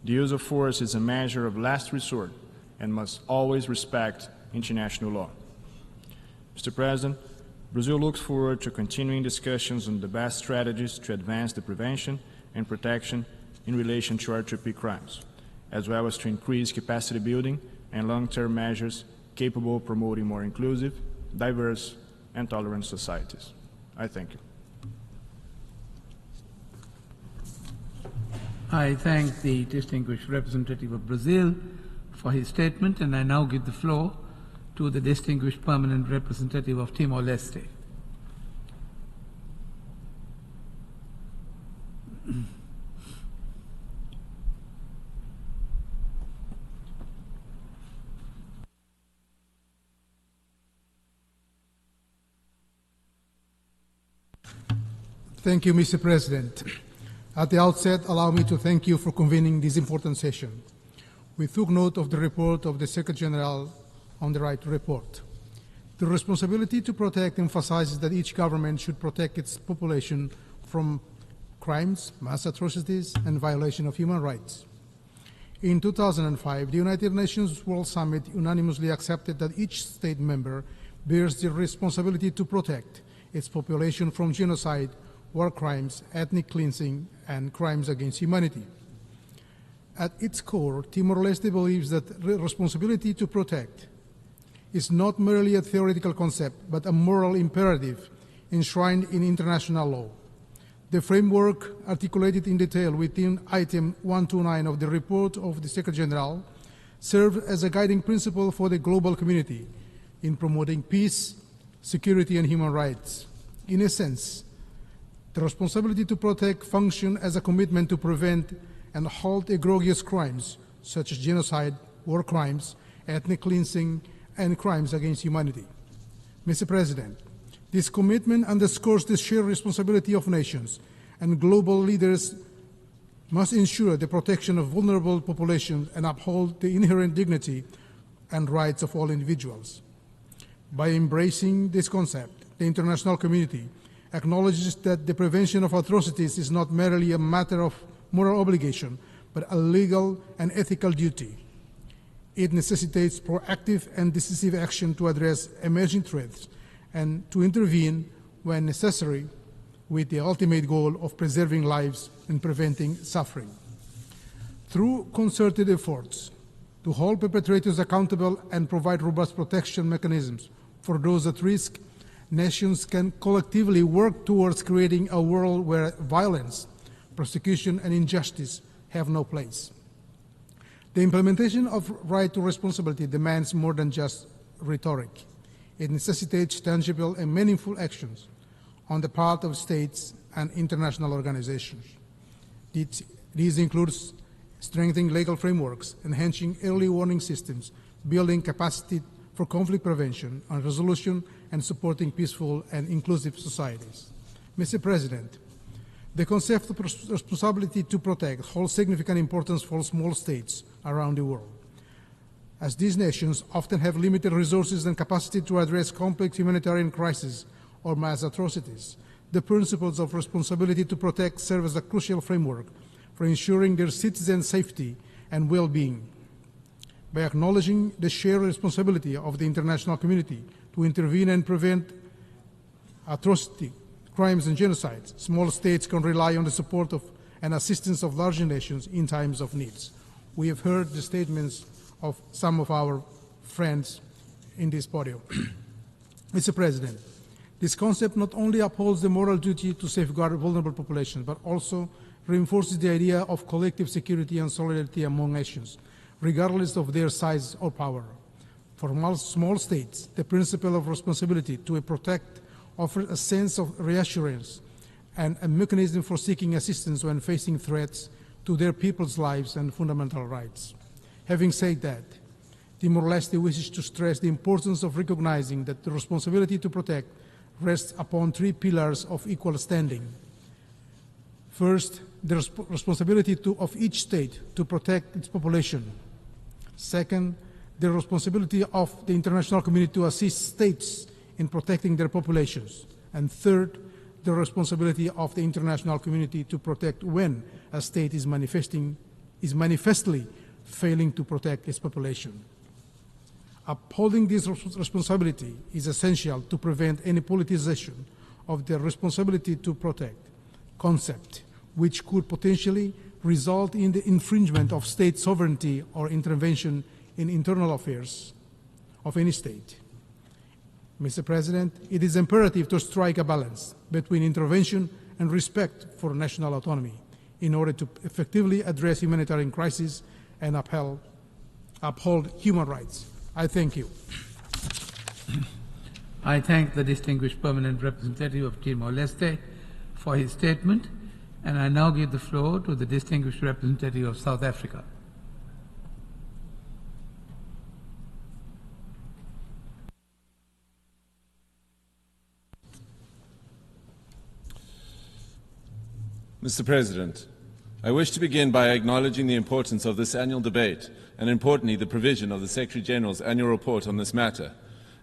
The use of force is a measure of last resort and must always respect international law. Mr. President, Brazil looks forward to continuing discussions on the best strategies to advance the prevention and protection in relation to R2P crimes, as well as to increase capacity building and long-term measures capable of promoting more inclusive, diverse, and tolerant societies. I thank you. I thank the distinguished representative of Brazil for his statement, and I now give the floor to the distinguished permanent representative of Timor-Leste. Thank you, Mr. President. At the outset, allow me to thank you for convening this important session. We took note of the report of the Secretary General on the right to report. The responsibility to protect emphasizes that each government should protect its population from crimes, mass atrocities, and violation of human rights. In 2005, the United Nations World Summit unanimously accepted that each state member bears the responsibility to protect its population from genocide, war crimes, ethnic cleansing, and crimes against humanity. At its core, Timor-Leste believes that the responsibility to protect is not merely a theoretical concept, but a moral imperative enshrined in international law. The framework articulated in detail within Item 129 of the report of the Secretary General serves as a guiding principle for the global community in promoting peace, security, and human rights. In a sense, the responsibility to protect functions as a commitment to prevent and halt egregious crimes such as genocide, war crimes, ethnic cleansing, and crimes against humanity. Mr. President, this commitment underscores the shared responsibility of nations, and global leaders must ensure the protection of vulnerable populations and uphold the inherent dignity and rights of all individuals. By embracing this concept, the international community acknowledges that the prevention of atrocities is not merely a matter of moral obligation, but a legal and ethical duty. It necessitates proactive and decisive action to address emerging threats and to intervene when necessary, with the ultimate goal of preserving lives and preventing suffering. Through concerted efforts to hold perpetrators accountable and provide robust protection mechanisms for those at risk, nations can collectively work towards creating a world where violence, persecution, and injustice have no place. The implementation of right to responsibility demands more than just rhetoric. It necessitates tangible and meaningful actions on the part of states and international organizations. These include strengthening legal frameworks, enhancing early warning systems, building capacity for conflict prevention and resolution, and supporting peaceful and inclusive societies. Mr. President, the concept of responsibility to protect holds significant importance for small states around the world, as these nations often have limited resources and capacity to address complex humanitarian crises or mass atrocities. The principles of responsibility to protect serve as a crucial framework for ensuring their citizens' safety and well-being. By acknowledging the shared responsibility of the international community to intervene and prevent atrocity, crimes, and genocides, small states can rely on the support of and assistance of larger nations in times of needs. We have heard the statements of some of our friends in this podium. Mr. President, this concept not only upholds the moral duty to safeguard vulnerable populations, but also reinforces the idea of collective security and solidarity among nations, regardless of their size or power. For small states, the principle of responsibility to protect offers a sense of reassurance and a mechanism for seeking assistance when facing threats to their people's lives and fundamental rights. Having said that, Timor-Leste wishes to stress the importance of recognizing that the responsibility to protect rests upon three pillars of equal standing. First, the responsibility of each state to protect its population. Second, the responsibility of the international community to assist states in protecting their populations. And third, the responsibility of the international community to protect when a state is manifestly failing to protect its population. Upholding this responsibility is essential to prevent any politicization of the responsibility to protect concept, which could potentially result in the infringement of state sovereignty or intervention in internal affairs of any state. Mr. President, it is imperative to strike a balance between intervention and respect for national autonomy in order to effectively address humanitarian crises and uphold human rights. I thank you. I thank the distinguished permanent representative of Timor-Leste for his statement, and I now give the floor to the distinguished representative of South Africa. Mr. President, I wish to begin by acknowledging the importance of this annual debate and, importantly, the provision of the Secretary-General's annual report on this matter,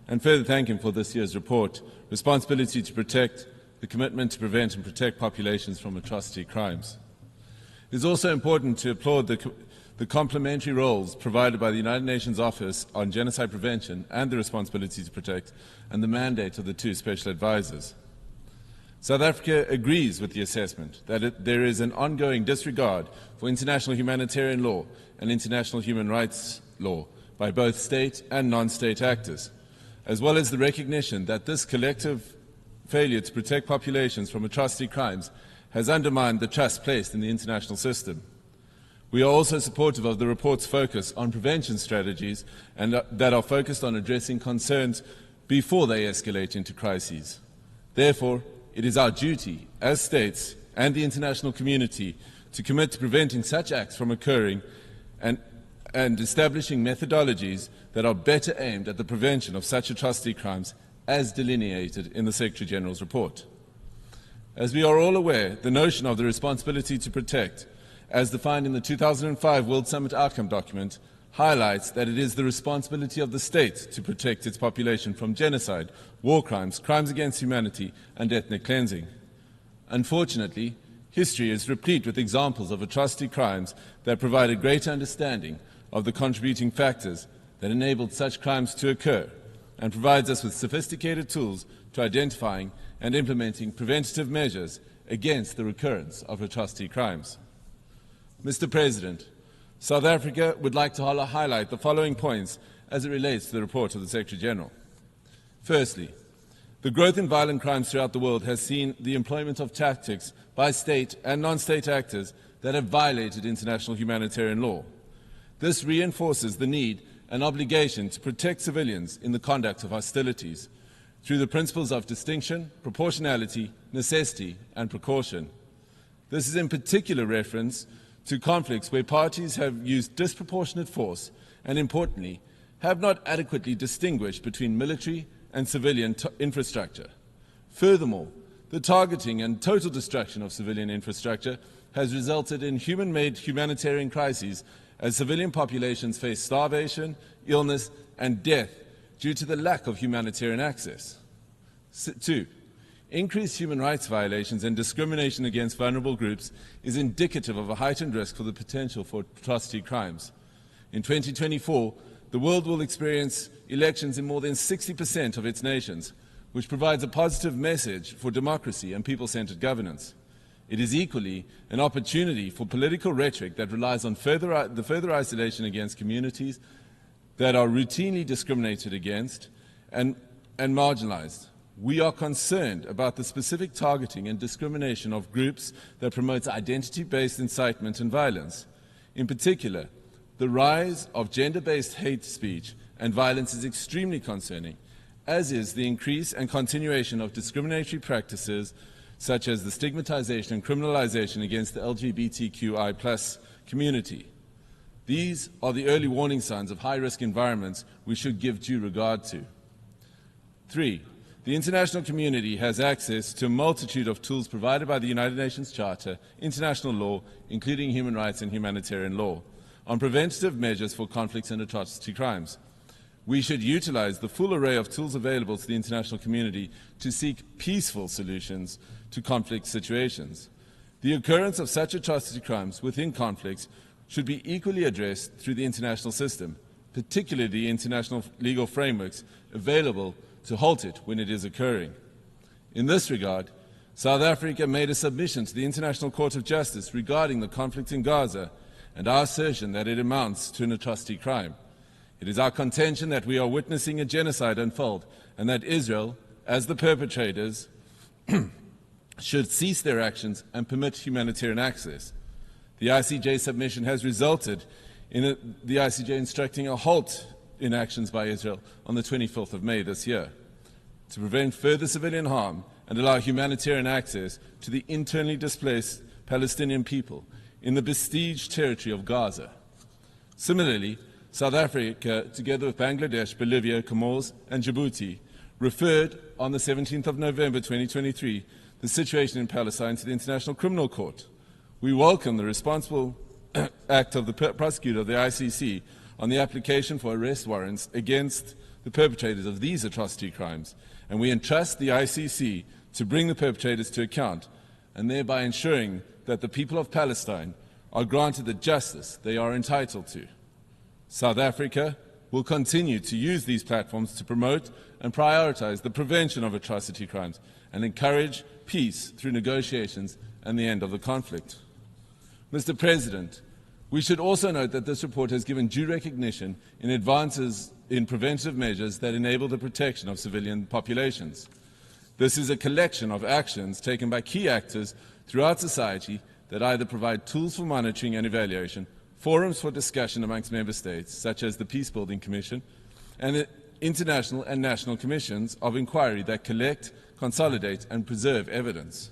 and further thank him for this year's report, Responsibility to Protect, the commitment to prevent and protect populations from atrocity crimes. It is also important to applaud the complementary roles provided by the United Nations Office on Genocide Prevention and the Responsibility to Protect, and the mandate of the two special advisors. South Africa agrees with the assessment that there is an ongoing disregard for international humanitarian law and international human rights law by both state and non-state actors, as well as the recognition that this collective failure to protect populations from atrocity crimes has undermined the trust placed in the international system. We are also supportive of the report's focus on prevention strategies and that are focused on addressing concerns before they escalate into crises. Therefore, it is our duty as states and the international community to commit to preventing such acts from occurring and establishing methodologies that are better aimed at the prevention of such atrocity crimes as delineated in the Secretary-General's report. As we are all aware, the notion of the responsibility to protect, as defined in the 2005 World Summit Outcome document, highlights that it is the responsibility of the state to protect its population from genocide, war crimes, crimes against humanity, and ethnic cleansing. Unfortunately, history is replete with examples of atrocity crimes that provide a greater understanding of the contributing factors that enabled such crimes to occur, and provides us with sophisticated tools to identifying and implementing preventative measures against the recurrence of atrocity crimes. Mr. President, South Africa would like to highlight the following points as it relates to the report of the Secretary-General. Firstly, the growth in violent crimes throughout the world has seen the employment of tactics by state and non-state actors that have violated international humanitarian law. This reinforces the need and obligation to protect civilians in the conduct of hostilities through the principles of distinction, proportionality, necessity, and precaution. This is in particular reference to conflicts where parties have used disproportionate force and, importantly, have not adequately distinguished between military and civilian infrastructure. Furthermore, the targeting and total destruction of civilian infrastructure has resulted in human-made humanitarian crises as civilian populations face starvation, illness, and death due to the lack of humanitarian access. 2. Increased human rights violations and discrimination against vulnerable groups is indicative of a heightened risk for the potential for atrocity crimes. In 2024, the world will experience elections in more than 60% of its nations, which provides a positive message for democracy and people-centered governance. It is equally an opportunity for political rhetoric that relies on the further isolation against communities that are routinely discriminated against and marginalized. We are concerned about the specific targeting and discrimination of groups that promotes identity-based incitement and violence. In particular, the rise of gender-based hate speech and violence is extremely concerning, as is the increase and continuation of discriminatory practices such as the stigmatization and criminalization against the LGBTQI+ community. These are the early warning signs of high-risk environments we should give due regard to. 3. The international community has access to a multitude of tools provided by the United Nations Charter, international law, including human rights and humanitarian law, on preventative measures for conflicts and atrocity crimes. We should utilize the full array of tools available to the international community to seek peaceful solutions to conflict situations. The occurrence of such atrocity crimes within conflicts should be equally addressed through the international system, particularly international legal frameworks available to halt it when it is occurring. In this regard, South Africa made a submission to the International Court of Justice regarding the conflict in Gaza and our assertion that it amounts to an atrocity crime. It is our contention that we are witnessing a genocide unfold and that Israel, as the perpetrators, should cease their actions and permit humanitarian access. The ICJ submission has resulted in the ICJ instructing a halt in actions by Israel on the 24th of May this year to prevent further civilian harm and allow humanitarian access to the internally displaced Palestinian people in the besieged territory of Gaza. Similarly, South Africa, together with Bangladesh, Bolivia, Comoros, and Djibouti, referred on the 17th of November 2023 the situation in Palestine to the International Criminal Court. We welcome the responsible act of the prosecutor of the ICC on the application for arrest warrants against the perpetrators of these atrocity crimes, and we entrust the ICC to bring the perpetrators to account, and thereby ensuring that the people of Palestine are granted the justice they are entitled to. South Africa will continue to use these platforms to promote and prioritize the prevention of atrocity crimes and encourage peace through negotiations and the end of the conflict. Mr. President, we should also note that this report has given due recognition in advances in preventive measures that enable the protection of civilian populations. This is a collection of actions taken by key actors throughout society that either provide tools for monitoring and evaluation, forums for discussion amongst member states, such as the Peacebuilding Commission, and international and national commissions of inquiry that collect, consolidate, and preserve evidence.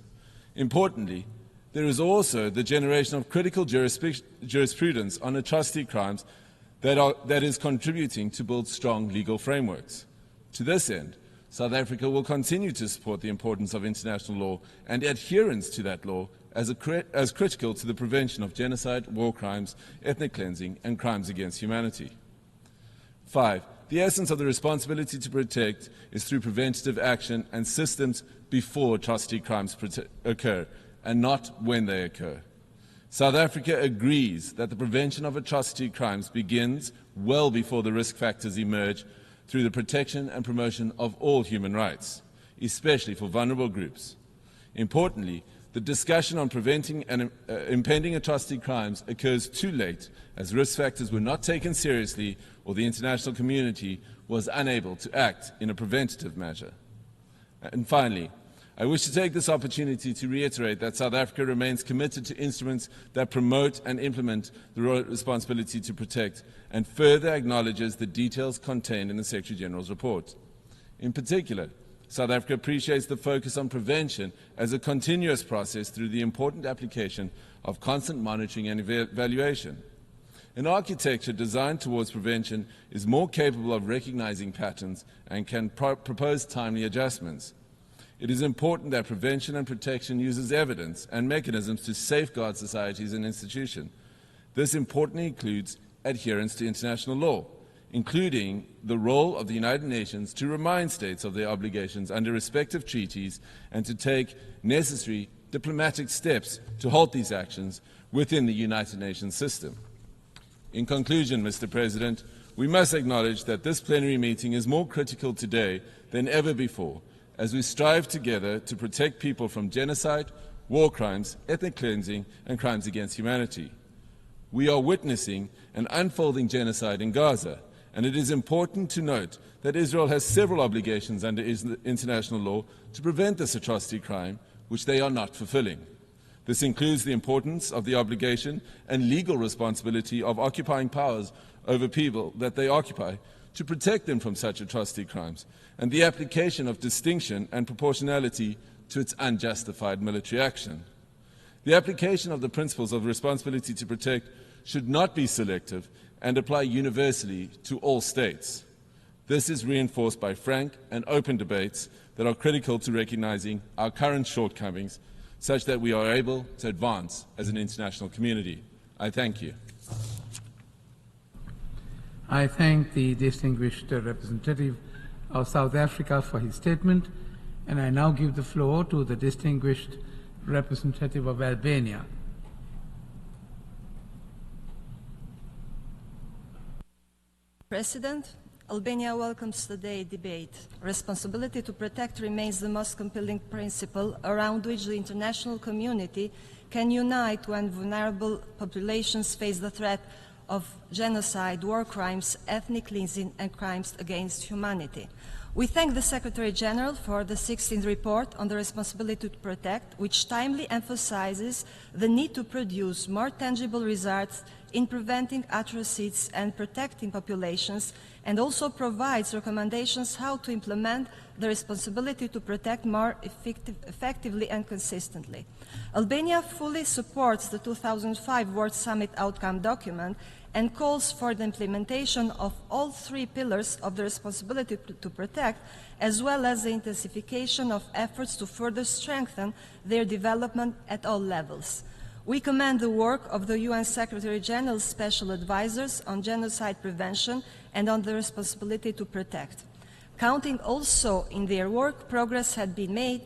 Importantly, there is also the generation of critical jurisprudence on atrocity crimes that is contributing to build strong legal frameworks. To this end, South Africa will continue to support the importance of international law and adherence to that law as critical to the prevention of genocide, war crimes, ethnic cleansing, and crimes against humanity. 5. The essence of the responsibility to protect is through preventative action and systems before atrocity crimes occur, and not when they occur. South Africa agrees that the prevention of atrocity crimes begins well before the risk factors emerge through the protection and promotion of all human rights, especially for vulnerable groups. Importantly, the discussion on preventing and impending atrocity crimes occurs too late, as risk factors were not taken seriously or the international community was unable to act in a preventative measure. And finally, I wish to take this opportunity to reiterate that South Africa remains committed to instruments that promote and implement the responsibility to protect, and further acknowledges the details contained in the Secretary-General's report. In particular, South Africa appreciates the focus on prevention as a continuous process through the important application of constant monitoring and evaluation. An architecture designed towards prevention is more capable of recognizing patterns and can propose timely adjustments. It is important that prevention and protection uses evidence and mechanisms to safeguard societies and institutions. This importantly includes adherence to international law, including the role of the United Nations to remind states of their obligations under respective treaties and to take necessary diplomatic steps to halt these actions within the United Nations system. In conclusion, Mr. President, we must acknowledge that this plenary meeting is more critical today than ever before, as we strive together to protect people from genocide, war crimes, ethnic cleansing, and crimes against humanity. We are witnessing an unfolding genocide in Gaza, and it is important to note that Israel has several obligations under international law to prevent this atrocity crime, which they are not fulfilling. This includes the importance of the obligation and legal responsibility of occupying powers over people that they occupy to protect them from such atrocity crimes, and the application of distinction and proportionality to its unjustified military action. The application of the principles of responsibility to protect should not be selective and apply universally to all states. This is reinforced by frank and open debates that are critical to recognizing our current shortcomings, such that we are able to advance as an international community. I thank you. I thank the distinguished representative of South Africa for his statement, and I now give the floor to the distinguished representative of Albania. President, Albania welcomes today's debate. Responsibility to protect remains the most compelling principle around which the international community can unite when vulnerable populations face the threat of genocide, war crimes, ethnic cleansing, and crimes against humanity. We thank the Secretary-General for the 16th report on the responsibility to protect, which timely emphasizes the need to produce more tangible results in preventing atrocities and protecting populations, and also provides recommendations how to implement the responsibility to protect more effectively and consistently. Albania fully supports the 2005 World Summit Outcome document and calls for the implementation of all three pillars of the responsibility to protect, as well as the intensification of efforts to further strengthen their development at all levels. We commend the work of the UN Secretary-General's Special Advisors on genocide prevention and on the responsibility to protect. Counting also in their work, progress had been made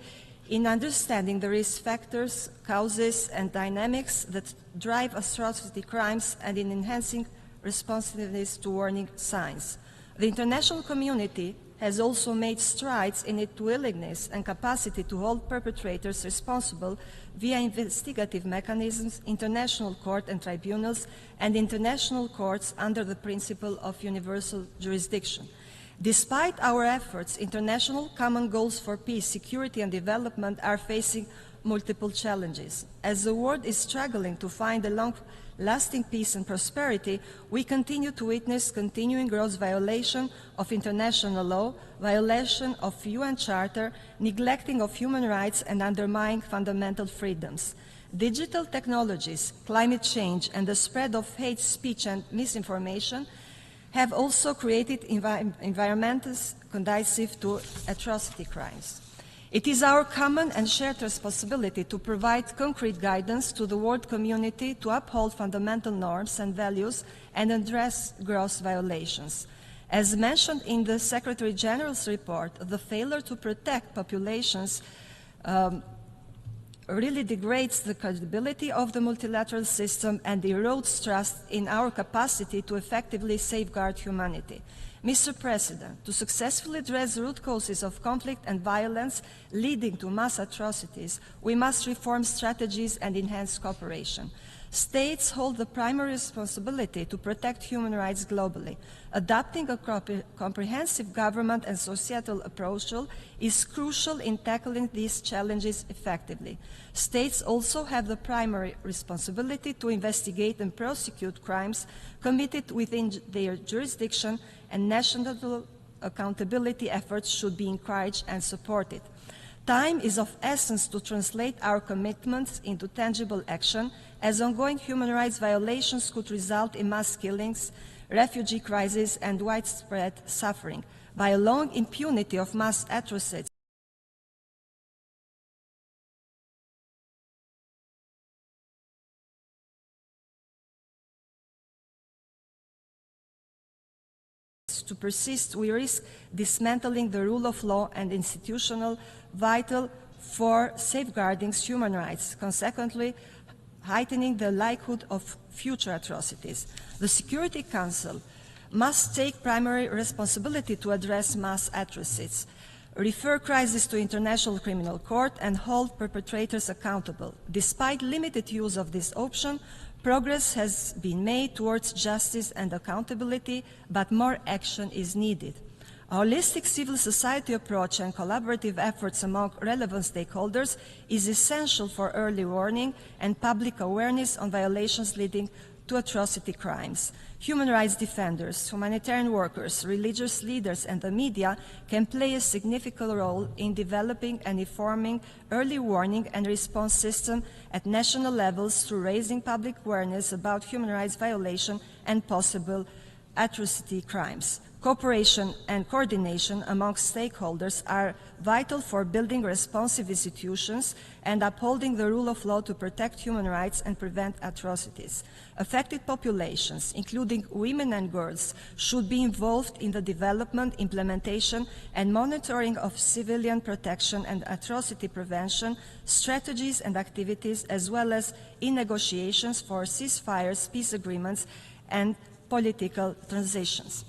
in understanding the risk factors, causes, and dynamics that drive atrocity crimes, and in enhancing responsiveness to warning signs. The international community has also made strides in its willingness and capacity to hold perpetrators responsible via investigative mechanisms, international court and tribunals, and international courts under the principle of universal jurisdiction. Despite our efforts, international common goals for peace, security, and development are facing multiple challenges. As the world is struggling to find a long-lasting peace and prosperity, we continue to witness continuing gross violation of international law, violation of UN Charter, neglecting of human rights, and undermining fundamental freedoms. Digital technologies, climate change, and the spread of hate speech and misinformation have also created environments conducive to atrocity crimes. It is our common and shared responsibility to provide concrete guidance to the world community to uphold fundamental norms and values and address gross violations. As mentioned in the Secretary General's report, the failure to protect populations really degrades the credibility of the multilateral system and erodes trust in our capacity to effectively safeguard humanity. Mr. President, to successfully address the root causes of conflict and violence leading to mass atrocities, we must reform strategies and enhance cooperation. States hold the primary responsibility to protect human rights globally. Adopting a comprehensive government and societal approach is crucial in tackling these challenges effectively. States also have the primary responsibility to investigate and prosecute crimes committed within their jurisdiction, and national accountability efforts should be encouraged and supported. Time is of essence to translate our commitments into tangible action, as ongoing human rights violations could result in mass killings, refugee crises, and widespread suffering. By allowing impunity of mass atrocities, to persist, we risk dismantling the rule of law and institutional vital for safeguarding human rights, consequently heightening the likelihood of future atrocities. The Security Council must take primary responsibility to address mass atrocities, refer crises to International Criminal Court, and hold perpetrators accountable. Despite limited use of this option, progress has been made towards justice and accountability, but more action is needed. A holistic civil society approach and collaborative efforts among relevant stakeholders is essential for early warning and public awareness on violations leading to atrocity crimes. Human rights defenders, humanitarian workers, religious leaders, and the media can play a significant role in developing and informing early warning and response system at national levels through raising public awareness about human rights violation and possible atrocity crimes. Cooperation and coordination among stakeholders are vital for building responsive institutions and upholding the rule of law to protect human rights and prevent atrocities. Affected populations, including women and girls, should be involved in the development, implementation, and monitoring of civilian protection and atrocity prevention strategies and activities, as well as in negotiations for ceasefires, peace agreements, and political transitions.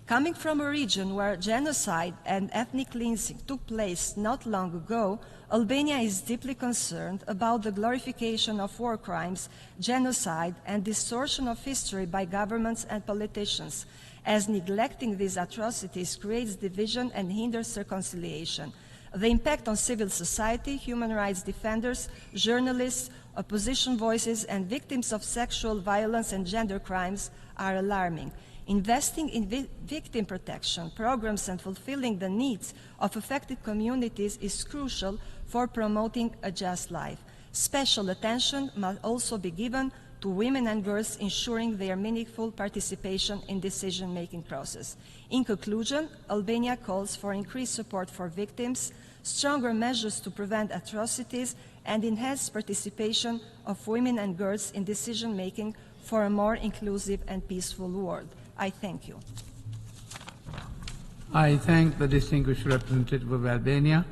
Coming from a region where genocide and ethnic cleansing took place not long ago, Albania is deeply concerned about the glorification of war crimes, genocide, and distortion of history by governments and politicians, as neglecting these atrocities creates division and hinders reconciliation. The impact on civil society, human rights defenders, journalists, opposition voices, and victims of sexual violence and gender crimes are alarming. Investing in victim protection programs and fulfilling the needs of affected communities is crucial for promoting a just life. Special attention must also be given to women and girls, ensuring their meaningful participation in the decision-making process. In conclusion, Albania calls for increased support for victims, stronger measures to prevent atrocities, and enhanced participation of women and girls in decision-making for a more inclusive and peaceful world. I thank you. I thank the distinguished representative of Albania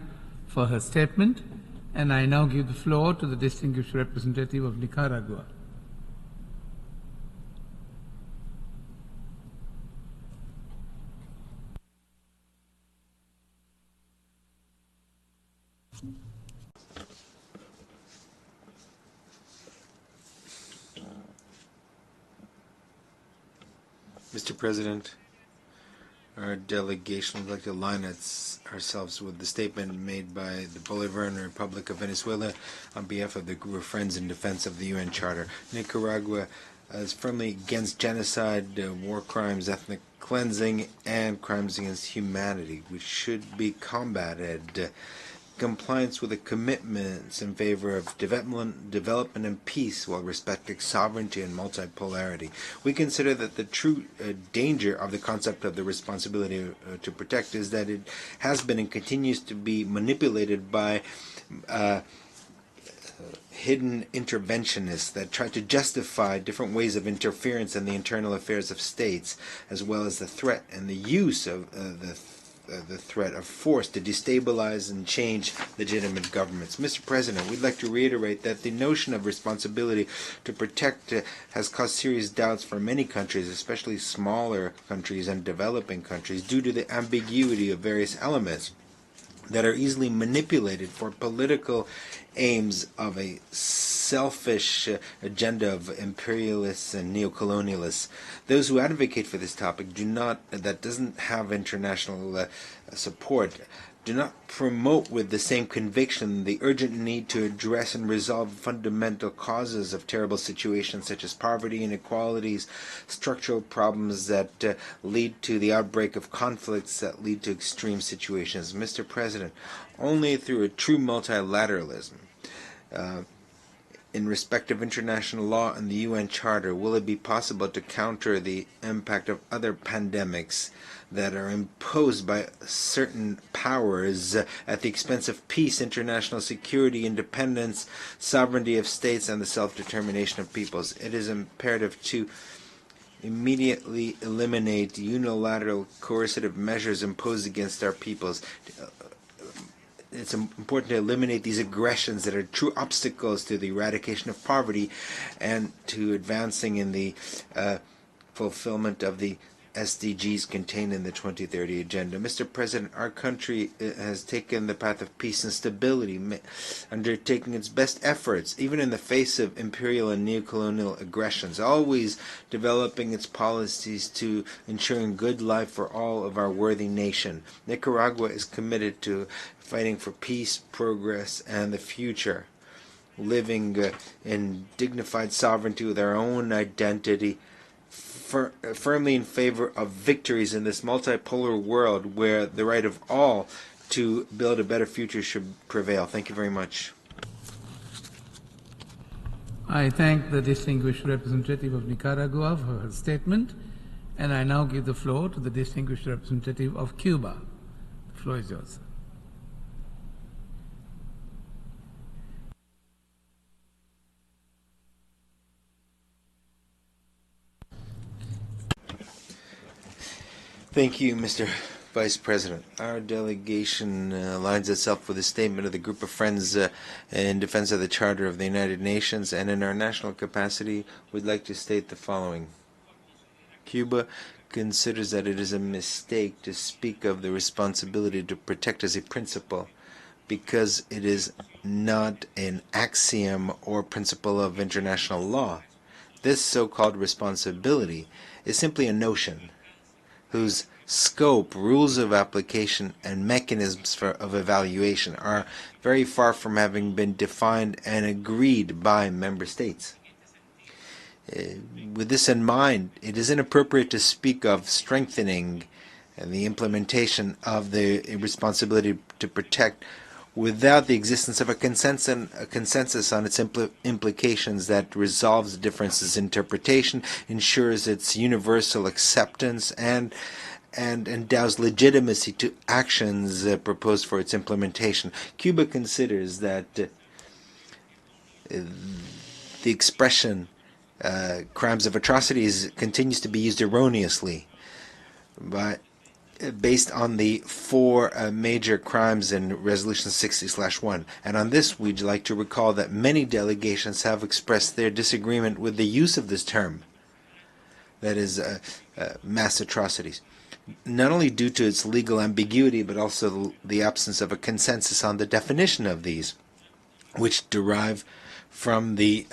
for her statement. And I now give the floor to the distinguished representative of Nicaragua. Mr. President, our delegation would like to align ourselves with the statement made by the Bolivarian Republic of Venezuela on behalf of the group of friends in defense of the UN Charter. Nicaragua is firmly against genocide, war crimes, ethnic cleansing, and crimes against humanity, which should be combated. Compliance with the commitments in favor of development and peace while respecting sovereignty and multipolarity. We consider that the true danger of the concept of the responsibility to protect is that it has been and continues to be manipulated by hidden interventionists that try to justify different ways of interference in the internal affairs of states, as well as the threat and the use of the threat of force to destabilize and change legitimate governments. Mr. President, we'd like to reiterate that the notion of responsibility to protect has caused serious doubts for many countries, especially smaller countries and developing countries, due to the ambiguity of various elements that are easily manipulated for political aims of a selfish agenda of imperialists and neocolonialists. Those who advocate for this topic that doesn't have international support, do not promote with the same conviction the urgent need to address and resolve fundamental causes of terrible situations such as poverty, inequalities, structural problems that lead to the outbreak of conflicts that lead to extreme situations. Mr. President, only through a true multilateralism, in respect of international law and the UN Charter, will it be possible to counter the impact of other pandemics that are imposed by certain powers at the expense of peace, international security, independence, sovereignty of states, and the self-determination of peoples. It is imperative to immediately eliminate unilateral coercive measures imposed against our peoples. It's important to eliminate these aggressions that are true obstacles to the eradication of poverty and to advancing in the fulfillment of the SDGs contained in the 2030 Agenda. Mr. President, our country has taken the path of peace and stability, undertaking its best efforts, even in the face of imperial and neocolonial aggressions, always developing its policies to ensuring good life for all of our worthy nation. Nicaragua is committed to fighting for peace, progress, and the future, living in dignified sovereignty with our own identity, firmly in favor of victories in this multipolar world where the right of all to build a better future should prevail. Thank you very much. I thank the distinguished representative of Nicaragua for her statement, and I now give the floor to the distinguished representative of Cuba. The floor is yours. Thank you, Mr. Vice President. Our delegation aligns itself with the statement of the group of friends in defense of the Charter of the United Nations, and in our national capacity, we'd like to state the following. Cuba considers that it is a mistake to speak of the responsibility to protect as a principle because it is not an axiom or principle of international law. This so-called responsibility is simply a notion whose scope, rules of application, and mechanisms of evaluation are very far from having been defined and agreed by member states. With this in mind, it is inappropriate to speak of strengthening the implementation of the responsibility to protect without the existence of a consensus on its implications that resolves differences in interpretation, ensures its universal acceptance, and endows legitimacy to actions proposed for its implementation. Cuba considers that the expression crimes of atrocities continues to be used erroneously, but based on the four major crimes in Resolution 60/1. And on this, we'd like to recall that many delegations have expressed their disagreement with the use of this term, that is, mass atrocities, not only due to its legal ambiguity, but also the absence of a consensus on the definition of these, which derive from the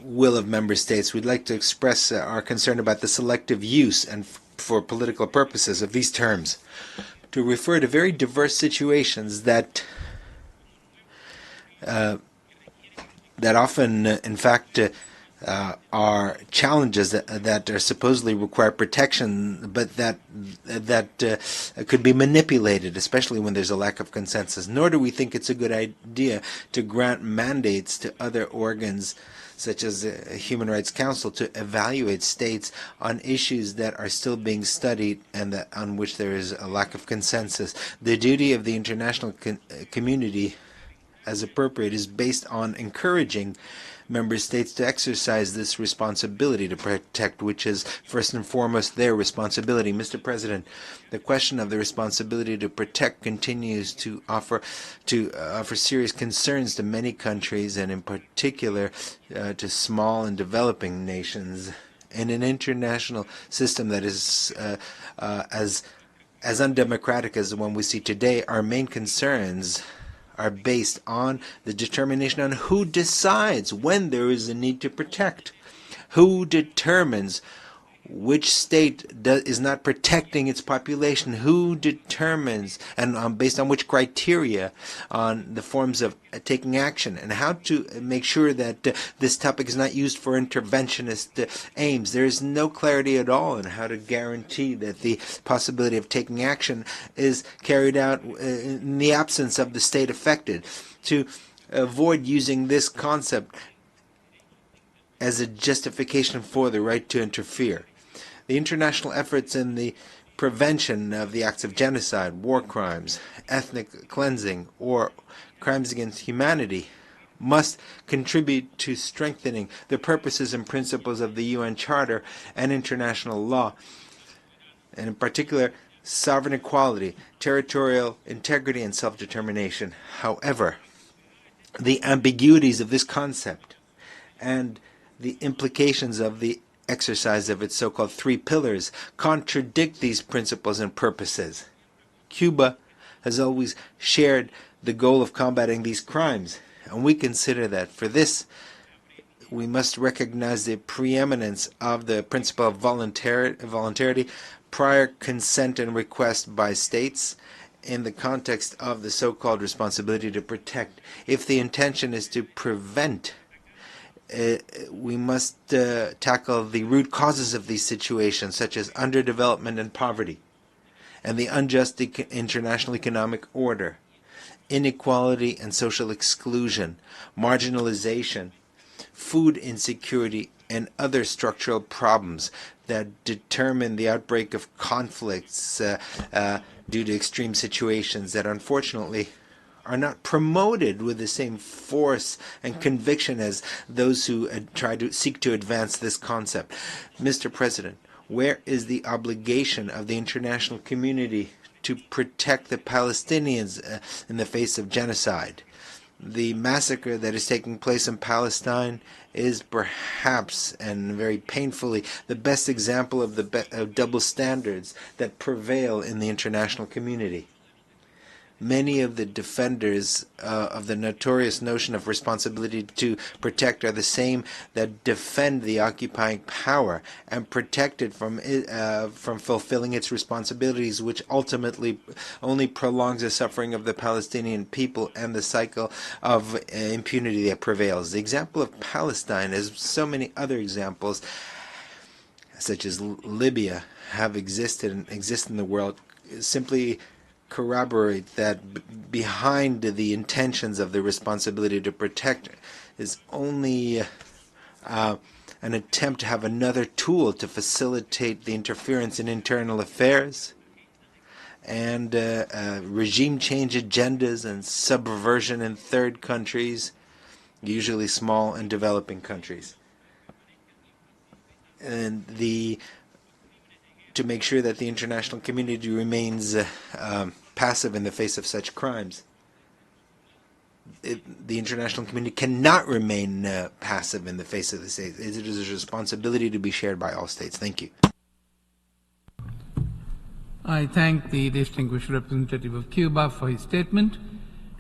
will of member states. We'd like to express our concern about the selective use and for political purposes of these terms to refer to very diverse situations that often, in fact, are challenges that are supposedly require protection, but that could be manipulated, especially when there's a lack of consensus. Nor do we think it's a good idea to grant mandates to other organs, such as the Human Rights Council, to evaluate states on issues that are still being studied and on which there is a lack of consensus. The duty of the international community, as appropriate, is based on encouraging member states to exercise this responsibility to protect, which is first and foremost their responsibility. Mr. President, the question of the responsibility to protect continues to offer serious concerns to many countries, and in particular to small and developing nations. In an international system that is as undemocratic as the one we see today, our main concerns are based on the determination on who decides when there is a need to protect, who determines which state is not protecting its population, who determines, and based on which criteria, on the forms of taking action, and how to make sure that this topic is not used for interventionist aims. There is no clarity at all on how to guarantee that the possibility of taking action is carried out in the absence of the state affected. To avoid using this concept as a justification for the right to interfere. The international efforts in the prevention of the acts of genocide, war crimes, ethnic cleansing, or crimes against humanity must contribute to strengthening the purposes and principles of the UN Charter and international law, and in particular, sovereign equality, territorial integrity, and self-determination. However, the ambiguities of this concept and the implications of the exercise of its so-called three pillars contradict these principles and purposes. Cuba has always shared the goal of combating these crimes, and we consider that for this we must recognize the preeminence of the principle of voluntarity, prior consent and request by states in the context of the so-called responsibility to protect. If the intention is to prevent, we must tackle the root causes of these situations, such as underdevelopment and poverty, and the unjust international economic order, inequality and social exclusion, marginalization, food insecurity, and other structural problems that determine the outbreak of conflicts due to extreme situations that unfortunately are not promoted with the same force and conviction as those who try to seek to advance this concept. Mr. President, where is the obligation of the international community to protect the Palestinians in the face of genocide? The massacre that is taking place in Palestine is perhaps, and very painfully, the best example of the double standards that prevail in the international community. Many of the defenders of the notorious notion of responsibility to protect are the same that defend the occupying power and protect it from fulfilling its responsibilities, which ultimately only prolongs the suffering of the Palestinian people and the cycle of impunity that prevails. The example of Palestine, as so many other examples, such as Libya, have existed and exist in the world, simply corroborate that behind the intentions of the responsibility to protect is only an attempt to have another tool to facilitate the interference in internal affairs and regime change agendas and subversion in third countries, usually small and developing countries. And the to make sure that the international community remains passive in the face of such crimes. The international community cannot remain passive in the face of the states. It is a responsibility to be shared by all states. Thank you. I thank the distinguished representative of Cuba for his statement,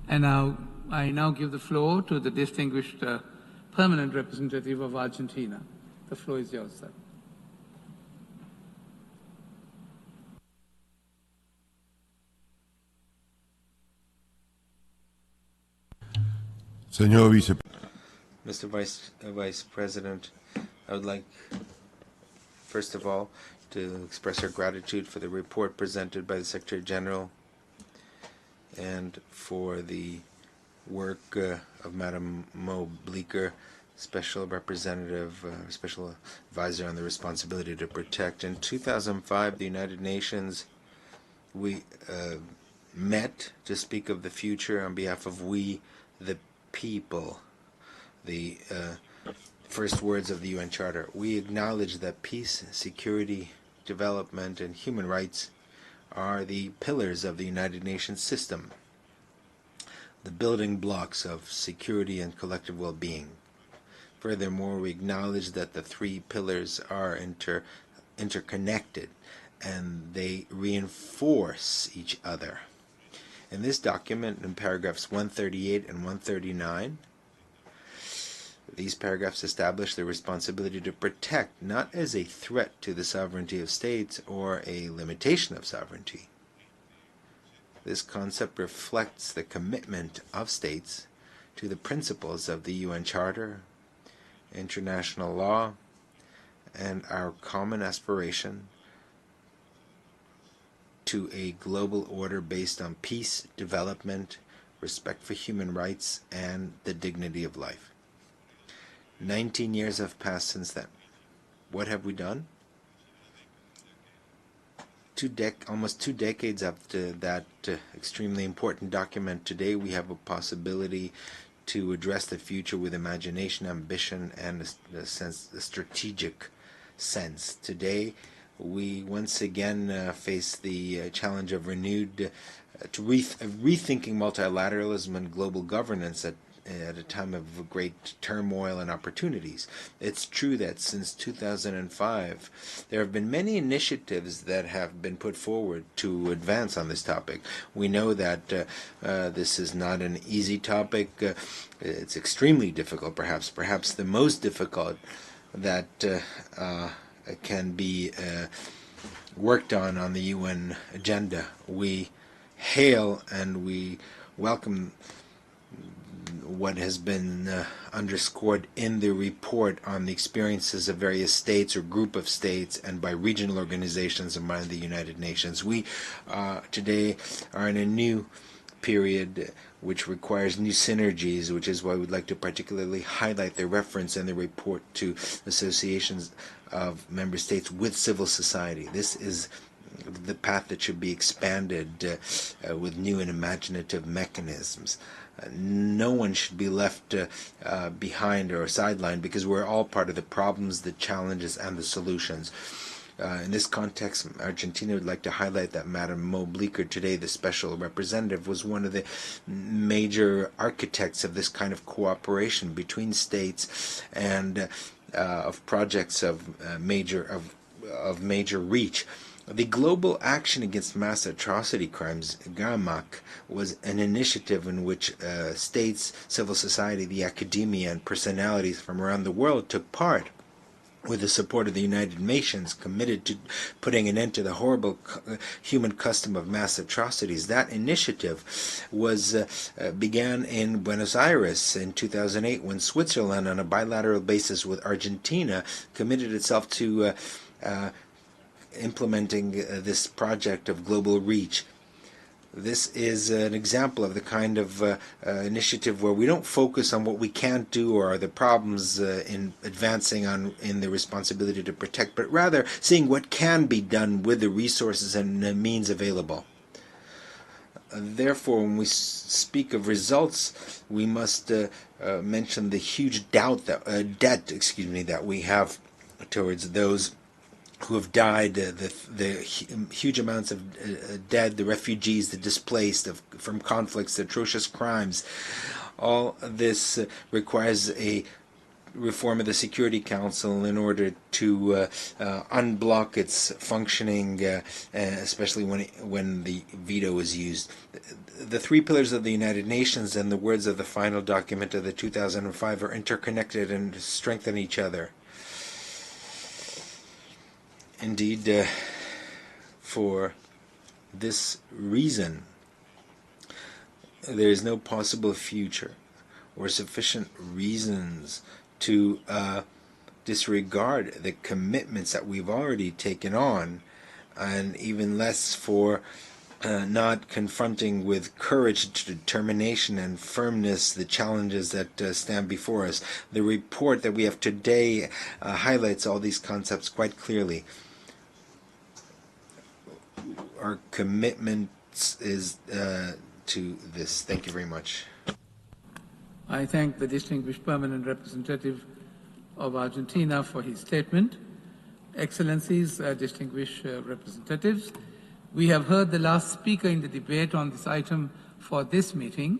and I now give the floor to the distinguished permanent representative of Argentina. The floor is yours, sir. Mr. Vice President, I would like, first of all, to express our gratitude for the report presented by the Secretary General and for the work of Madam Mo Bleeker, Special Representative, Special Advisor on the Responsibility to Protect. In 2005, the United Nations, we met to speak of the future on behalf of we, the people. The first words of the UN Charter. We acknowledge that peace, security, development, and human rights are the pillars of the United Nations system, the building blocks of security and collective well-being. Furthermore, we acknowledge that the three pillars are interconnected and they reinforce each other. In this document, in paragraphs 138 and 139, these paragraphs establish the responsibility to protect, not as a threat to the sovereignty of states or a limitation of sovereignty. This concept reflects the commitment of states to the principles of the UN Charter, international law, and our common aspiration to a global order based on peace, development, respect for human rights, and the dignity of life. 19 years have passed since then. What have we done? Almost 2 decades after that extremely important document, today we have a possibility to address the future with imagination, ambition, and a strategic sense. Today, we once again face the challenge of renewed rethinking multilateralism and global governance at a time of great turmoil and opportunities. It's true that since 2005, there have been many initiatives that have been put forward to advance on this topic. We know that this is not an easy topic. It's extremely difficult, perhaps the most difficult that can be worked on the UN agenda. We hail and we welcome what has been underscored in the report on the experiences of various states or group of states and by regional organizations and by the United Nations. We today are in a new period which requires new synergies, which is why we'd like to particularly highlight the reference in the report to associations of member states with civil society. This is the path that should be expanded with new and imaginative mechanisms. No one should be left behind or sidelined, because we're all part of the problems, the challenges, and the solutions. In this context, Argentina would like to highlight that Madam Mo Bleeker, today the Special Representative, was one of the major architects of this kind of cooperation between states and of projects of major reach. The Global Action Against Mass Atrocity Crimes, GAMAC, was an initiative in which states, civil society, the academia, and personalities from around the world took part, with the support of the United Nations, committed to putting an end to the horrible human custom of mass atrocities. That initiative was began in Buenos Aires in 2008, when Switzerland, on a bilateral basis with Argentina, committed itself to implementing this project of global reach. This is an example of the kind of initiative where we don't focus on what we can't do or the problems in advancing in the responsibility to protect, but rather seeing what can be done with the resources and the means available. Therefore, when we speak of results, we must mention the huge debt that we have towards those who have died, the huge amounts of dead, the refugees, the displaced from conflicts, the atrocious crimes. All this requires a reform of the Security Council in order to unblock its functioning, especially when the veto is used. The three pillars of the United Nations and the words of the final document of the 2005 are interconnected and strengthen each other. Indeed, for this reason, there is no possible future or sufficient reasons to disregard the commitments that we've already taken on, and even less for not confronting with courage, determination, and firmness the challenges that stand before us. The report that we have today highlights all these concepts quite clearly. Our commitment is to this. Thank you very much. I thank the distinguished permanent representative of Argentina for his statement. Excellencies, distinguished representatives, we have heard the last speaker in the debate on this item for this meeting.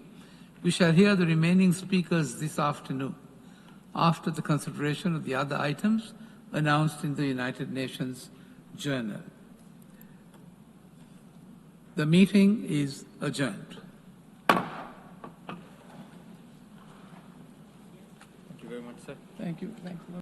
We shall hear the remaining speakers this afternoon, after the consideration of the other items announced in the United Nations Journal. The meeting is adjourned. Thank you very much, sir. Thank you. Thank you.